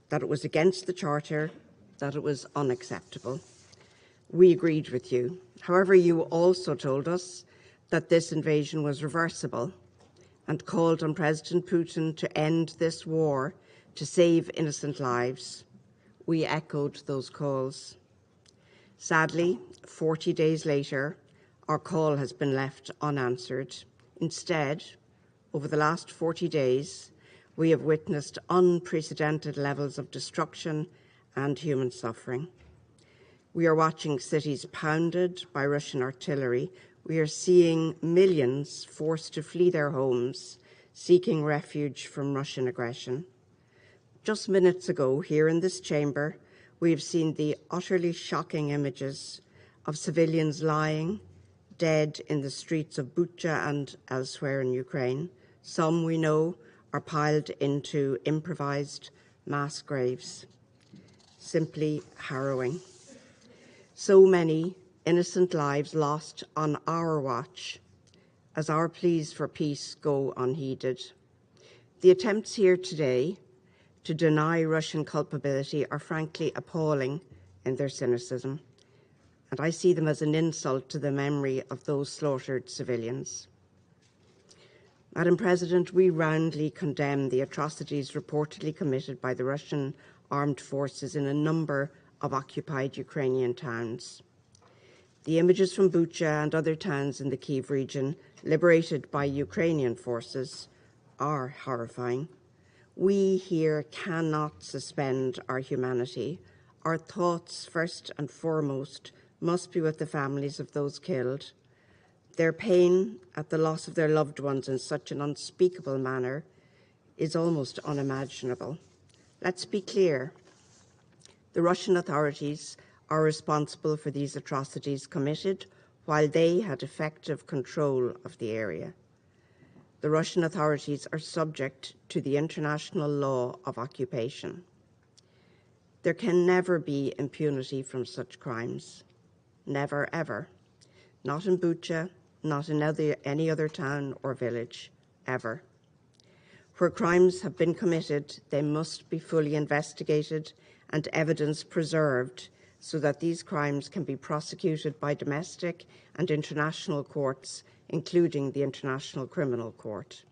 L: that it was against the Charter, that it was unacceptable. We agreed with you. However, you also told us that this invasion was reversible and called on President Putin to end this war to save innocent lives. We echoed those calls. Sadly, 40 days later, our call has been left unanswered. Instead, over the last 40 days, we have witnessed unprecedented levels of destruction and human suffering. We are watching cities pounded by Russian artillery. We are seeing millions forced to flee their homes, seeking refuge from Russian aggression. Just minutes ago, here in this chamber, we have seen the utterly shocking images of civilians lying dead in the streets of Bucha and elsewhere in Ukraine. Some, we know, are piled into improvised mass graves. Simply harrowing. So many innocent lives lost on our watch as our pleas for peace go unheeded. The attempts here today to deny Russian culpability are frankly appalling in their cynicism, and I see them as an insult to the memory of those slaughtered civilians. Madam President, we roundly condemn the atrocities reportedly committed by the Russian armed forces in a number of occupied Ukrainian towns. The images from Bucha and other towns in the Kyiv region, liberated by Ukrainian forces, are horrifying. We here cannot suspend our humanity. Our thoughts, first and foremost, must be with the families of those killed. Their pain at the loss of their loved ones in such an unspeakable manner is almost unimaginable. Let's be clear. The Russian authorities are responsible for these atrocities committed while they had effective control of the area. The Russian authorities are subject to the international law of occupation. There can never be impunity from such crimes. Never, ever. Not in Bucha, not in any other town or village, ever. Where crimes have been committed, they must be fully investigated and evidence preserved so that these crimes can be prosecuted by domestic and international courts, including the International Criminal Court.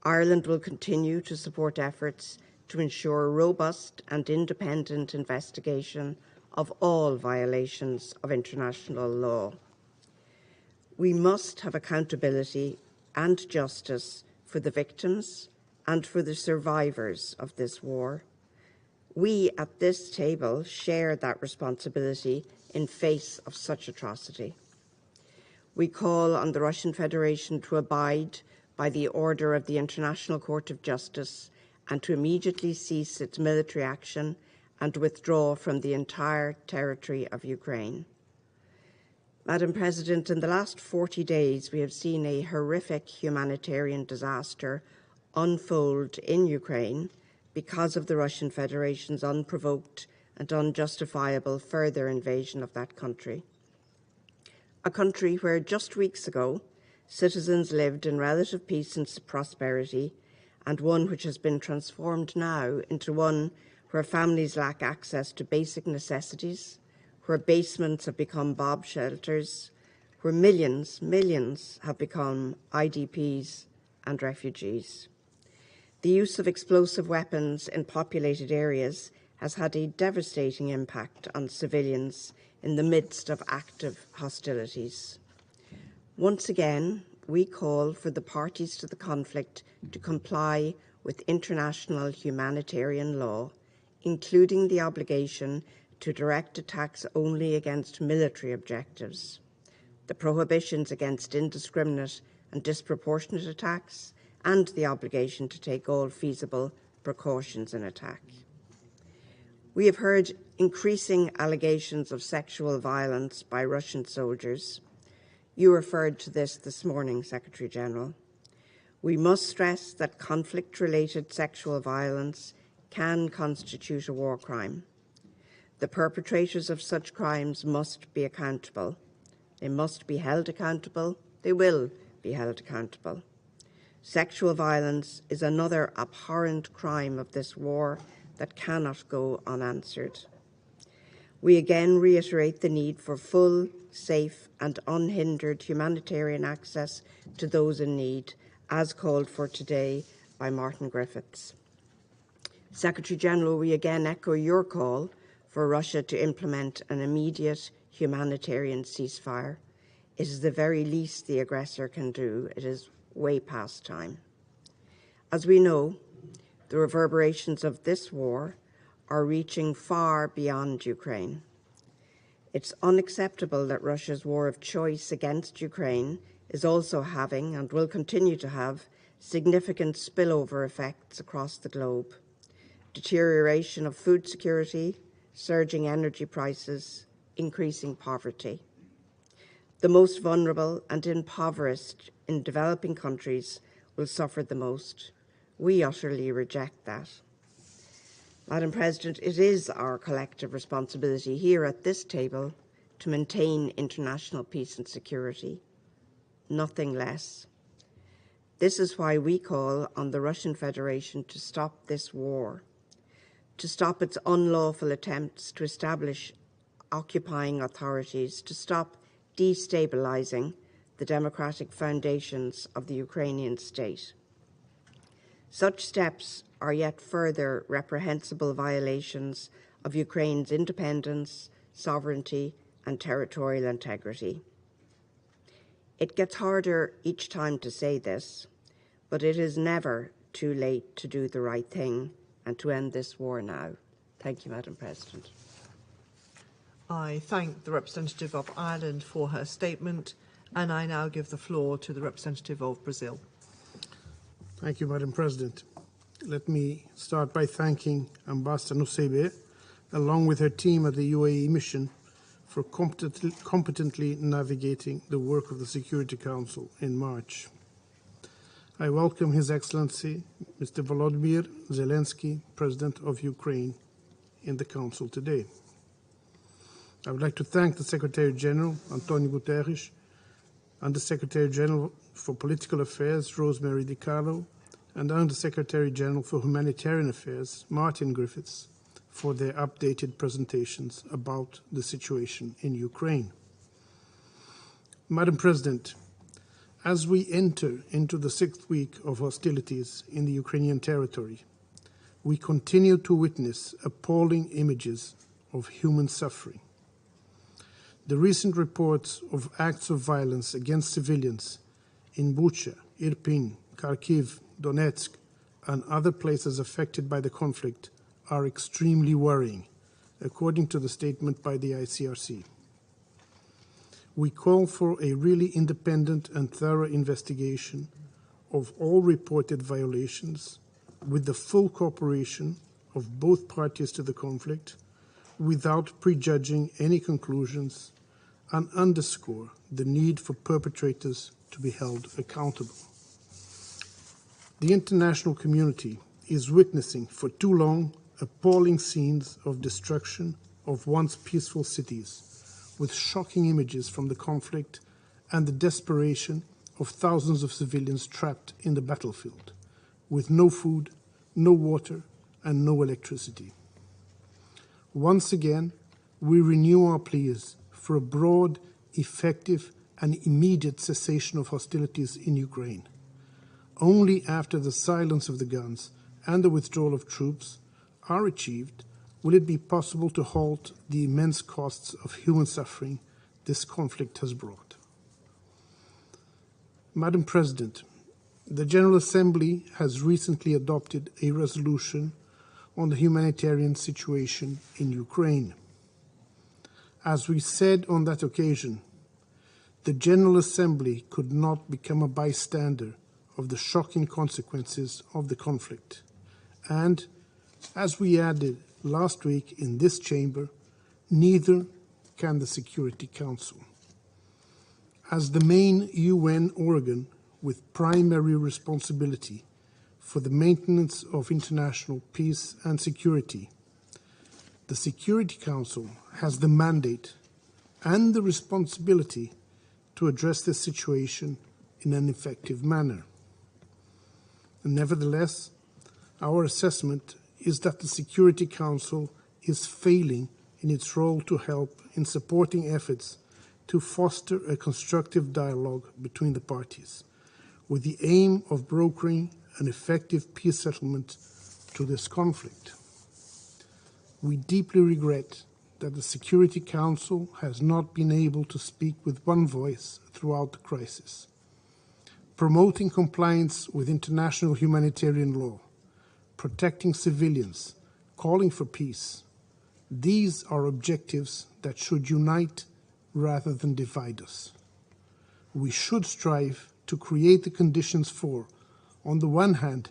L: Ireland will continue to support efforts to ensure robust and independent investigation of all violations of international law. We must have accountability and justice for the victims and for the survivors of this war. We at this table share that responsibility in face of such atrocity. We call on the Russian Federation to abide by the order of the International Court of Justice and to immediately cease its military action and withdraw from the entire territory of Ukraine. Madam President, in the last 40 days, we have seen a horrific humanitarian disaster unfold in Ukraine because of the Russian Federation's unprovoked and unjustifiable further invasion of that country. A country where just weeks ago citizens lived in relative peace and prosperity, and one which has been transformed now into one where families lack access to basic necessities, where basements have become bomb shelters, where millions have become IDPs and refugees. The use of explosive weapons in populated areas has had a devastating impact on civilians in the midst of active hostilities. Once again, we call for the parties to the conflict to comply with international humanitarian law, including the obligation to direct attacks only against military objectives, the prohibitions against indiscriminate and disproportionate attacks, and the obligation to take all feasible precautions in attack. We have heard increasing allegations of sexual violence by Russian soldiers. You referred to this morning, Secretary General. We must stress that conflict-related sexual violence can constitute a war crime. The perpetrators of such crimes must be accountable. They must be held accountable. They will be held accountable. Sexual violence is another abhorrent crime of this war that cannot go unanswered. We again reiterate the need for full, safe and unhindered humanitarian access to those in need, as called for today by Martin Griffiths. Secretary General, we again echo your call for Russia to implement an immediate humanitarian ceasefire. It is the very least the aggressor can do. It is way past time. As we know, the reverberations of this war are reaching far beyond Ukraine. It's unacceptable that Russia's war of choice against Ukraine is also having, and will continue to have, significant spillover effects across the globe. Deterioration of food security, surging energy prices, increasing poverty. The most vulnerable and impoverished in developing countries will suffer the most. We utterly reject that. Madam President, it is our collective responsibility here at this table to maintain international peace and security, nothing less. This is why we call on the Russian Federation to stop this war, to stop its unlawful attempts to establish occupying authorities, to stop destabilizing the democratic foundations of the Ukrainian state. Such steps are yet further reprehensible violations of Ukraine's independence, sovereignty, and territorial integrity. It gets harder each time to say this, but it is never too late to do the right thing and to end this war now. Thank you, Madam President.
A: I thank the representative of Ireland for her statement, and I now give the floor to the representative of Brazil.
M: Thank you, Madam President. Let me start by thanking Ambassador Nusseibeh, along with her team at the UAE mission, for competently navigating the work of the Security Council in March. I welcome His Excellency, Mr. Volodymyr Zelensky, President of Ukraine, in the Council today. I would like to thank the Secretary General, Antonio Guterres, and the Secretary General for Political Affairs, Rosemary DiCarlo, and Under Secretary General for Humanitarian Affairs, Martin Griffiths, for their updated presentations about the situation in Ukraine. Madam President, as we enter into the 6th week of hostilities in the Ukrainian territory, we continue to witness appalling images of human suffering. The recent reports of acts of violence against civilians in Bucha, Irpin, Kharkiv, Donetsk, and other places affected by the conflict are extremely worrying, according to the statement by the ICRC. We call for a really independent and thorough investigation of all reported violations with the full cooperation of both parties to the conflict, without prejudging any conclusions, and underscore the need for perpetrators to be held accountable. The international community is witnessing for too long appalling scenes of destruction of once peaceful cities, with shocking images from the conflict and the desperation of thousands of civilians trapped in the battlefield, with no food, no water, and no electricity. Once again, we renew our pleas for a broad, effective, and immediate cessation of hostilities in Ukraine. Only after the silence of the guns and the withdrawal of troops are achieved will it be possible to halt the immense costs of human suffering this conflict has brought. Madam President, the General Assembly has recently adopted a resolution on the humanitarian situation in Ukraine. As we said on that occasion, the General Assembly could not become a bystander of the shocking consequences of the conflict. And, as we added last week in this chamber, neither can the Security Council. As the main UN organ with primary responsibility for the maintenance of international peace and security, the Security Council has the mandate and the responsibility to address this situation in an effective manner. Nevertheless, our assessment is that the Security Council is failing in its role to help in supporting efforts to foster a constructive dialogue between the parties, with the aim of brokering an effective peace settlement to this conflict. We deeply regret that the Security Council has not been able to speak with one voice throughout the crisis. Promoting compliance with international humanitarian law, protecting civilians, calling for peace, these are objectives that should unite rather than divide us. We should strive to create the conditions for, on the one hand,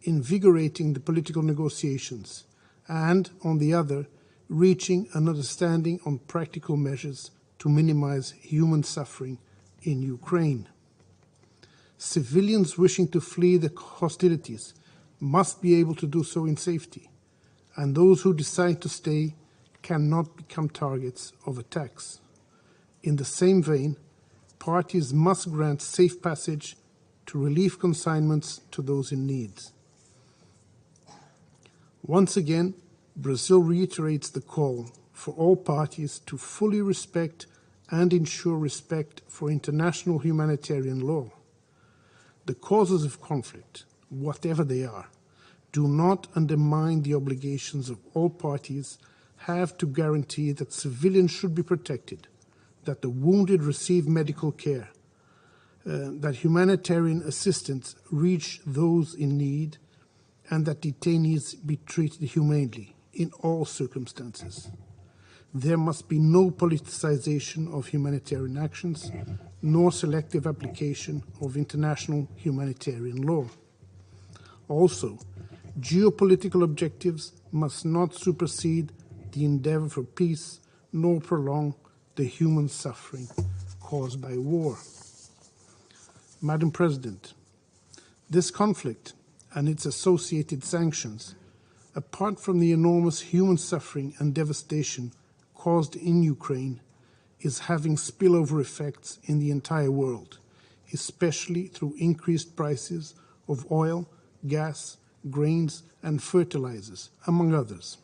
M: invigorating the political negotiations, and, on the other, reaching an understanding on practical measures to minimize human suffering in Ukraine. Civilians wishing to flee the hostilities must be able to do so in safety, and those who decide to stay cannot become targets of attacks. In the same vein, parties must grant safe passage to relief consignments to those in need. Once again, Brazil reiterates the call for all parties to fully respect and ensure respect for international humanitarian law. The causes of conflict, whatever they are, do not undermine the obligations of all parties have to guarantee that civilians should be protected, that the wounded receive medical care, that humanitarian assistance reach those in need, and that detainees be treated humanely in all circumstances. There must be no politicization of humanitarian actions, nor selective application of international humanitarian law. Also, geopolitical objectives must not supersede the endeavor for peace, nor prolong the human suffering caused by war. Madam President, this conflict and its associated sanctions, apart from the enormous human suffering and devastation caused in Ukraine, is having spillover effects in the entire world, especially through increased prices of oil, gas, grains, and fertilizers, among others.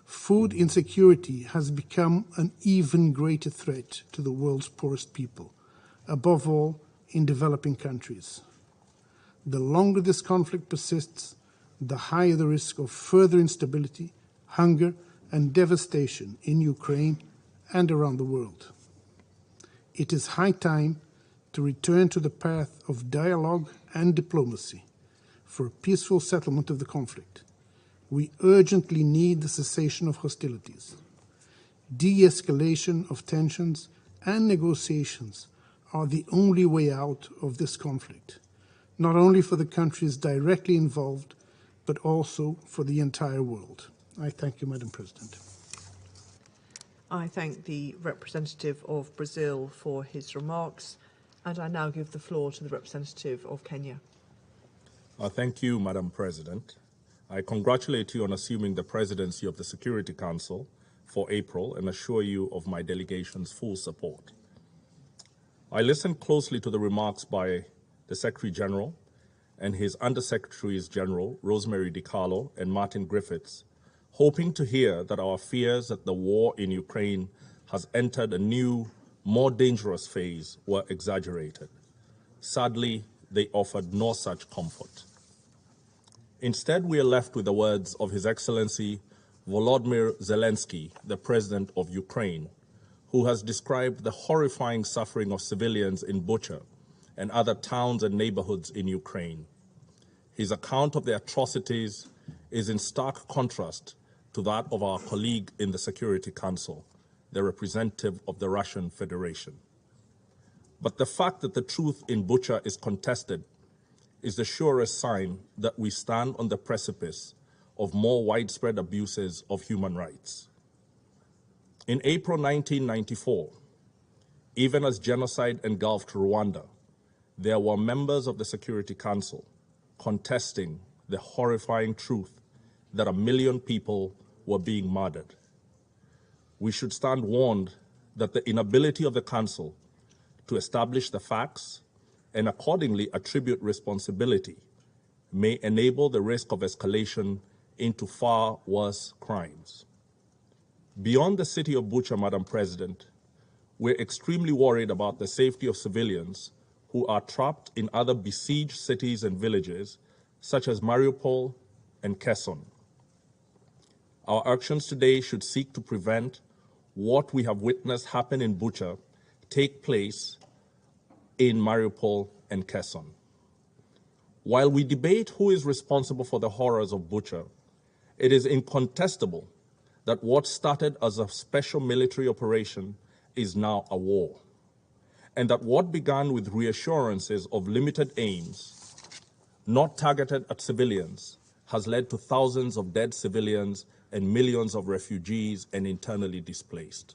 M: Food insecurity has become an even greater threat to the world's poorest people, above all in developing countries. The longer this conflict persists, the higher the risk of further instability, hunger, and devastation in Ukraine and around the world. It is high time to return to the path of dialogue and diplomacy for a peaceful settlement of the conflict. We urgently need the cessation of hostilities. De-escalation of tensions and negotiations are the only way out of this conflict, not only for the countries directly involved, but also for the entire world. I thank you, Madam President.
A: I thank the representative of Brazil for his remarks, and I now give the floor to the representative of Kenya.
N: Thank you, Madam President. I congratulate you on assuming the presidency of the Security Council for April and assure you of my delegation's full support. I listened closely to the remarks by the Secretary General and his Undersecretaries General, Rosemary DiCarlo and Martin Griffiths, hoping to hear that our fears that the war in Ukraine has entered a new, more dangerous phase were exaggerated. Sadly, they offered no such comfort. Instead, we are left with the words of His Excellency Volodymyr Zelensky, the President of Ukraine, who has described the horrifying suffering of civilians in Bucha and other towns and neighborhoods in Ukraine. His account of the atrocities is in stark contrast to that of our colleague in the Security Council, the representative of the Russian Federation. But the fact that the truth in Bucha is contested is the surest sign that we stand on the precipice of more widespread abuses of human rights. In April 1994, even as genocide engulfed Rwanda, there were members of the Security Council contesting the horrifying truth that 1 million people were being murdered. We should stand warned that the inability of the Council to establish the facts and accordingly attribute responsibility may enable the risk of escalation into far worse crimes. Beyond the city of Bucha, Madam President, we're extremely worried about the safety of civilians who are trapped in other besieged cities and villages, such as Mariupol and Kherson. Our actions today should seek to prevent what we have witnessed happen in Bucha take place in Mariupol and Kherson. While we debate who is responsible for the horrors of Bucha, it is incontestable that what started as a special military operation is now a war, and that what began with reassurances of limited aims, not targeted at civilians, has led to thousands of dead civilians and millions of refugees and internally displaced.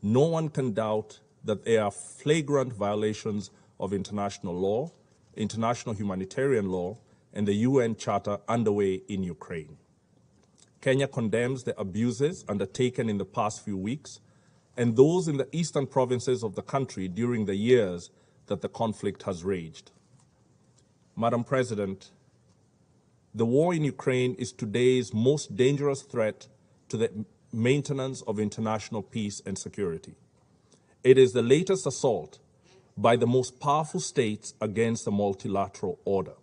N: No one can doubt that there are flagrant violations of international law, international humanitarian law, and the UN Charter underway in Ukraine. Kenya condemns the abuses undertaken in the past few weeks and those in the eastern provinces of the country during the years that the conflict has raged. Madam President, the war in Ukraine is today's most dangerous threat to the maintenance of international peace and security. It is the latest assault by the most powerful states against the multilateral order.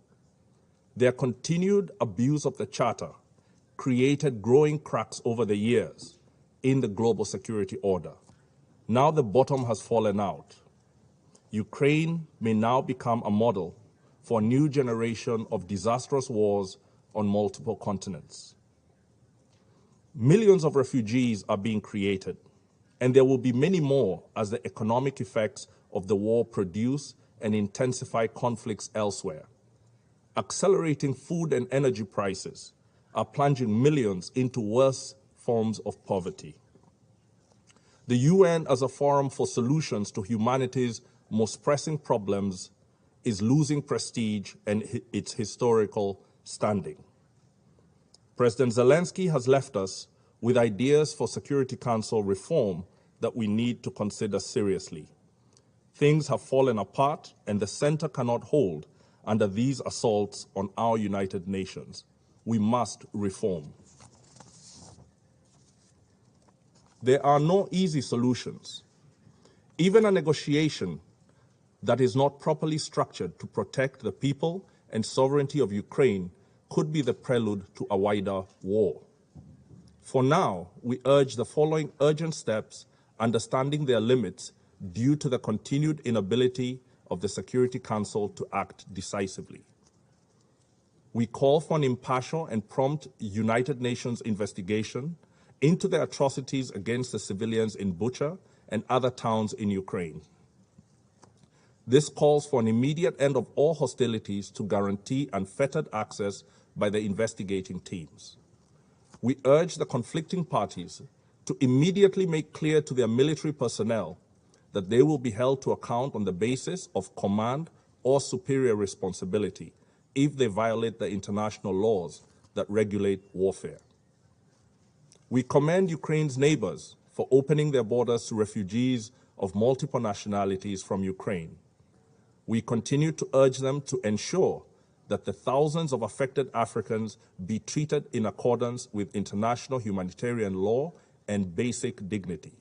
N: Their continued abuse of the Charter created growing cracks over the years in the global security order. Now the bottom has fallen out. Ukraine may now become a model for a new generation of disastrous wars on multiple continents. Millions of refugees are being created, and there will be many more as the economic effects of the war produce and intensify conflicts elsewhere. Accelerating food and energy prices are plunging millions into worse forms of poverty. The UN, as a forum for solutions to humanity's most pressing problems, is losing prestige and its historical standing. President Zelensky has left us with ideas for Security Council reform that we need to consider seriously. Things have fallen apart, and the center cannot hold under these assaults on our United Nations. We must reform. There are no easy solutions. Even a negotiation that is not properly structured to protect the people and sovereignty of Ukraine could be the prelude to a wider war. For now, we urge the following urgent steps, understanding their limits due to the continued inability of the Security Council to act decisively. We call for an impartial and prompt United Nations investigation into the atrocities against the civilians in Bucha and other towns in Ukraine. This calls for an immediate end of all hostilities to guarantee unfettered access by the investigating teams. We urge the conflicting parties to immediately make clear to their military personnel that they will be held to account on the basis of command or superior responsibility, if they violate the international laws that regulate warfare. We commend Ukraine's neighbors for opening their borders to refugees of multiple nationalities from Ukraine. We continue to urge them to ensure that the thousands of affected Africans be treated in accordance with international humanitarian law and basic dignity.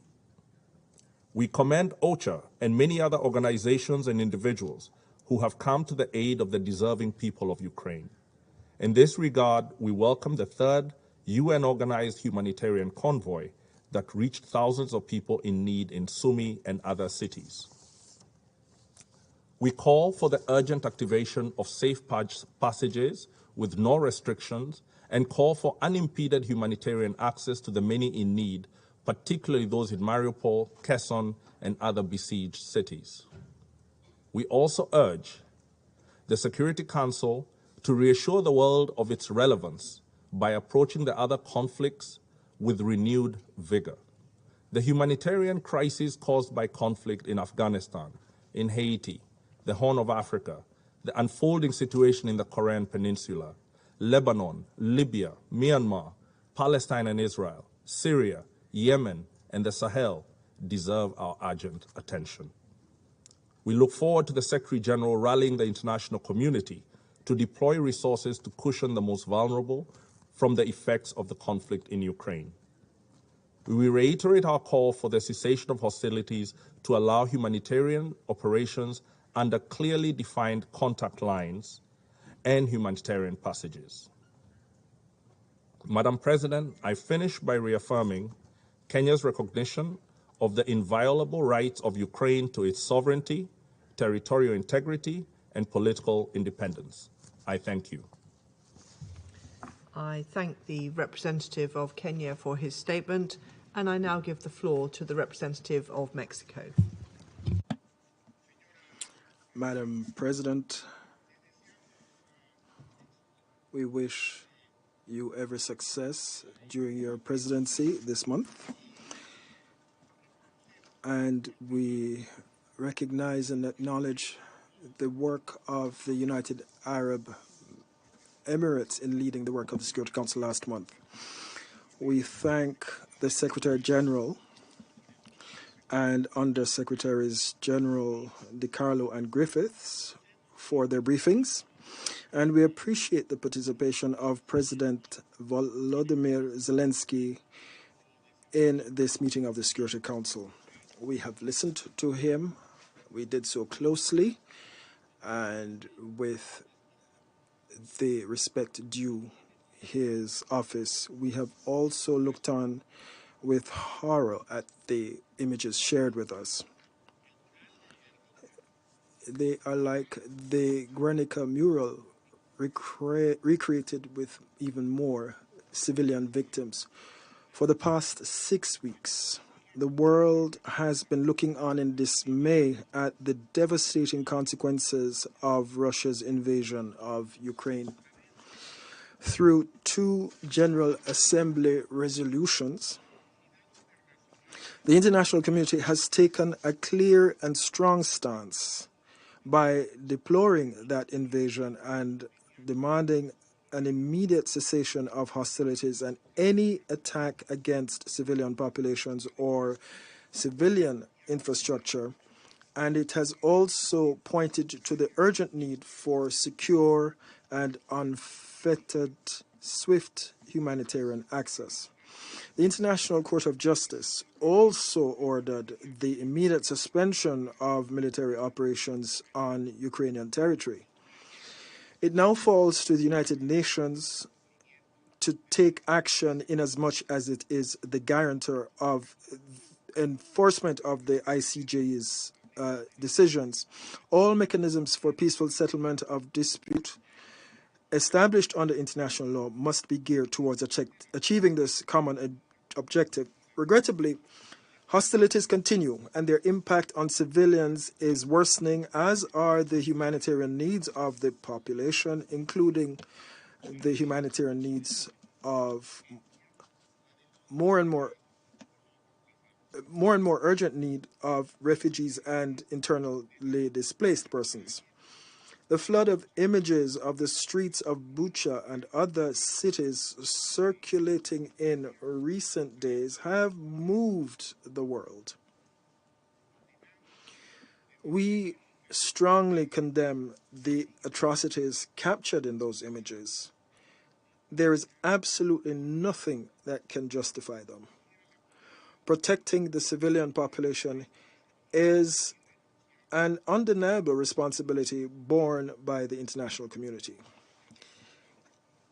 N: We commend OCHA and many other organizations and individuals who have come to the aid of the deserving people of Ukraine. In this regard, we welcome the third UN-organized humanitarian convoy that reached thousands of people in need in Sumy and other cities. We call for the urgent activation of safe passages with no restrictions and call for unimpeded humanitarian access to the many in need, particularly those in Mariupol, Kherson, and other besieged cities. We also urge the Security Council to reassure the world of its relevance by approaching the other conflicts with renewed vigor. The humanitarian crisis caused by conflict in Afghanistan, in Haiti, the Horn of Africa, the unfolding situation in the Korean Peninsula, Lebanon, Libya, Myanmar, Palestine and Israel, Syria, Yemen, and the Sahel deserve our urgent attention. We look forward to the Secretary General rallying the international community to deploy resources to cushion the most vulnerable from the effects of the conflict in Ukraine. We reiterate our call for the cessation of hostilities to allow humanitarian operations under clearly defined contact lines and humanitarian passages. Madam President, I finish by reaffirming Kenya's recognition of the inviolable rights of Ukraine to its sovereignty, territorial integrity, and political independence. I thank you.
A: I thank the representative of Kenya for his statement, and I now give the floor to the representative of Mexico.
K: Madam President, we wish you every success during your presidency this month. And we recognize and acknowledge the work of the United Arab Emirates in leading the work of the Security Council last month. We thank the Secretary General and Under Secretaries General DiCarlo and Griffiths for their briefings. And we appreciate the participation of President Volodymyr Zelensky in this meeting of the Security Council. We have listened to him. We did so closely and with the respect due his office. We have also looked on with horror at the images shared with us. They are like the Guernica mural recreated with even more civilian victims. For the past 6 weeks, the world has been looking on in dismay at the devastating consequences of Russia's invasion of Ukraine. Through 2 General Assembly resolutions, the international community has taken a clear and strong stance by deploring that invasion and demanding an immediate cessation of hostilities and any attack against civilian populations or civilian infrastructure. And it has also pointed to the urgent need for secure and unfettered, swift humanitarian access. The International Court of Justice also ordered the immediate suspension of military operations on Ukrainian territory. It now falls to the United Nations to take action in as much as it is the guarantor of enforcement of the ICJ's decisions. All mechanisms for peaceful settlement of dispute established under international law must be geared towards achieving this common objective. Regrettably, hostilities continue and their impact on civilians is worsening, as are the humanitarian needs of the population, including the humanitarian needs of more and more urgent need of refugees and internally displaced persons. The flood of images of the streets of Bucha and other cities circulating in recent days have moved the world. We strongly condemn the atrocities captured in those images. There is absolutely nothing that can justify them. Protecting the civilian population is an undeniable responsibility borne by the international community.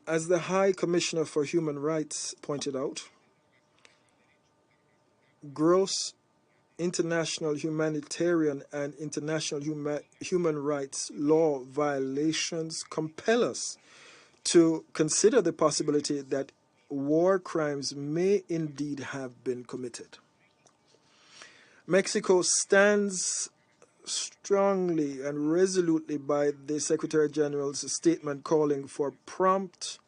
K: As the High Commissioner for Human Rights pointed out, gross international humanitarian and international human rights law violations compel us to consider the possibility that war crimes may indeed have been committed. Mexico stands strongly and resolutely by the Secretary General's statement calling for prompt,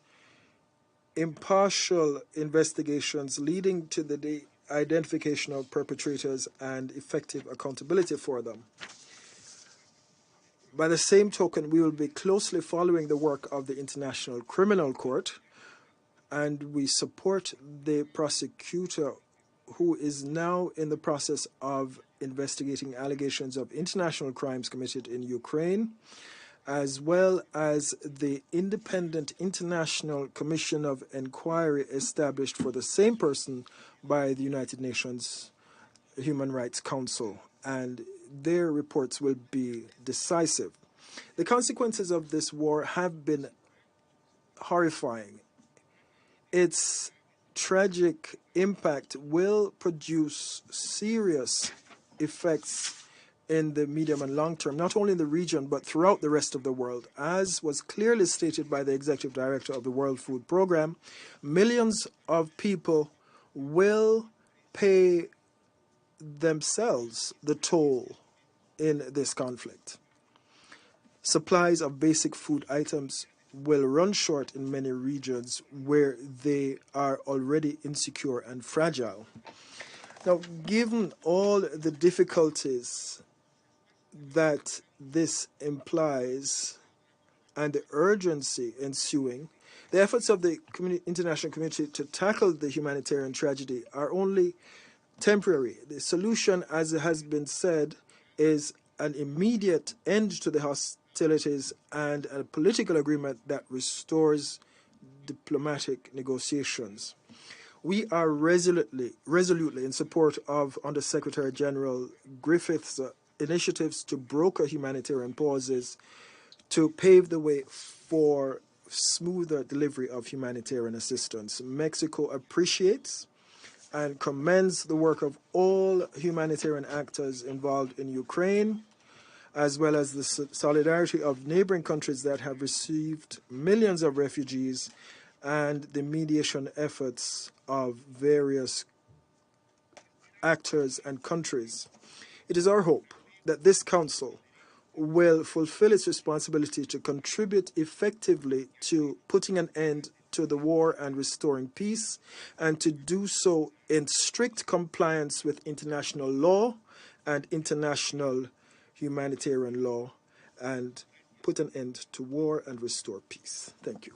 K: impartial investigations leading to the identification of perpetrators and effective accountability for them. By the same token, we will be closely following the work of the International Criminal Court, and we support the prosecutor who is now in the process of investigating allegations of international crimes committed in Ukraine, as well as the Independent International Commission of Inquiry established for the same person by the United Nations Human Rights Council, and their reports will be decisive. The consequences of this war have been horrifying. Its tragic impact will produce serious effects in the medium and long term, not only in the region, but throughout the rest of the world. As was clearly stated by the Executive Director of the World Food Programme, millions of people will pay themselves the toll in this conflict. Supplies of basic food items will run short in many regions where they are already insecure and fragile. Now, given all the difficulties that this implies and the urgency ensuing, the efforts of the international community to tackle the humanitarian tragedy are only temporary. The solution, as it has been said, is an immediate end to the hostilities and a political agreement that restores diplomatic negotiations. We are resolutely in support of Under-Secretary General Griffith's initiatives to broker humanitarian pauses to pave the way for smoother delivery of humanitarian assistance. Mexico appreciates and commends the work of all humanitarian actors involved in Ukraine, as well as the solidarity of neighboring countries that have received millions of refugees and the mediation efforts of various actors and countries. It is our hope that this Council will fulfill its responsibility to contribute effectively to putting an end to the war and restoring peace, and to do so in strict compliance with international law and international humanitarian law, and put an end to war and restore peace. Thank you.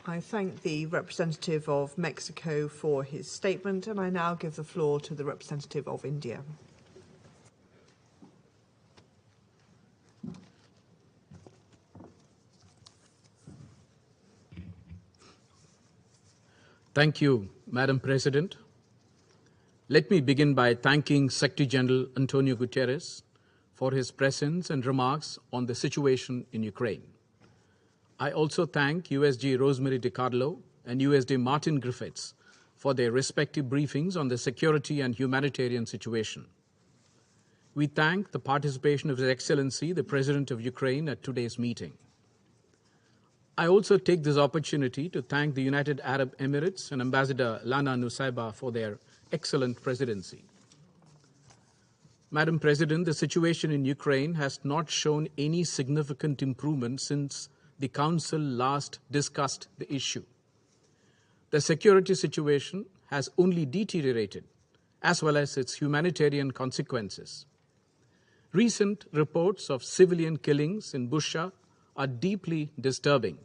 A: I thank the representative of Mexico for his statement, and I now give the floor to the representative of India.
O: Thank you, Madam President. Let me begin by thanking Secretary General Antonio Guterres for his presence and remarks on the situation in Ukraine. I also thank USG Rosemary DiCarlo and USD Martin Griffiths for their respective briefings on the security and humanitarian situation. We thank the participation of His Excellency, the President of Ukraine, at today's meeting. I also take this opportunity to thank the United Arab Emirates and Ambassador Lana Nusayba for their excellent presidency. Madam President, the situation in Ukraine has not shown any significant improvement since the Council last discussed the issue. The security situation has only deteriorated, as well as its humanitarian consequences. Recent reports of civilian killings in Bushehr are deeply disturbing.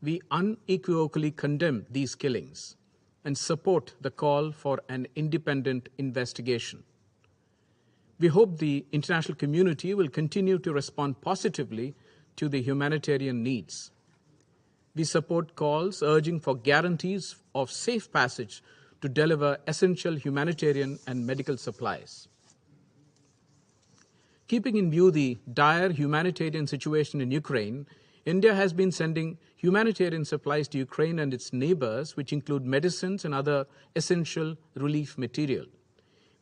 O: We unequivocally condemn these killings and support the call for an independent investigation. We hope the international community will continue to respond positively to the humanitarian needs. We support calls urging for guarantees of safe passage to deliver essential humanitarian and medical supplies. Keeping in view the dire humanitarian situation in Ukraine, India has been sending humanitarian supplies to Ukraine and its neighbors, which include medicines and other essential relief material.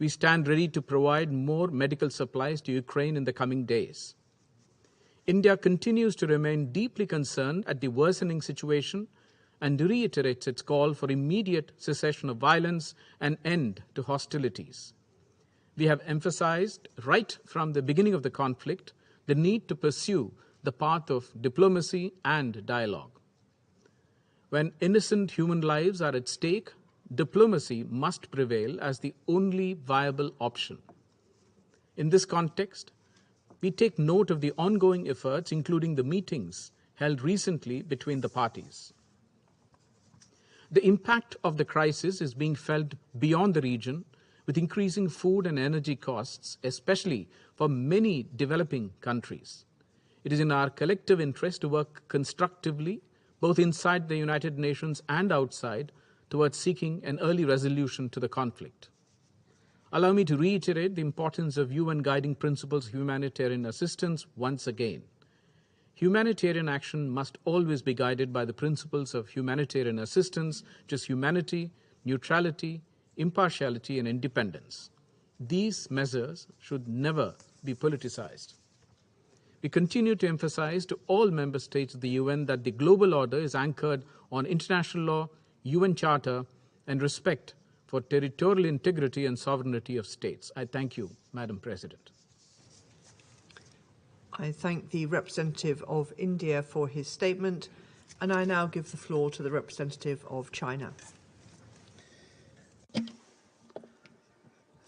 O: We stand ready to provide more medical supplies to Ukraine in the coming days. India continues to remain deeply concerned at the worsening situation and reiterates its call for immediate cessation of violence and end to hostilities. We have emphasized right from the beginning of the conflict the need to pursue the path of diplomacy and dialogue. When innocent human lives are at stake, diplomacy must prevail as the only viable option. In this context, we take note of the ongoing efforts, including the meetings held recently between the parties. The impact of the crisis is being felt beyond the region, with increasing food and energy costs, especially for many developing countries. It is in our collective interest to work constructively, both inside the United Nations and outside, towards seeking an early resolution to the conflict. Allow me to reiterate the importance of UN guiding principles of humanitarian assistance once again. Humanitarian action must always be guided by the principles of humanitarian assistance, which is humanity, neutrality, impartiality, and independence. These measures should never be politicized. We continue to emphasize to all member states of the UN that the global order is anchored on international law, UN Charter, and respect for territorial integrity and sovereignty of states. I thank you, Madam President.
A: I thank the representative of India for his statement, and I now give the floor to the representative of China.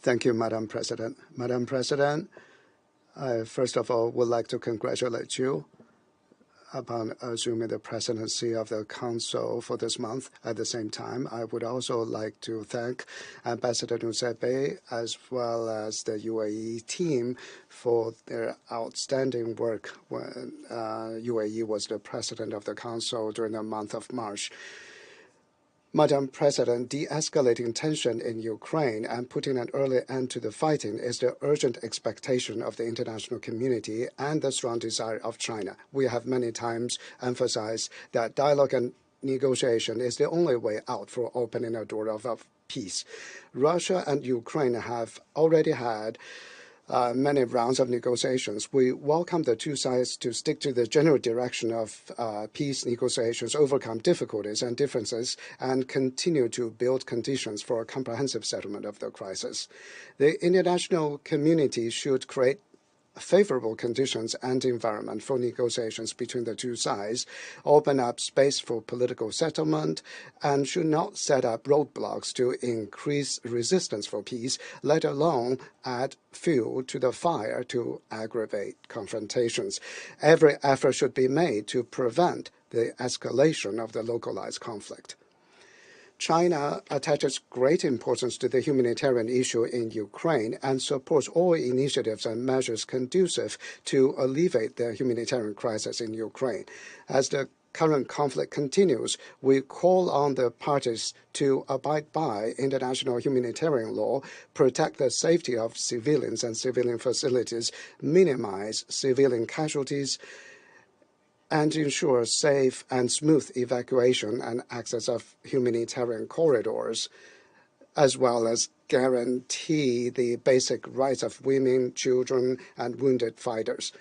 P: Thank you, Madam President. Madam President, I first of all would like to congratulate you upon assuming the presidency of the Council for this month. At the same time, I would also like to thank Ambassador Nusebe as well as the UAE team for their outstanding work when UAE was the president of the Council during the month of March. Madam President, de-escalating tension in Ukraine and putting an early end to the fighting is the urgent expectation of the international community and the strong desire of China. We have many times emphasized that dialogue and negotiation is the only way out for opening a door of peace. Russia and Ukraine have already had many rounds of negotiations. We welcome the two sides to stick to the general direction of peace negotiations, overcome difficulties and differences, and continue to build conditions for a comprehensive settlement of the crisis. The international community should create favorable conditions and environment for negotiations between the two sides, open up space for political settlement, and should not set up roadblocks to increase resistance for peace, let alone add fuel to the fire to aggravate confrontations. Every effort should be made to prevent the escalation of the localized conflict. China attaches great importance to the humanitarian issue in Ukraine and supports all initiatives and measures conducive to alleviate the humanitarian crisis in Ukraine. As the current conflict continues, we call on the parties to abide by international humanitarian law, protect the safety of civilians and civilian facilities, minimize civilian casualties, and ensure safe and smooth evacuation and access of humanitarian corridors, as well as guarantee the basic rights of women, children, and wounded fighters.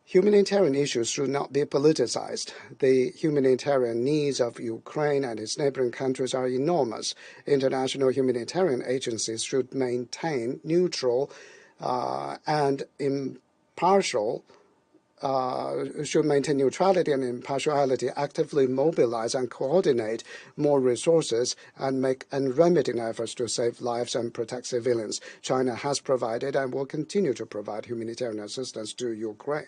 P: Humanitarian issues should not be politicized. The humanitarian needs of Ukraine and its neighboring countries are enormous. International humanitarian agencies should maintain neutral and impartial should maintain neutrality and impartiality, actively mobilize and coordinate more resources, and make unremitting efforts to save lives and protect civilians. China has provided and will continue to provide humanitarian assistance to Ukraine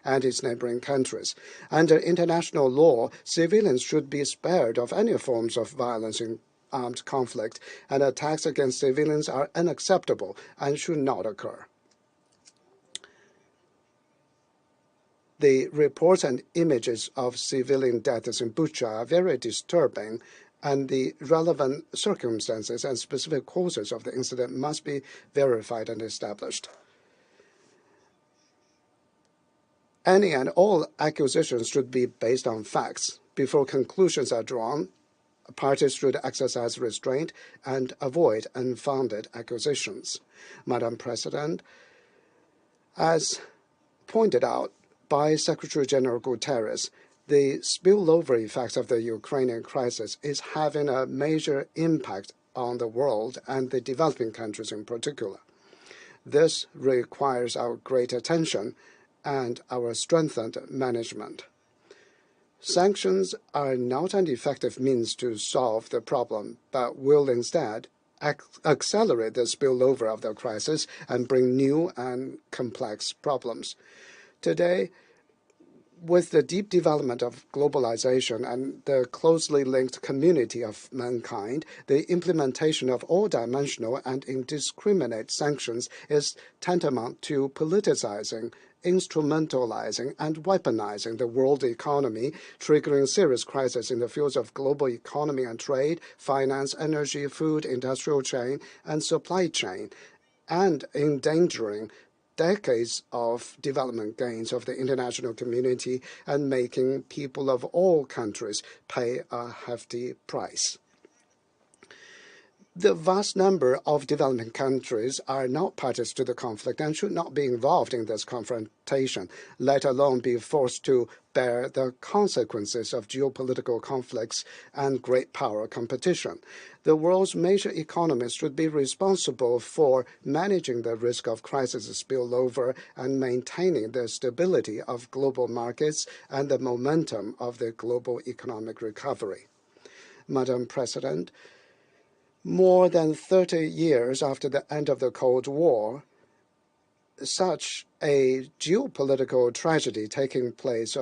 P: and its neighboring countries. Under international law, civilians should be spared of any forms of violence in armed conflict, and attacks against civilians are unacceptable and should not occur. The reports and images of civilian deaths in Bucha are very disturbing, and the relevant circumstances and specific causes of the incident must be verified and established. Any and all accusations should be based on facts. Before conclusions are drawn, parties should exercise restraint and avoid unfounded accusations. Madam President, as pointed out by Secretary General Guterres, the spillover effects of the Ukrainian crisis is having a major impact on the world and the developing countries in particular. This requires our great attention and our strengthened management. Sanctions are not an effective means to solve the problem, but will instead accelerate the spillover of the crisis and bring new and complex problems. Today, with the deep development of globalization and the closely linked community of mankind, the implementation of all-dimensional and indiscriminate sanctions is tantamount to politicizing, instrumentalizing, and weaponizing the world economy, triggering serious crises in the fields of global economy and trade, finance, energy, food, industrial chain, and supply chain, and endangering decades of development gains of the international community and making people of all countries pay a hefty price. The vast number of developing countries are not parties to the conflict and should not be involved in this confrontation, let alone be forced to bear the consequences of geopolitical conflicts and great power competition. The world's major economies should be responsible for managing the risk of crisis spillover and maintaining the stability of global markets and the momentum of the global economic recovery. Madam President, more than 30 years after the end of the Cold War, such a geopolitical tragedy taking place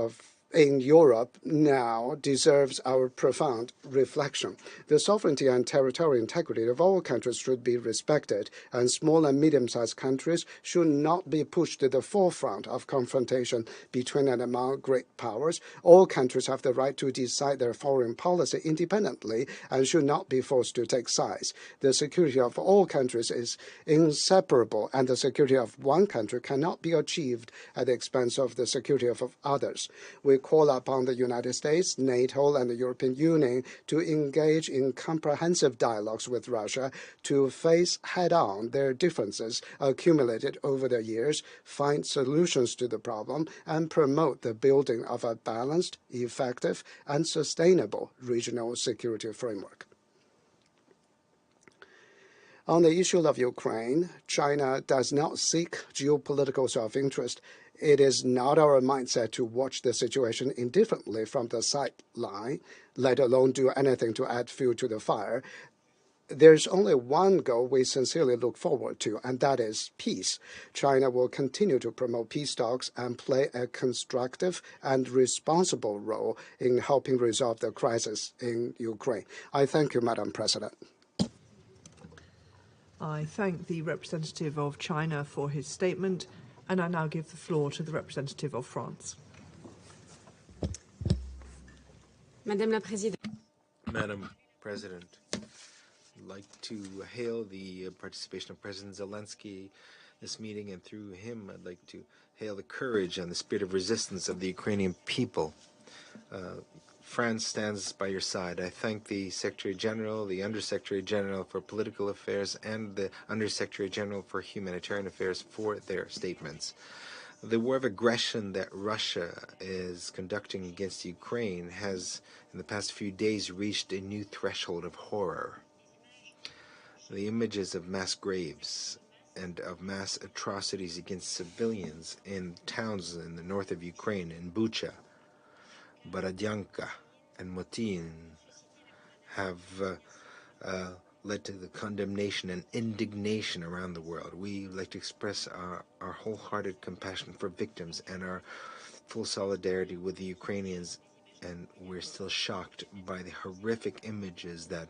P: in Europe now deserves our profound reflection. The sovereignty and territorial integrity of all countries should be respected, and small and medium-sized countries should not be pushed to the forefront of confrontation between and among great powers. All countries have the right to decide their foreign policy independently and should not be forced to take sides. The security of all countries is inseparable, and the security of one country cannot be achieved at the expense of the security of others. We call upon the United States, NATO, and the European Union to engage in comprehensive dialogues with Russia to face head-on their differences accumulated over the years, find solutions to the problem, and promote the building of a balanced, effective, and sustainable regional security framework. On the issue of Ukraine, China does not seek geopolitical self-interest. It is not our mindset to watch the situation indifferently from the sideline, let alone do anything to add fuel to the fire. There's only one goal we sincerely look forward to, and that is peace. China will continue to promote peace talks and play a constructive and responsible role in helping resolve the crisis in Ukraine. I thank you, Madam President.
A: I thank the representative of China for his statement, and I now give the floor to the representative of France.
Q: Madame la Présidente.
B: Madam President, I'd like to hail the participation of President Zelensky in this meeting, and through him I'd like to hail the courage and the spirit of resistance of the Ukrainian people. France stands by your side. I thank the Secretary General, the Undersecretary General for Political Affairs, and the Undersecretary General for Humanitarian Affairs for their statements. The war of aggression that Russia is conducting against Ukraine has, in the past few days, reached a new threshold of horror. The images of mass graves and of mass atrocities against civilians in towns in the north of Ukraine, in Bucha, Borodyanka, and Motin, have led to the condemnation and indignation around the world. We like to express our wholehearted compassion for victims and our full solidarity with the Ukrainians, and we're still shocked by the horrific images that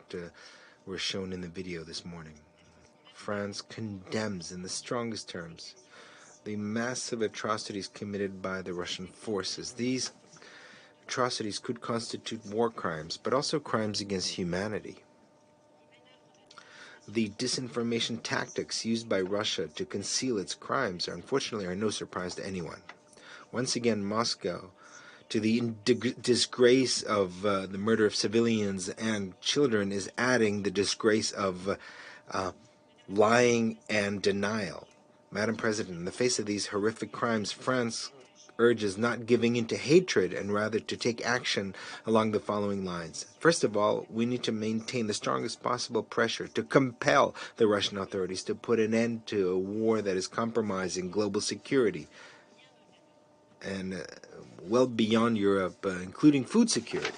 B: were shown in the video this morning. France condemns in the strongest terms the massive atrocities committed by the Russian forces. These atrocities could constitute war crimes, but also crimes against humanity. The disinformation tactics used by Russia to conceal its crimes unfortunately are no surprise to anyone. Once again, Moscow, to the disgrace of the murder of civilians and children, is adding the disgrace of lying and denial. Madam President, in the face of these horrific crimes, France urges not giving in to hatred and rather to take action along the following lines. First of all, we need to maintain the strongest possible pressure to compel the Russian authorities to put an end to a war that is compromising global security and well beyond Europe, including food security.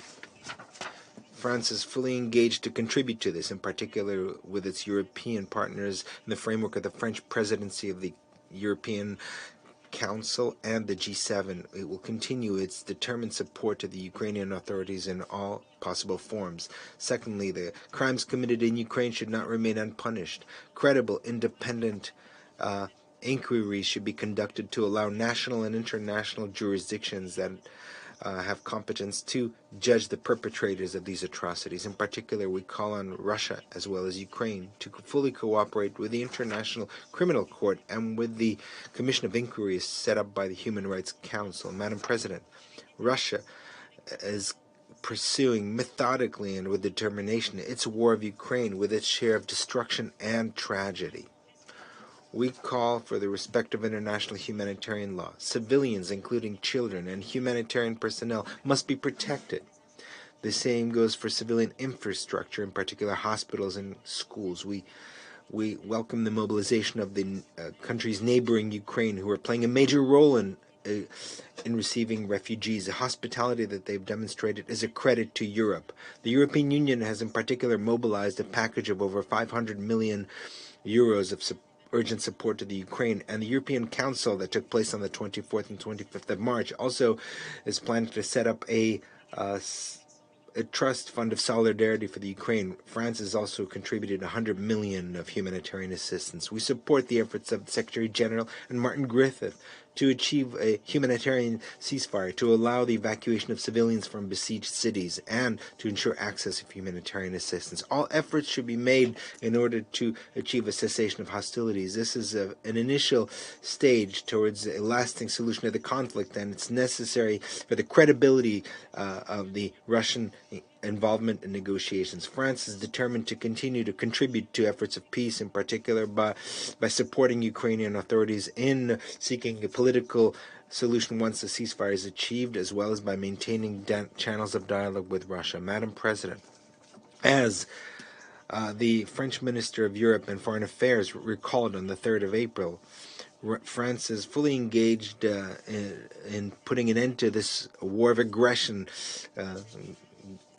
B: France is fully engaged to contribute to this, in particular with its European partners in the framework of the French presidency of the European Council and the G7. It will continue its determined support to the Ukrainian authorities in all possible forms. Secondly, the crimes committed in Ukraine should not remain unpunished. Credible, independent inquiries should be conducted to allow national and international jurisdictions that have competence to judge the perpetrators of these atrocities. In particular, we call on Russia as well as Ukraine to fully cooperate with the International Criminal Court and with the Commission of Inquiry set up by the Human Rights Council. Madam President, Russia is pursuing methodically and with determination its war of Ukraine with its share of destruction and tragedy. We call for the respect of international humanitarian law. Civilians, including children and humanitarian personnel, must be protected. The same goes for civilian infrastructure, in particular hospitals and schools. We welcome the mobilization of the countries neighboring Ukraine, who are playing a major role in receiving refugees. The hospitality that they've demonstrated is a credit to Europe. The European Union has in particular mobilized a package of over 500 million euros of urgent support to the Ukraine, and the European Council that took place on the 24th and 25th of March also is planning to set up a trust fund of solidarity for the Ukraine. France has also contributed 100 million of humanitarian assistance. We support the efforts of the Secretary General and Martin Griffith to achieve a humanitarian ceasefire, to allow the evacuation of civilians from besieged cities, and to ensure access of humanitarian assistance. All efforts should be made in order to achieve a cessation of hostilities. This is an initial stage towards a lasting solution to the conflict, and it's necessary for the credibility of the Russian involvement in negotiations. France is determined to continue to contribute to efforts of peace, in particular by supporting Ukrainian authorities in seeking a political solution once the ceasefire is achieved, as well as by maintaining channels of dialogue with Russia. Madam President, as the French Minister of Europe and Foreign Affairs recalled on the 3rd of April, France is fully engaged in putting an end to this war of aggression,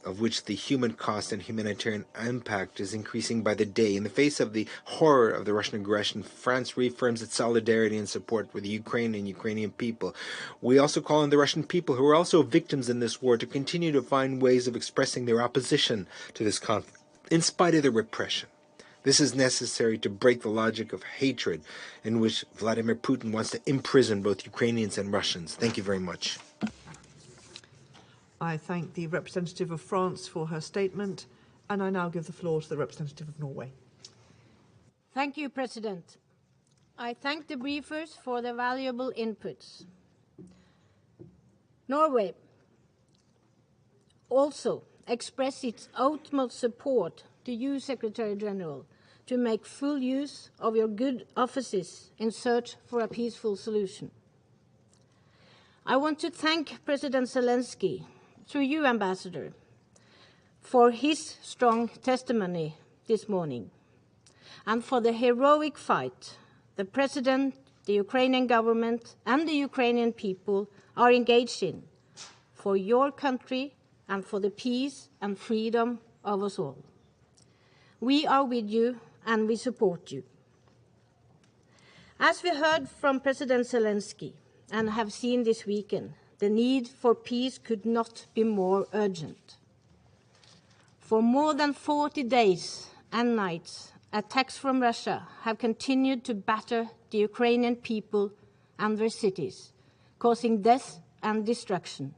B: of which the human cost and humanitarian impact is increasing by the day. In the face of the horror of the Russian aggression, France reaffirms its solidarity and support with the Ukraine and Ukrainian people. We also call on the Russian people, who are also victims in this war, to continue to find ways of expressing their opposition to this conflict, in spite of the repression. This is necessary to break the logic of hatred in which Vladimir Putin wants to imprison both Ukrainians and Russians. Thank you very much.
A: I thank the representative of France for her statement, and I now give the floor to the representative of Norway.
R: Thank you, President. I thank the briefers for their valuable inputs. Norway also expressed its utmost support to you, Secretary General, to make full use of your good offices in search for a peaceful solution. I want to thank President Zelensky, through you, Ambassador, for his strong testimony this morning and for the heroic fight the President, the Ukrainian government, and the Ukrainian people are engaged in for your country and for the peace and freedom of us all. We are with you and we support you. As we heard from President Zelensky and have seen this weekend, the need for peace could not be more urgent. For more than 40 days and nights, attacks from Russia have continued to batter the Ukrainian people and their cities, causing death and destruction.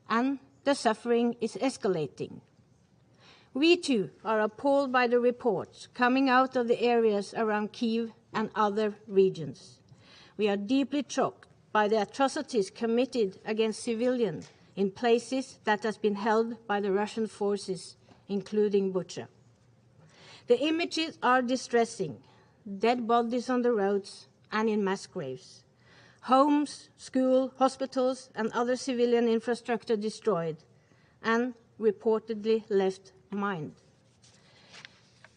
R: And the suffering is escalating. We too are appalled by the reports coming out of the areas around Kyiv and other regions. We are deeply shocked by the atrocities committed against civilians in places that has been held by the Russian forces, including Bucha. The images are distressing: dead bodies on the roads and in mass graves, homes, schools, hospitals, and other civilian infrastructure destroyed and reportedly left behind.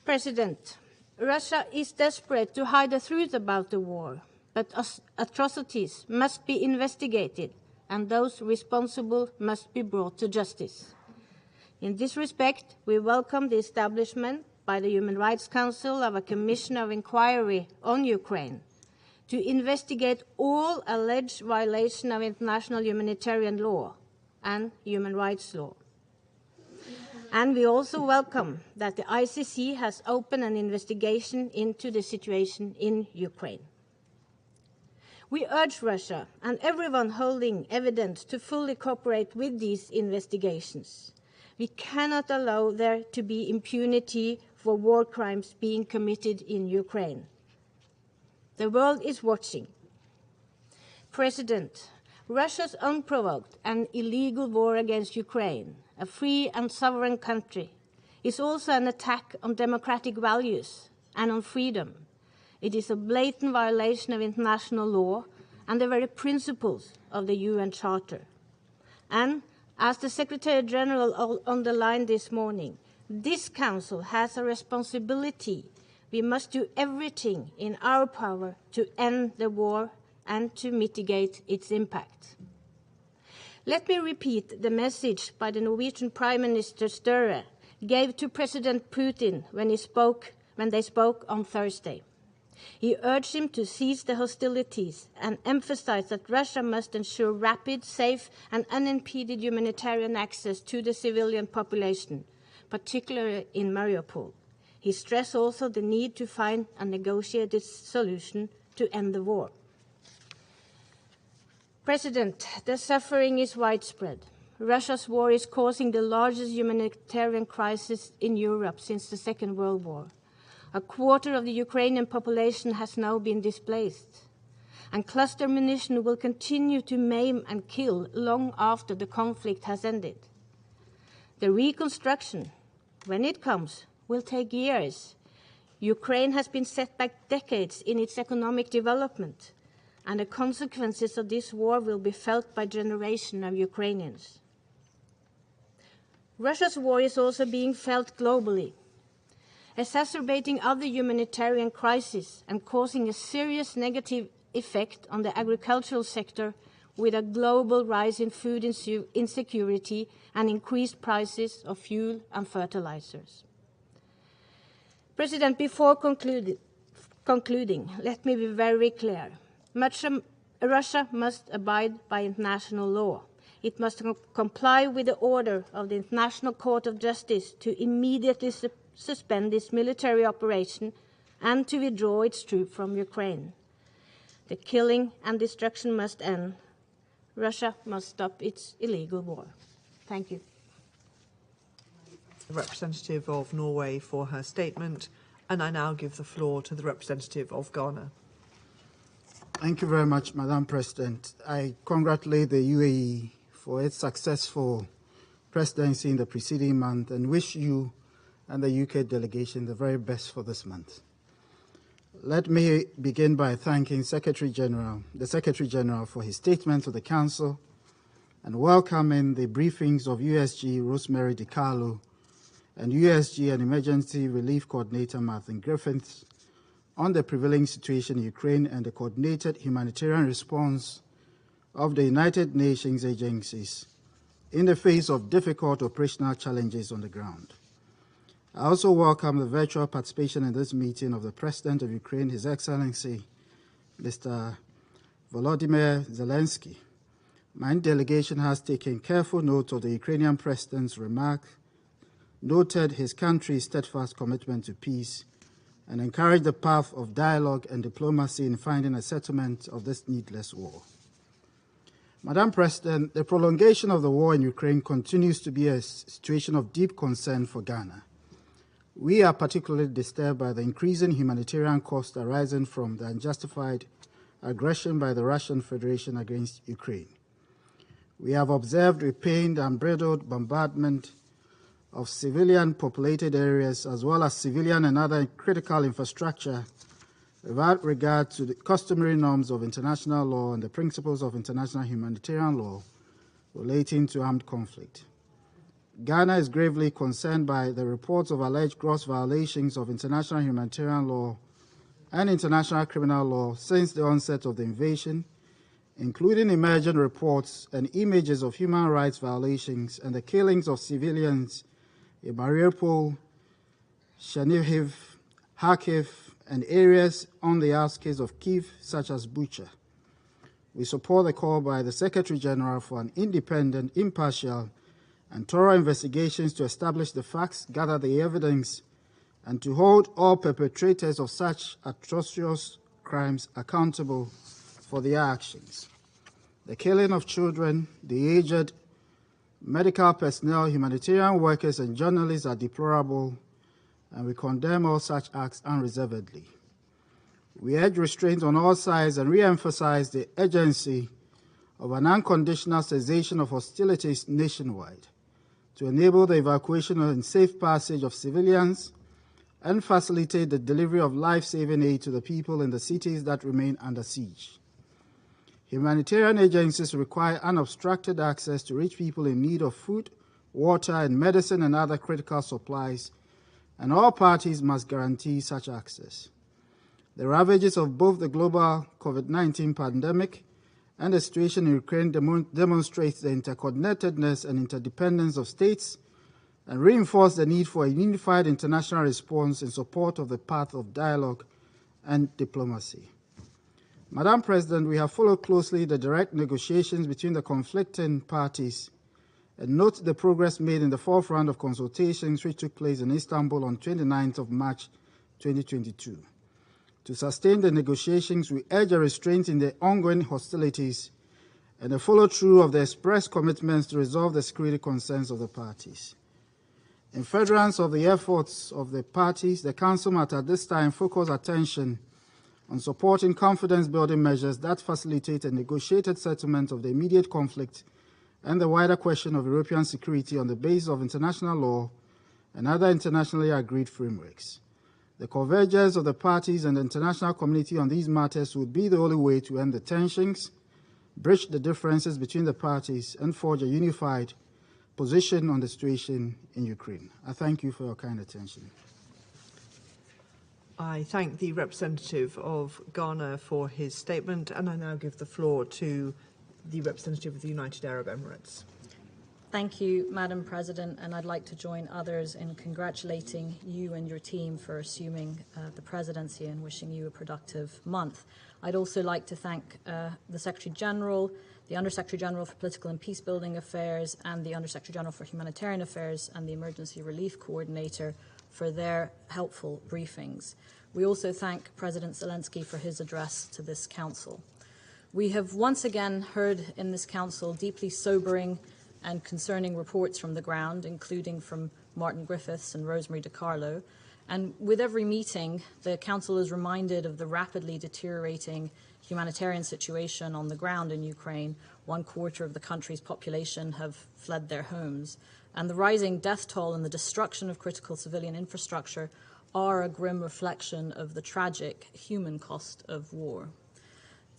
R: President, Russia is desperate to hide the truth about the war, but atrocities must be investigated and those responsible must be brought to justice. In this respect, we welcome the establishment by the Human Rights Council of a Commission of Inquiry on Ukraine to investigate all alleged violations of international humanitarian law and human rights law. And we also welcome that the ICC has opened an investigation into the situation in Ukraine. We urge Russia and everyone holding evidence to fully cooperate with these investigations. We cannot allow there to be impunity for war crimes being committed in Ukraine. The world is watching. President, Russia's unprovoked and illegal war against Ukraine, a free and sovereign country, is also an attack on democratic values and on freedom. It is a blatant violation of international law and the very principles of the UN Charter. And as the Secretary General underlined this morning, this Council has a responsibility. We must do everything in our power to end the war and to mitigate its impact. Let me repeat the message by the Norwegian Prime Minister Støre gave to President Putin when they spoke on Thursday. He urged him to cease the hostilities and emphasized that Russia must ensure rapid, safe, and unimpeded humanitarian access to the civilian population, particularly in Mariupol. He stressed also the need to find a negotiated solution to end the war. President, the suffering is widespread. Russia's war is causing the largest humanitarian crisis in Europe since the Second World War. A quarter of the Ukrainian population has now been displaced, and cluster munition will continue to maim and kill long after the conflict has ended. The reconstruction, when it comes, will take years. Ukraine has been set back decades in its economic development, and the consequences of this war will be felt by generations of Ukrainians. Russia's war is also being felt globally, exacerbating other humanitarian crises and causing a serious negative effect on the agricultural sector with a global rise in food insecurity and increased prices of fuel and fertilizers. President, before concluding, let me be very clear. Russia must abide by international law. It must comply with the order of the International Court of Justice to immediately suspend its military operation and to withdraw its troops from Ukraine. The killing and destruction must end. Russia must stop its illegal war. Thank you.
A: The representative of Norway for her statement, and I now give the floor to the representative of Ghana.
S: Thank you very much, Madam President. I congratulate the UAE for its successful presidency in the preceding month and wish you and the UK delegation the very best for this month. Let me begin by thanking the Secretary General for his statement to the Council and welcoming the briefings of USG Rosemary DiCarlo and USG and Emergency Relief Coordinator Martin Griffiths on the prevailing situation in Ukraine and the coordinated humanitarian response of the United Nations agencies in the face of difficult operational challenges on the ground. I also welcome the virtual participation in this meeting of the President of Ukraine, His Excellency, Mr. Volodymyr Zelensky. My delegation has taken careful note of the Ukrainian President's remark, noted his country's steadfast commitment to peace, and encouraged the path of dialogue and diplomacy in finding a settlement of this needless war. Madam President, the prolongation of the war in Ukraine continues to be a situation of deep concern for Ghana. We are particularly disturbed by the increasing humanitarian cost arising from the unjustified aggression by the Russian Federation against Ukraine. We have observed with pain the unbridled bombardment of civilian populated areas as well as civilian and other critical infrastructure without regard to the customary norms of international law and the principles of international humanitarian law relating to armed conflict. Ghana is gravely concerned by the reports of alleged gross violations of international humanitarian law and international criminal law since the onset of the invasion, including emerging reports and images of human rights violations and the killings of civilians in Mariupol, Chernihiv, Kharkiv, and areas on the outskirts of Kyiv, such as Bucha. We support the call by the Secretary General for an independent, impartial, and thorough investigations to establish the facts, gather the evidence, and to hold all perpetrators of such atrocious crimes accountable for their actions. The killing of children, the aged, medical personnel, humanitarian workers, and journalists are deplorable, and we condemn all such acts unreservedly. We urge restraint on all sides and re-emphasize the urgency of an unconditional cessation of hostilities nationwide to enable the evacuation and safe passage of civilians and facilitate the delivery of life-saving aid to the people in the cities that remain under siege. Humanitarian agencies require unobstructed access to reach people in need of food, water, and medicine and other critical supplies, and all parties must guarantee such access. The ravages of both the global COVID-19 pandemic and the situation in Ukraine demonstrates the interconnectedness and interdependence of states and reinforce the need for a unified international response in support of the path of dialogue and diplomacy. Madam President, we have followed closely the direct negotiations between the conflicting parties and note the progress made in the fourth round of consultations which took place in Istanbul on 29th of March 2022. To sustain the negotiations, we urge a restraint in the ongoing hostilities and a follow-through of the express commitments to resolve the security concerns of the parties. In furtherance of the efforts of the parties, the Council must at this time focus attention on supporting confidence-building measures that facilitate a negotiated settlement of the immediate conflict and the wider question of European security on the basis of international law and other internationally agreed frameworks. The convergence of the parties and the international community on these matters would be the only way to end the tensions, bridge the differences between the parties, and forge a unified position on the situation in Ukraine. I thank you for your kind attention.
A: I thank the representative of Ghana for his statement, and I now give the floor to the representative of the United Arab Emirates.
T: Thank you, Madam President, and I'd like to join others in congratulating you and your team for assuming the presidency and wishing you a productive month. I'd also like to thank the Secretary General, the Under-Secretary General for Political and Peacebuilding Affairs, and the Under-Secretary General for Humanitarian Affairs and the Emergency Relief Coordinator for their helpful briefings. We also thank President Zelensky for his address to this Council. We have once again heard in this Council deeply sobering and concerning reports from the ground, including from Martin Griffiths and Rosemary DiCarlo. And with every meeting, the Council is reminded of the rapidly deteriorating humanitarian situation on the ground in Ukraine. 1/4 of the country's population have fled their homes. And the rising death toll and the destruction of critical civilian infrastructure are a grim reflection of the tragic human cost of war.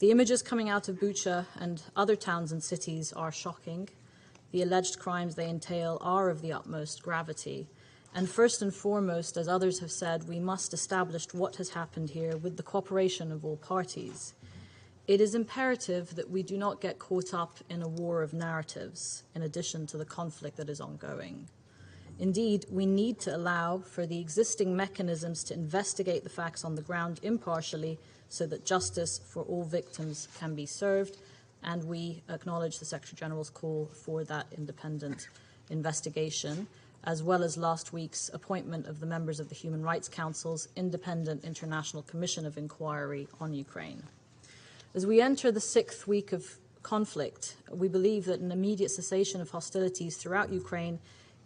T: The images coming out of Bucha and other towns and cities are shocking. The alleged crimes they entail are of the utmost gravity, And first and foremost, as others have said, we must establish what has happened here with the cooperation of all parties. It is imperative that we do not get caught up in a war of narratives in addition to the conflict that is ongoing. Indeed, we need to allow for the existing mechanisms to investigate the facts on the ground impartially so that justice for all victims can be served, and we acknowledge the Secretary-General's call for that independent investigation, as well as last week's appointment of the members of the Human Rights Council's Independent International Commission of Inquiry on Ukraine. As we enter the 6th week of conflict, we believe that an immediate cessation of hostilities throughout Ukraine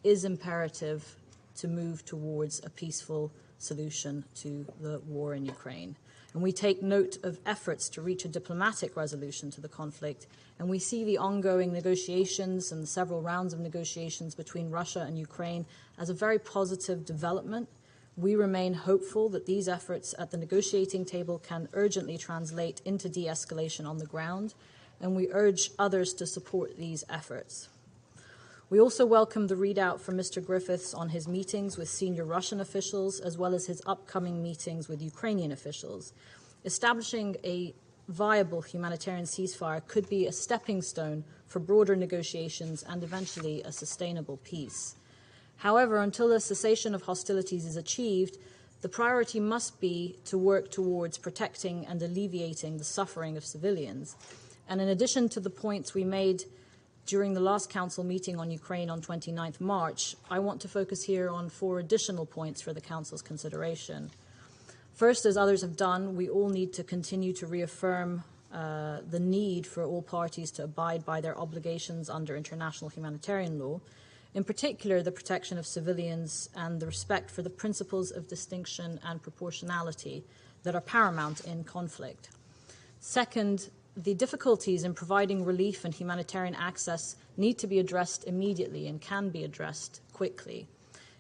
T: is imperative to move towards a peaceful solution to the war in Ukraine. And we take note of efforts to reach a diplomatic resolution to the conflict, and we see the ongoing negotiations and several rounds of negotiations between Russia and Ukraine as a very positive development. We remain hopeful that these efforts at the negotiating table can urgently translate into de-escalation on the ground, and we urge others to support these efforts. We also welcome the readout from Mr. Griffiths on his meetings with senior Russian officials, as well as his upcoming meetings with Ukrainian officials. Establishing a viable humanitarian ceasefire could be a stepping stone for broader negotiations and eventually a sustainable peace. However, until a cessation of hostilities is achieved, the priority must be to work towards protecting and alleviating the suffering of civilians. And in addition to the points we made during the last Council meeting on Ukraine on 29th March, I want to focus here on 4 additional points for the Council's consideration. First, as others have done, we all need to continue to reaffirm the need for all parties to abide by their obligations under international humanitarian law, in particular the protection of civilians and the respect for the principles of distinction and proportionality that are paramount in conflict. Second, the difficulties in providing relief and humanitarian access need to be addressed immediately and can be addressed quickly.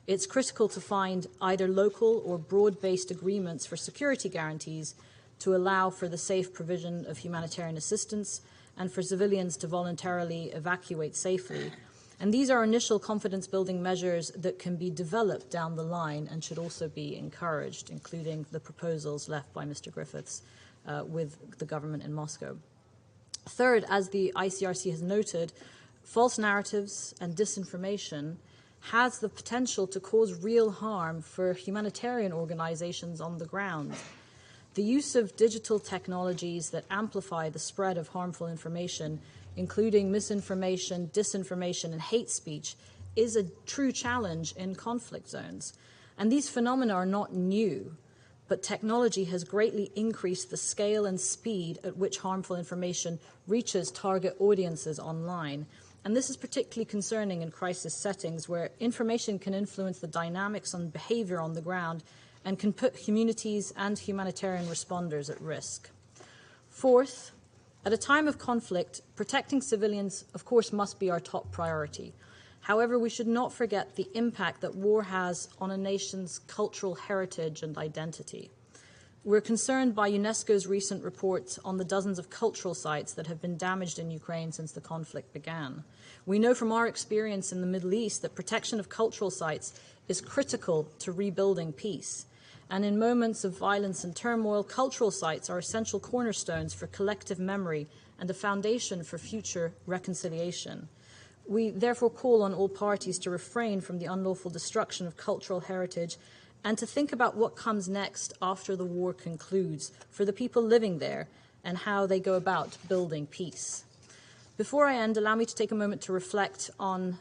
T: It's critical to find either local or broad-based agreements for security guarantees to allow for the safe provision of humanitarian assistance and for civilians to voluntarily evacuate safely. And these are initial confidence-building measures that can be developed down the line and should also be encouraged, including the proposals left by Mr. Griffiths with the government in Moscow. Third, as the ICRC has noted, false narratives and disinformation has the potential to cause real harm for humanitarian organizations on the ground. The use of digital technologies that amplify the spread of harmful information, including misinformation, disinformation, and hate speech, is a true challenge in conflict zones. And these phenomena are not new, but technology has greatly increased the scale and speed at which harmful information reaches target audiences online. And this is particularly concerning in crisis settings where information can influence the dynamics and behavior on the ground and can put communities and humanitarian responders at risk. Fourth, at a time of conflict, protecting civilians, of course, must be our top priority. However, we should not forget the impact that war has on a nation's cultural heritage and identity. We're concerned by UNESCO's recent reports on the dozens of cultural sites that have been damaged in Ukraine since the conflict began. We know from our experience in the Middle East that protection of cultural sites is critical to rebuilding peace. And in moments of violence and turmoil, cultural sites are essential cornerstones for collective memory and a foundation for future reconciliation. We therefore call on all parties to refrain from the unlawful destruction of cultural heritage and to think about what comes next after the war concludes for the people living there and how they go about building peace. Before I end, allow me to take a moment to reflect on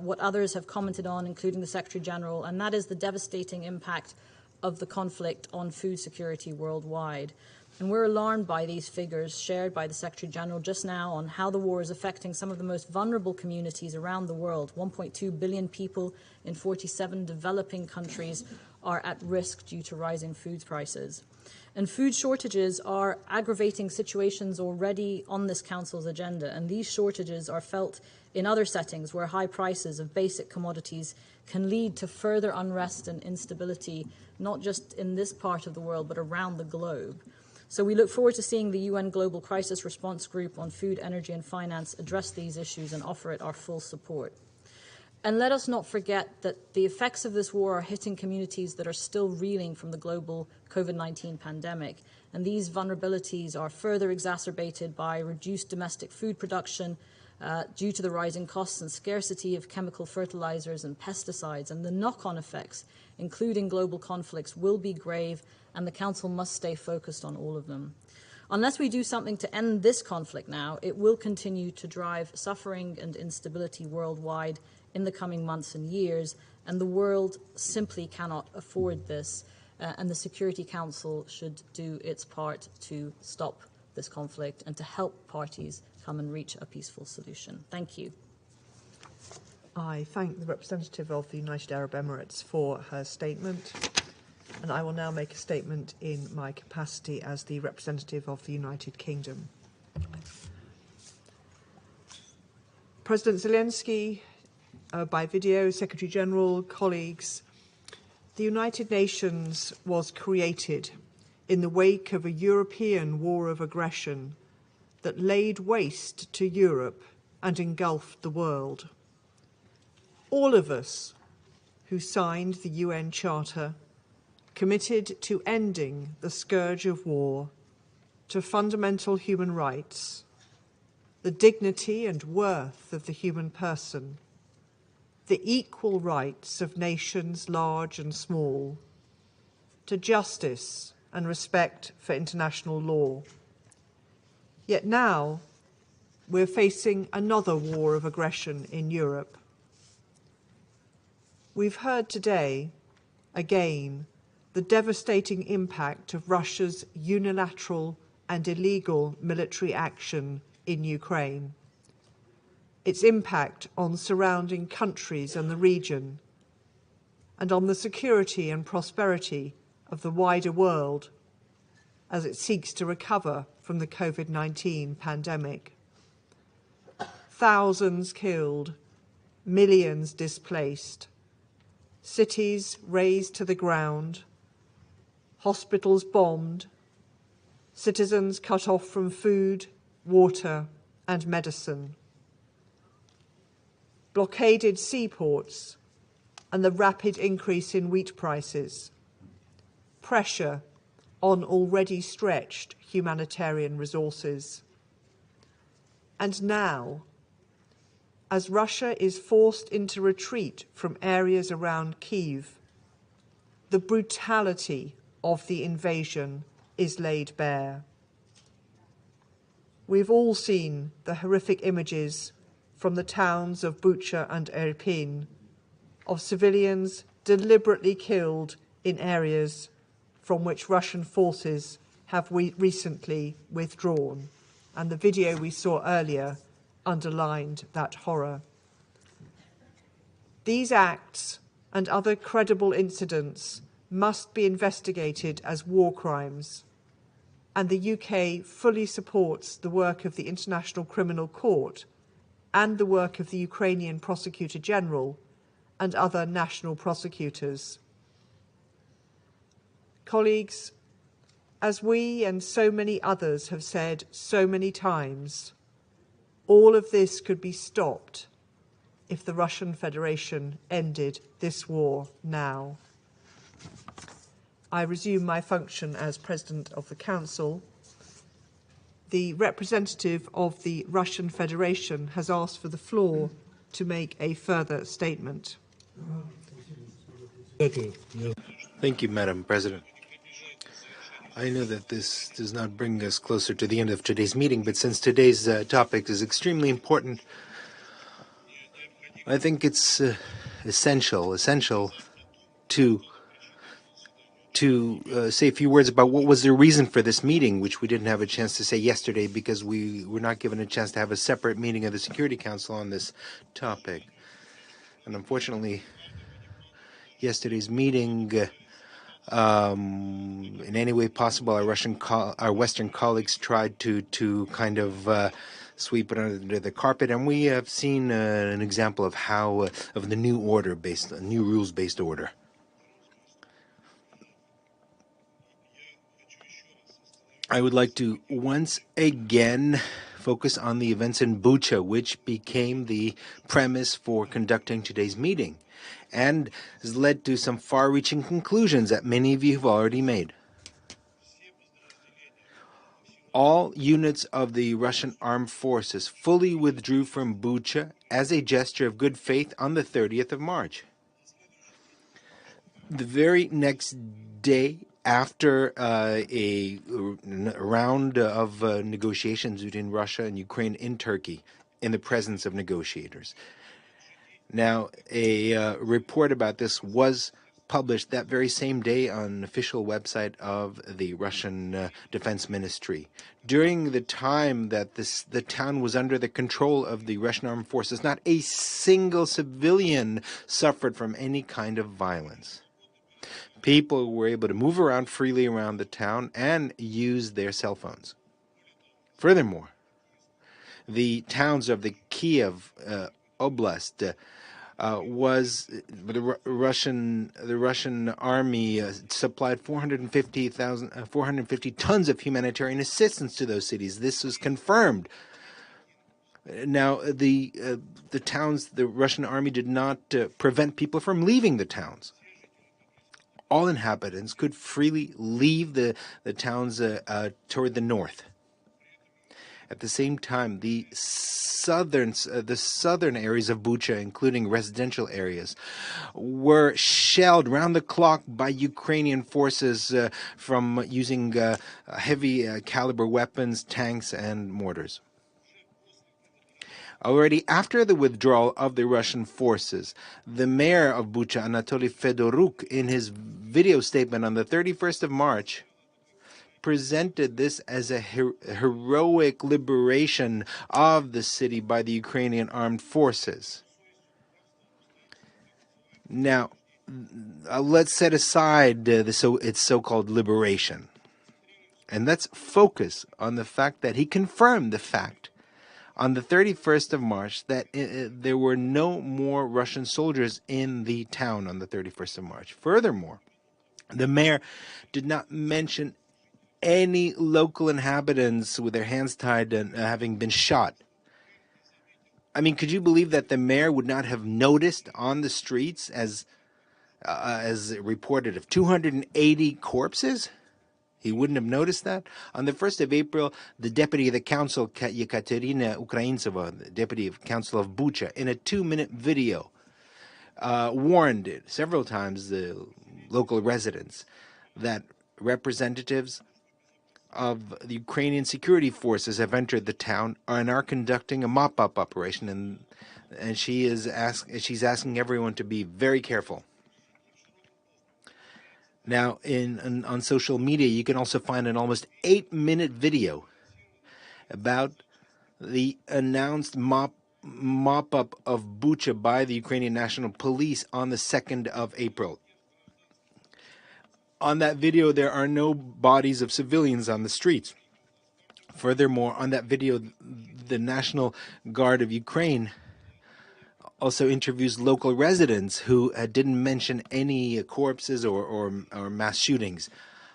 T: what others have commented on, including the Secretary General, and that is the devastating impact of the conflict on food security worldwide. And we're alarmed by these figures shared by the Secretary General just now on how the war is affecting some of the most vulnerable communities around the world. 1.2 billion people in 47 developing countries are at risk due to rising food prices. And food shortages are aggravating situations already on this Council's agenda, and these shortages are felt in other settings where high prices of basic commodities can lead to further unrest and instability, not just in this part of the world, but around the globe. So we look forward to seeing the UN Global Crisis Response Group on Food, Energy and Finance address these issues and offer it our full support. And let us not forget that the effects of this war are hitting communities that are still reeling from the global COVID-19 pandemic. And these vulnerabilities are further exacerbated by reduced domestic food production due to the rising costs and scarcity of chemical fertilizers and pesticides. And the knock-on effects, including global conflicts, will be grave, and the Council must stay focused on all of them. Unless we do something to end this conflict now, it will continue to drive suffering and instability worldwide in the coming months and years, and the world simply cannot afford this, and the Security Council should do its part to stop this conflict and to help parties come and reach a peaceful solution. Thank you.
A: I thank the representative of the United Arab Emirates for her statement, and I will now make a statement in my capacity as the representative of the United Kingdom. President Zelensky, by video, Secretary General, colleagues, the United Nations was created in the wake of a European war of aggression that laid waste to Europe and engulfed the world. All of us who signed the UN Charter committed to ending the scourge of war, to fundamental human rights, the dignity and worth of the human person, the equal rights of nations large and small, to justice and respect for international law. Yet now we're facing another war of aggression in Europe. We've heard today, again, the devastating impact of Russia's unilateral and illegal military action in Ukraine, its impact on surrounding countries and the region, and on the security and prosperity of the wider world as it seeks to recover from the COVID-19 pandemic. Thousands killed, millions displaced, cities razed to the ground, hospitals bombed, citizens cut off from food, water, and medicine, blockaded seaports, and the rapid increase in wheat prices, pressure on already stretched humanitarian resources. And now, as Russia is forced into retreat from areas around Kyiv, the brutality of the invasion is laid bare. We've all seen the horrific images from the towns of Bucha and Irpin of civilians deliberately killed in areas from which Russian forces have recently withdrawn, and the video we saw earlier underlined that horror. These acts and other credible incidents must be investigated as war crimes, and the UK fully supports the work of the International Criminal Court and the work of the Ukrainian Prosecutor General and other national prosecutors. Colleagues, as we and so many others have said so many times, all of this could be stopped if the Russian Federation ended this war now. I resume my function as President of the Council. The representative of the Russian Federation has asked for the floor to make a further statement.
B: Thank you, Madam President. I know that this does not bring us closer to the end of today's meeting, but since today's topic is extremely important, I think it's essential to say a few words about what was the reason for this meeting, which we didn't have a chance to say yesterday because we were not given a chance to have a separate meeting of the Security Council on this topic. And unfortunately, yesterday's meeting, in any way possible, our Western colleagues tried to kind of sweep it under the carpet, and we have seen an example of how of the new new rules-based order. I would like to once again focus on the events in Bucha, which became the premise for conducting today's meeting, and has led to some far-reaching conclusions that many of you have already made. All units of the Russian armed forces fully withdrew from Bucha as a gesture of good faith on the 30th of March. The very next day after a round of negotiations between Russia and Ukraine in Turkey in the presence of negotiators. Now, a report about this was published that very same day on an official website of the Russian Defense Ministry. During the time that the town was under the control of the Russian armed forces, not a single civilian suffered from any kind of violence. People were able to move around freely around the town and use their cell phones. Furthermore, the towns of the Kiev Oblast was the Russian army supplied 450 tons of humanitarian assistance to those cities. This was confirmed. Now, the towns, the Russian army did not prevent people from leaving the towns. All inhabitants could freely leave the towns toward the north. At the same time, the southern areas of Bucha, including residential areas, were shelled round the clock by Ukrainian forces from using heavy caliber weapons, tanks, and mortars. Already after the withdrawal of the Russian forces, the mayor of Bucha, Anatoly Fedoruk, in his video statement on the 31st of March, presented this as a heroic liberation of the city by the Ukrainian armed forces. Now, let's set aside its so-called liberation, and let's focus on the fact that he confirmed the fact on the 31st of March that there were no more Russian soldiers in the town on the 31st of March. Furthermore, the mayor did not mention any local inhabitants with their hands tied and having been shot. I mean, could you believe that the mayor would not have noticed on the streets, as reported, of 280 corpses? He wouldn't have noticed that? On the 1st of April, the deputy of the council, Yekaterina Ukraintseva, the deputy of council of Bucha, in a 2-minute video, warned several times the local residents that representatives of the Ukrainian security forces have entered the town and are conducting a mop-up operation, and she's asking everyone to be very careful. Now, on social media, you can also find an almost 8-minute video about the announced mop-up of Bucha by the Ukrainian National Police on the 2nd of April. On that video, there are no bodies of civilians on the streets. Furthermore, on that video, the National Guard of Ukraine also interviews local residents who didn't mention any corpses or mass shootings.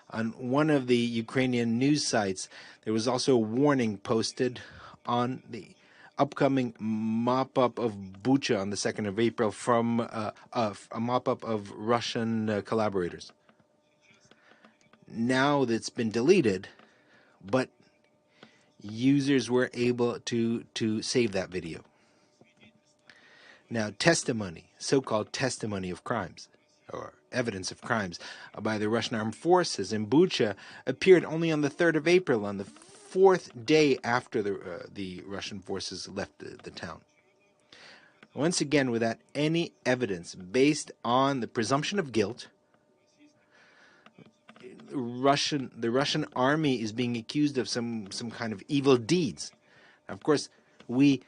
B: On one of the Ukrainian news sites, there was also a warning posted on the upcoming mop-up of Bucha on the 2nd of April from a mop-up of Russian collaborators. Now that's been deleted, but users were able to save that video. Now, testimony, so-called testimony of crimes, or evidence of crimes by the Russian armed forces in Bucha appeared only on the 3rd of April, on the 4th day after the Russian forces left the town. Once again, without any evidence based on the presumption of guilt, the Russian army is being accused of some kind of evil deeds. Of course, we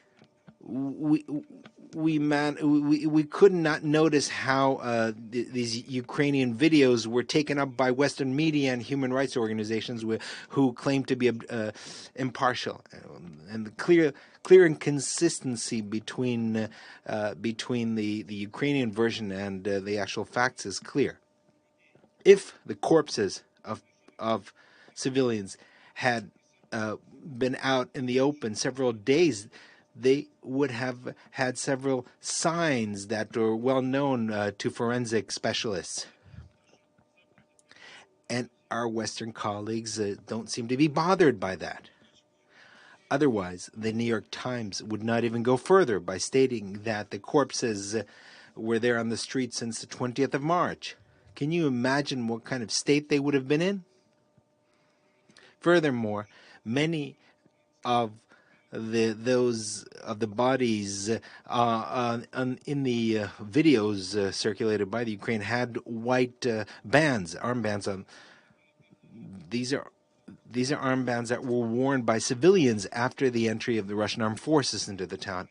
B: could not notice how these Ukrainian videos were taken up by Western media and human rights organizations who claim to be impartial, and the clear inconsistency between the Ukrainian version and the actual facts is clear. If the corpses of civilians had been out in the open several days, they would have had several signs that were well known to forensic specialists. And our Western colleagues don't seem to be bothered by that. Otherwise, the New York Times would not even go further by stating that the corpses were there on the street since the 20th of March. Can you imagine what kind of state they would have been in? Furthermore, many of the bodies in the videos circulated by the Ukraine had white bands, armbands on. These are armbands that were worn by civilians after the entry of the Russian armed forces into the town.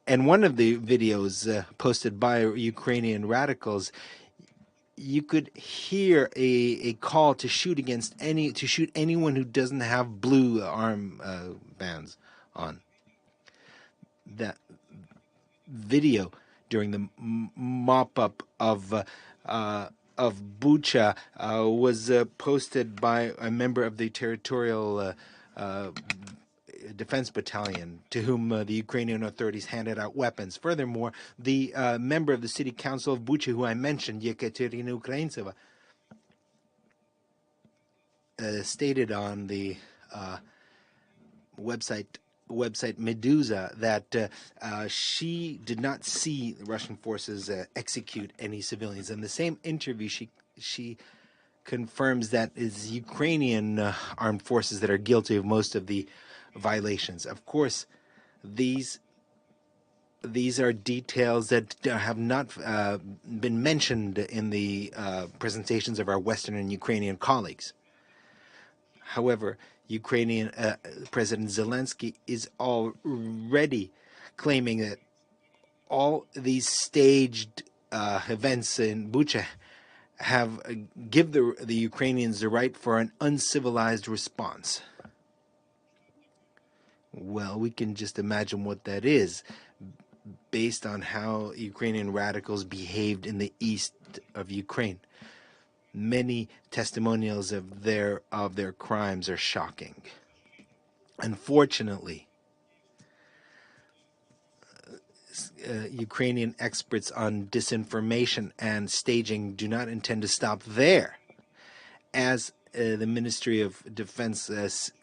B: And one of the videos posted by Ukrainian radicals, you could hear a call to shoot anyone who doesn't have blue arm bands on. That video during the mop-up of Bucha was posted by a member of the territorial defense battalion to whom the Ukrainian authorities handed out weapons. Furthermore, the member of the city council of Bucha, who I mentioned, Yekaterina Ukraintseva, stated on the website Meduza that she did not see the Russian forces execute any civilians. In the same interview, she confirms that it's Ukrainian armed forces that are guilty of most of the violations. Of course, these are details that have not been mentioned in the presentations of our Western and Ukrainian colleagues. However, Ukrainian President Zelensky is already claiming that all these staged events in Bucha have give the Ukrainians the right for an uncivilized response. Well, we can just imagine what that is, based on how Ukrainian radicals behaved in the east of Ukraine. Many testimonials of their crimes are shocking. Unfortunately, Ukrainian experts on disinformation and staging do not intend to stop there. As the Ministry of Defense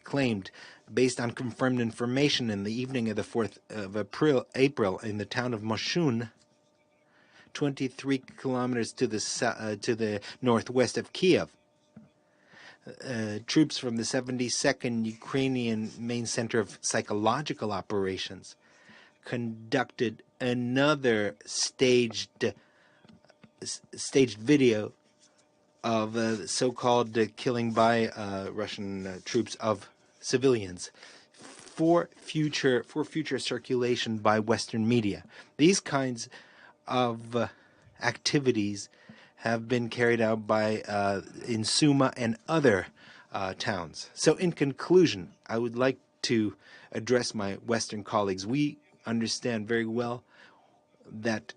B: claimed, based on confirmed information in the evening of the 4th of April in the town of Moshun, 23 kilometers to the northwest of Kiev, troops from the 72nd Ukrainian Main Center of Psychological Operations conducted another staged video of so-called killing by Russian troops of civilians for future circulation by Western media. These kinds of activities have been carried out by in Suma and other towns. So in conclusion, I would like to address my Western colleagues. We understand very well that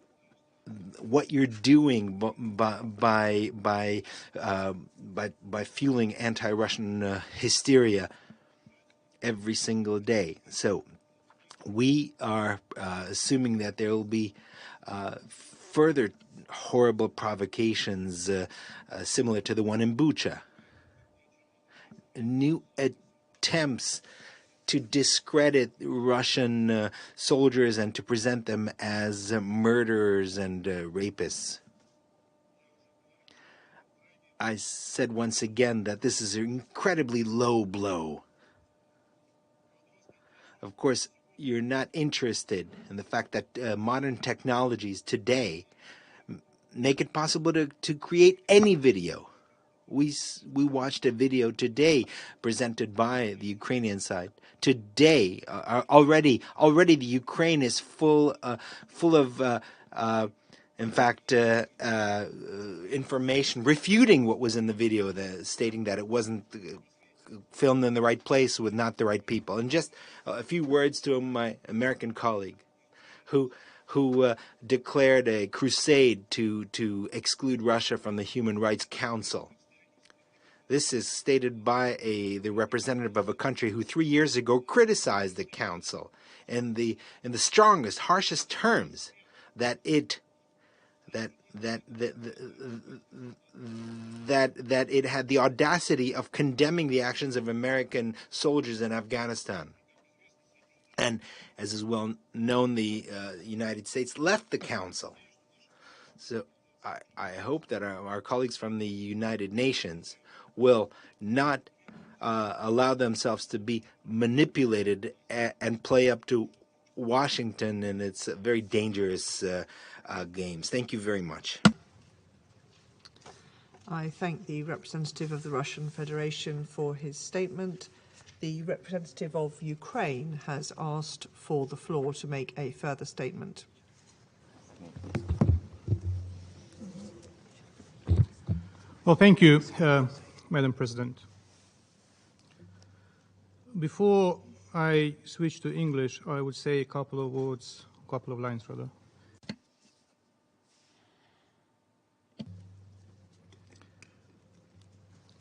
B: what you're doing by fueling anti-Russian hysteria every single day. So we are assuming that there will be further horrible provocations similar to the one in Bucha. New attempts to discredit Russian soldiers and to present them as murderers and rapists. I said once again that this is an incredibly low blow. Of course, you're not interested in the fact that modern technologies today make it possible to create any video. We watched a video today presented by the Ukrainian side. Today, already the Ukraine is full of in fact, information refuting what was in the video, stating that it wasn't filmed in the right place with not the right people. And just a few words to my American colleague, who declared a crusade to exclude Russia from the Human Rights Council. This is stated by the representative of a country who 3 years ago criticized the Council in the strongest, harshest terms, that it had the audacity of condemning the actions of American soldiers in Afghanistan. And as is well known, the United States left the Council. So I hope that our colleagues from the United Nations will not allow themselves to be manipulated and play up to Washington and its very dangerous games. Thank you very much.
A: I thank the representative of the Russian Federation for his statement. The representative of Ukraine has asked for the floor to make a further statement.
I: Well, thank you, Madam President. Before I switch to English, I would say a couple of words, a couple of lines rather.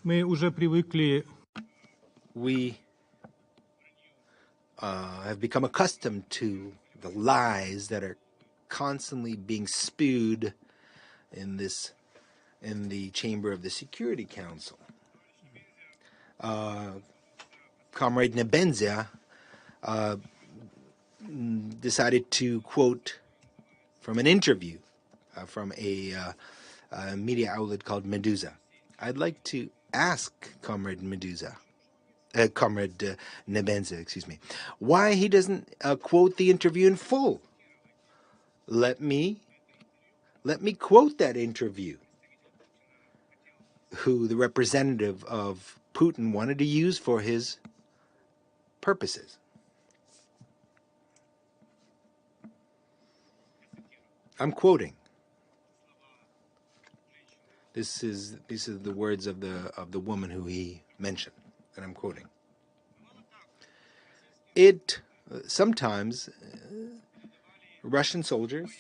I: Мы уже привыкли.
B: We have become accustomed to the lies that are constantly being spewed in the chamber of the Security Council. Comrade Nebenzia decided to quote from an interview from a media outlet called Medusa. I'd like to ask Comrade Nebenzia, excuse me, why he doesn't quote the interview in full. Let me quote that interview, who the representative of Putin wanted to use for his purposes. I'm quoting. This is the words of the woman who he mentioned, and I'm quoting. Sometimes Russian soldiers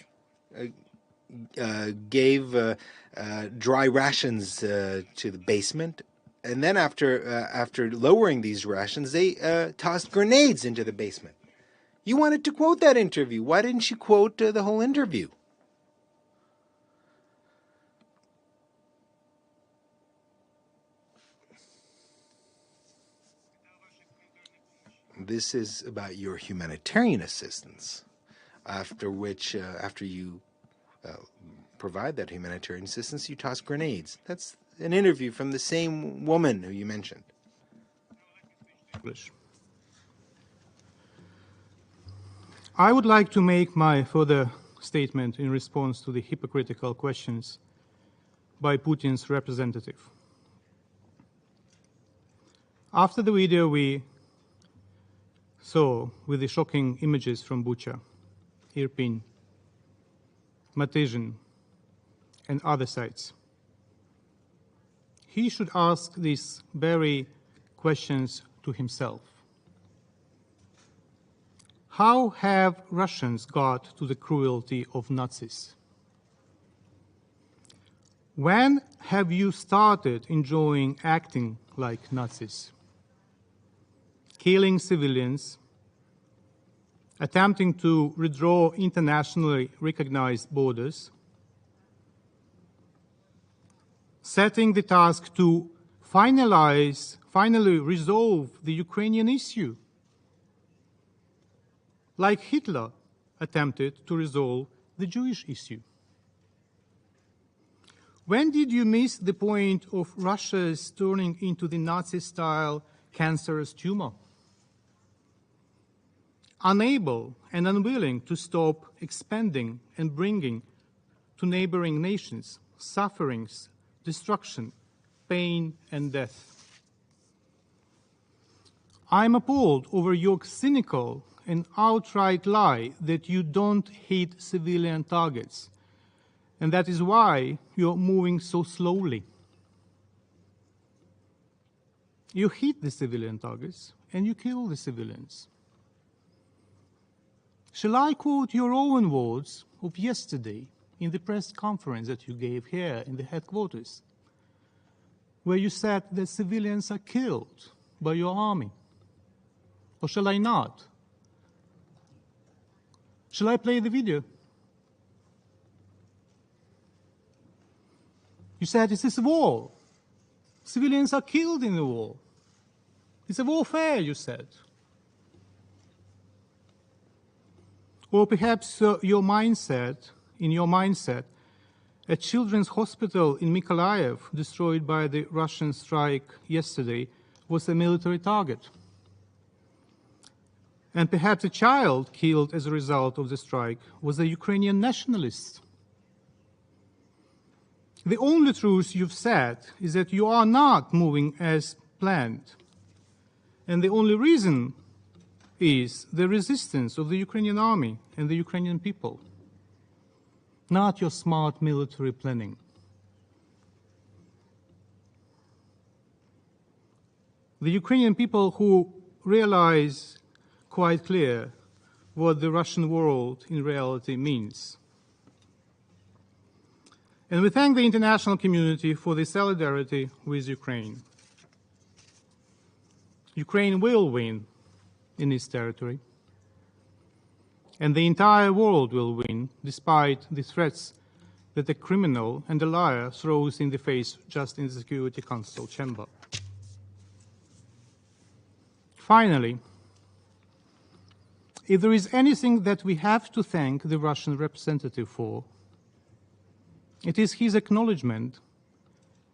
B: gave dry rations to the basement, and then after lowering these rations, they tossed grenades into the basement. You wanted to quote that interview. Why didn't you quote the whole interview? This is about your humanitarian assistance, after you provide that humanitarian assistance, you toss grenades. That's an interview from the same woman who you mentioned.
I: I would like to make my further statement in response to the hypocritical questions by Putin's representative. After the video we saw with the shocking images from Bucha, Irpin, Matizhin, and other sites, he should ask these very questions to himself. How have Russians got to the cruelty of Nazis? When have you started enjoying acting like Nazis? Killing civilians, attempting to redraw internationally recognized borders, setting the task to finally resolve the Ukrainian issue, like Hitler attempted to resolve the Jewish issue. When did you miss the point of Russia's turning into the Nazi-style cancerous tumor? Unable and unwilling to stop expanding and bringing to neighboring nations sufferings, destruction, pain, and death. I'm appalled over your cynical and outright lie that you don't hit civilian targets, and that is why you're moving so slowly. You hit the civilian targets and you kill the civilians. Shall I quote your own words of yesterday in the press conference that you gave here in the headquarters? where you said that civilians are killed by your army. Or shall I not? Shall I play the video? You said this is a war. Civilians are killed in the war. It's a warfare, you said. Or perhaps in your mindset, a children's hospital in Mykolaiv, destroyed by the Russian strike yesterday, was a military target. And perhaps a child killed as a result of the strike was a Ukrainian nationalist. The only truth you've said is that you are not moving as planned. And the only reason is the resistance of the Ukrainian army and the Ukrainian people, not your smart military planning. The Ukrainian people who realize quite clear what the Russian world in reality means. And we thank the international community for the solidarity with Ukraine. Ukraine will win in its territory, and the entire world will win, despite the threats that a criminal and a liar throws in the face just in the Security Council chamber. Finally, if there is anything that we have to thank the Russian representative for, it is his acknowledgement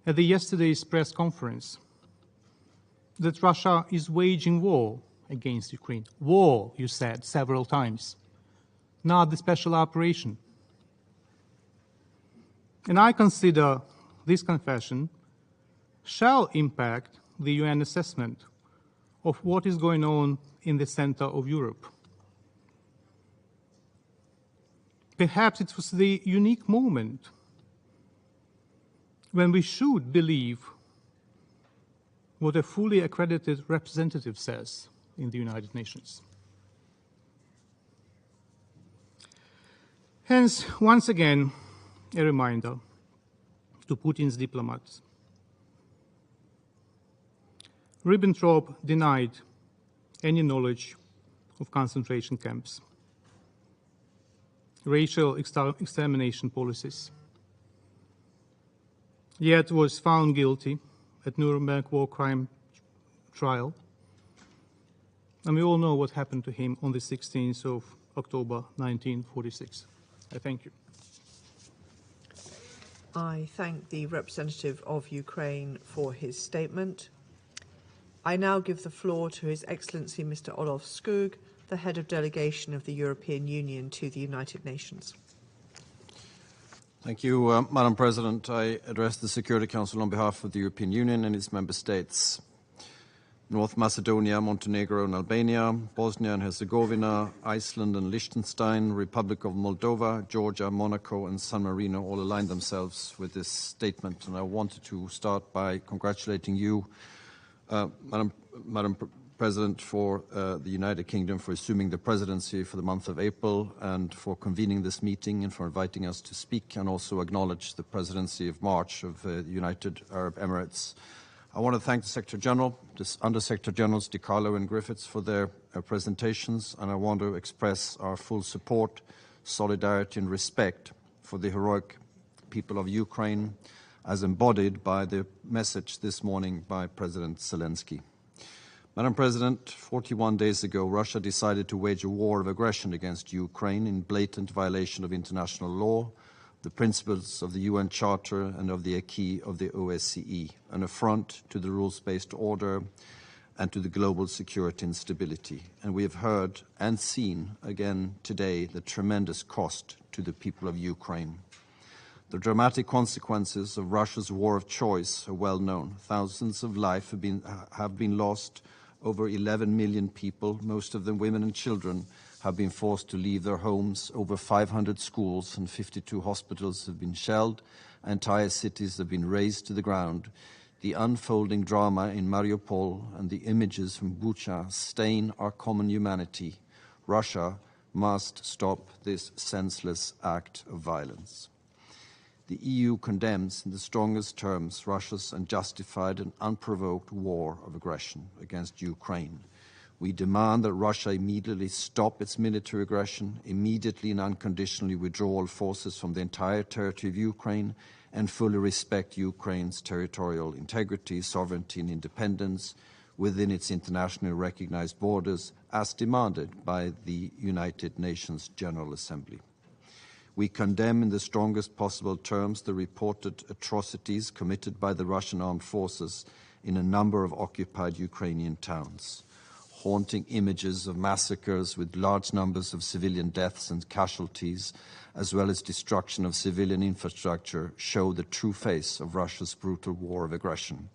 I: at yesterday's press conference that Russia is waging war against Ukraine. War, you said several times, not the special operation. And I consider this confession shall impact the UN assessment of what is going on in the center of Europe. Perhaps it was the unique moment when we should believe what a fully accredited representative says in the United Nations. Hence, once again, a reminder to Putin's diplomats. Ribbentrop denied any knowledge of concentration camps, racial extermination policies, yet was found guilty at Nuremberg war crime trial. And we all know what happened to him on the 16th of October 1946. I thank you.
A: I thank the representative of Ukraine for his statement. I now give the floor to His Excellency Mr. Olof Skog, the Head of Delegation of the European Union to the United Nations.
U: Thank you, Madam President. I address the Security Council on behalf of the European Union and its member states. North Macedonia, Montenegro and Albania, Bosnia and Herzegovina, Iceland and Liechtenstein, Republic of Moldova, Georgia, Monaco and San Marino all aligned themselves with this statement. And I wanted to start by congratulating you, Madam President, for the United Kingdom for assuming the presidency for the month of April and for convening this meeting and for inviting us to speak and also acknowledge the presidency of March of the United Arab Emirates. I want to thank the Secretary General, Under Secretary Generals Di Carlo and Griffiths for their presentations, and I want to express our full support, solidarity and respect for the heroic people of Ukraine as embodied by the message this morning by President Zelensky. Madam President, 41 days ago, Russia decided to wage a war of aggression against Ukraine in blatant violation of international law, the principles of the UN Charter and of the acquis of the OSCE, an affront to the rules-based order and to the global security and stability. And we have heard and seen again today the tremendous cost to the people of Ukraine. The dramatic consequences of Russia's war of choice are well known. Thousands of lives have been lost. Over 11 million people, most of them women and children, have been forced to leave their homes. Over 500 schools and 52 hospitals have been shelled. Entire cities have been razed to the ground. The unfolding drama in Mariupol and the images from Bucha stain our common humanity. Russia must stop this senseless act of violence. The EU condemns in the strongest terms Russia's unjustified and unprovoked war of aggression against Ukraine. We demand that Russia immediately stop its military aggression, immediately and unconditionally withdraw all forces from the entire territory of Ukraine, and fully respect Ukraine's territorial integrity, sovereignty and independence within its internationally recognized borders as demanded by the United Nations General Assembly. We condemn in the strongest possible terms the reported atrocities committed by the Russian armed forces in a number of occupied Ukrainian towns. Haunting images of massacres with large numbers of civilian deaths and casualties, as well as destruction of civilian infrastructure, show the true face of Russia's brutal war of aggression.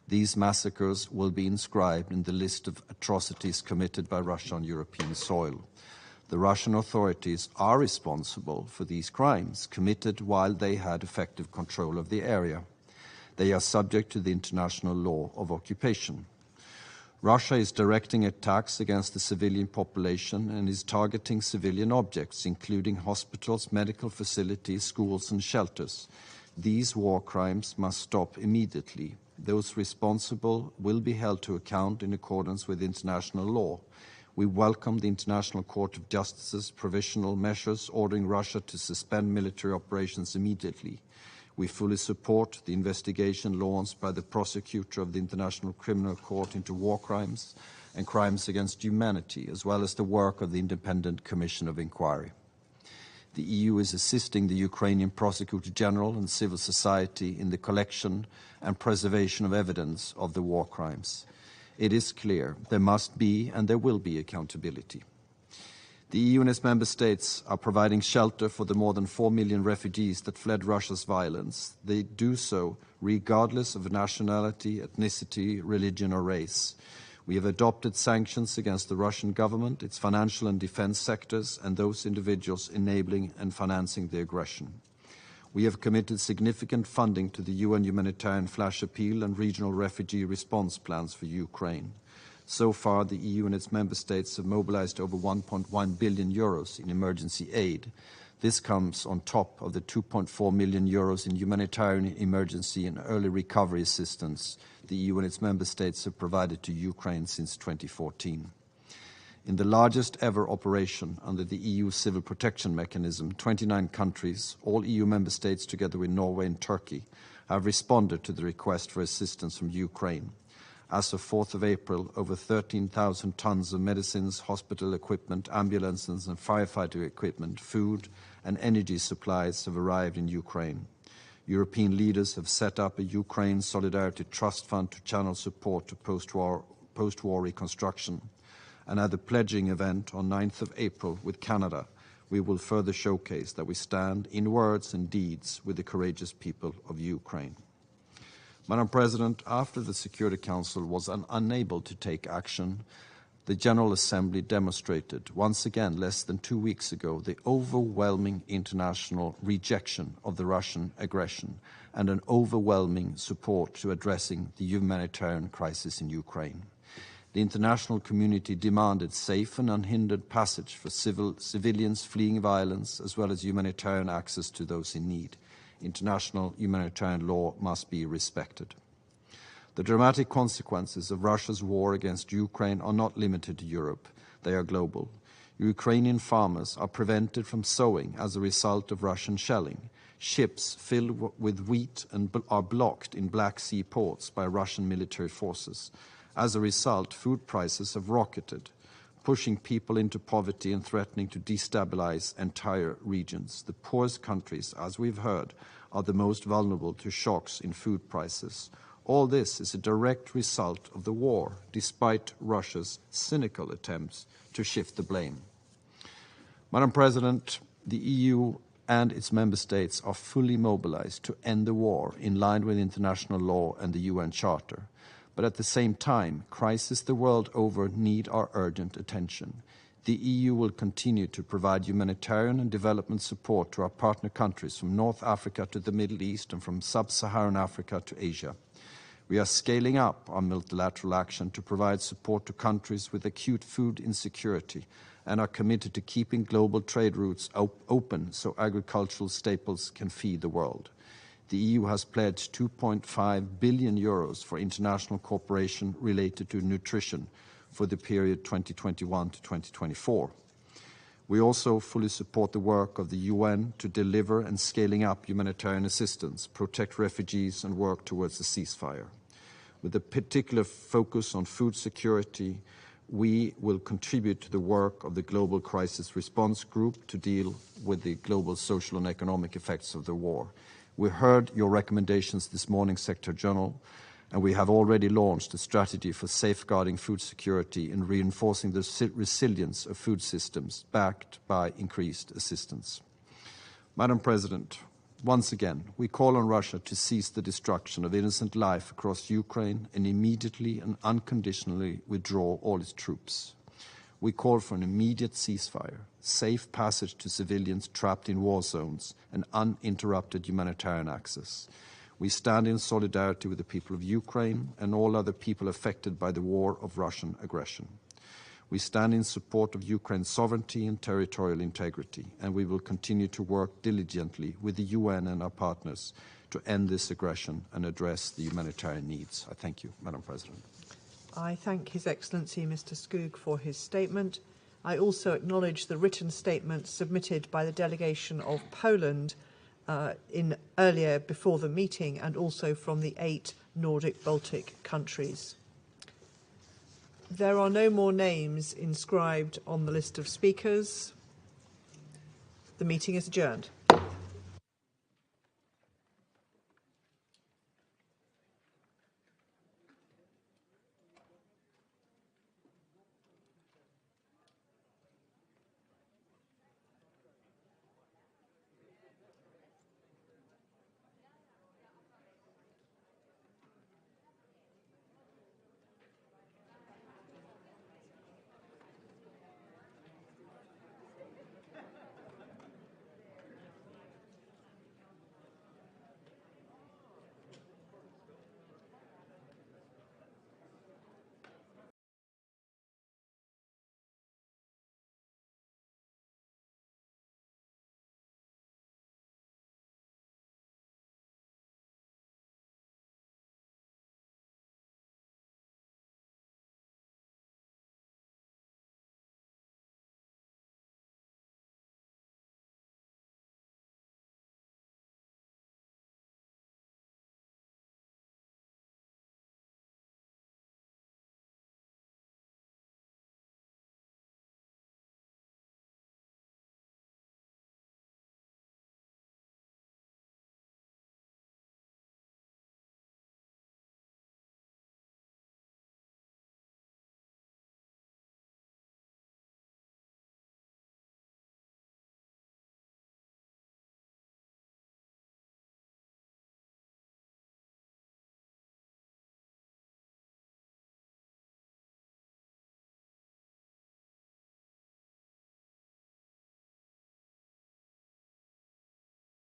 U: These massacres will be inscribed in the list of atrocities committed by Russia on European soil. The Russian authorities are responsible for these crimes committed while they had effective control of the area. They are subject to the international law of occupation. Russia is directing attacks against the civilian population and is targeting civilian objects, including hospitals, medical facilities, schools and shelters. These war crimes must stop immediately. Those responsible will be held to account in accordance with international law. We welcome the International Court of Justice's provisional measures ordering Russia to suspend military operations immediately. We fully support the investigation launched by the prosecutor of the International Criminal Court into war crimes and crimes against humanity, as well as the work of the Independent Commission of Inquiry. The EU is assisting the Ukrainian Prosecutor General and civil society in the collection and preservation of evidence of the war crimes. It is clear there must be and there will be accountability. The EU and its member states are providing shelter for the more than 4 million refugees that fled Russia's violence. They do so regardless of nationality, ethnicity, religion or race. We have adopted sanctions against the Russian government, its financial and defense sectors, and those individuals enabling and financing the aggression. We have committed significant funding to the UN humanitarian flash appeal and regional refugee response plans for Ukraine. So far, the EU and its member states have mobilized over 1.1 billion euros in emergency aid. This comes on top of the 2.4 million euros in humanitarian emergency and early recovery assistance the EU and its member states have provided to Ukraine since 2014. In the largest ever operation under the EU Civil Protection Mechanism, 29 countries, all EU member states together with Norway and Turkey, have responded to the request for assistance from Ukraine. As of 4th of April, over 13,000 tons of medicines, hospital equipment, ambulances and firefighting equipment, food and energy supplies have arrived in Ukraine. European leaders have set up a Ukraine Solidarity Trust Fund to channel support to post-war reconstruction. And at the pledging event on 9th of April with Canada, we will further showcase that we stand in words and deeds with the courageous people of Ukraine. Madam President, after the Security Council was unable to take action, the General Assembly demonstrated once again less than 2 weeks ago the overwhelming international rejection of the Russian aggression and an overwhelming support to addressing the humanitarian crisis in Ukraine. The international community demanded safe and unhindered passage for civilians fleeing violence as well as humanitarian access to those in need. International humanitarian law must be respected. The dramatic consequences of Russia's war against Ukraine are not limited to Europe. They are global. Ukrainian farmers are prevented from sowing as a result of Russian shelling. Ships filled with wheat are blocked in Black Sea ports by Russian military forces. As a result, food prices have rocketed, pushing people into poverty and threatening to destabilize entire regions. The poorest countries, as we've heard, are the most vulnerable to shocks in food prices. All this is a direct result of the war, despite Russia's cynical attempts to shift the blame. Madam President, the EU and its member states are fully mobilized to end the war in line with international law and the UN Charter. But at the same time, crises the world over need our urgent attention. The EU will continue to provide humanitarian and development support to our partner countries from North Africa to the Middle East and from sub-Saharan Africa to Asia. We are scaling up our multilateral action to provide support to countries with acute food insecurity and are committed to keeping global trade routes open so agricultural staples can feed the world. The EU has pledged 2.5 billion euros for international cooperation related to nutrition for the period 2021 to 2024. We also fully support the work of the UN to deliver and scaling up humanitarian assistance, protect refugees and work towards a ceasefire. With a particular focus on food security, we will contribute to the work of the Global Crisis Response Group to deal with the global social and economic effects of the war. We heard your recommendations this morning, Secretary General, and we have already launched a strategy for safeguarding food security and reinforcing the resilience of food systems backed by increased assistance. Madam President, once again, we call on Russia to cease the destruction of innocent life across Ukraine and immediately and unconditionally withdraw all its troops. We call for an immediate ceasefire, safe passage to civilians trapped in war zones, and uninterrupted humanitarian access. We stand in solidarity with the people of Ukraine and all other people affected by the war of Russian aggression. We stand in support of Ukraine's sovereignty and territorial integrity, and we will continue to work diligently with the UN and our partners to end this aggression and address the humanitarian needs. I thank you, Madam President.
A: I thank His Excellency Mr. Skoog for his statement. I also acknowledge the written statement submitted by the delegation of Poland earlier before the meeting, and also from the 8 Nordic Baltic countries. There are no more names inscribed on the list of speakers. The meeting is adjourned.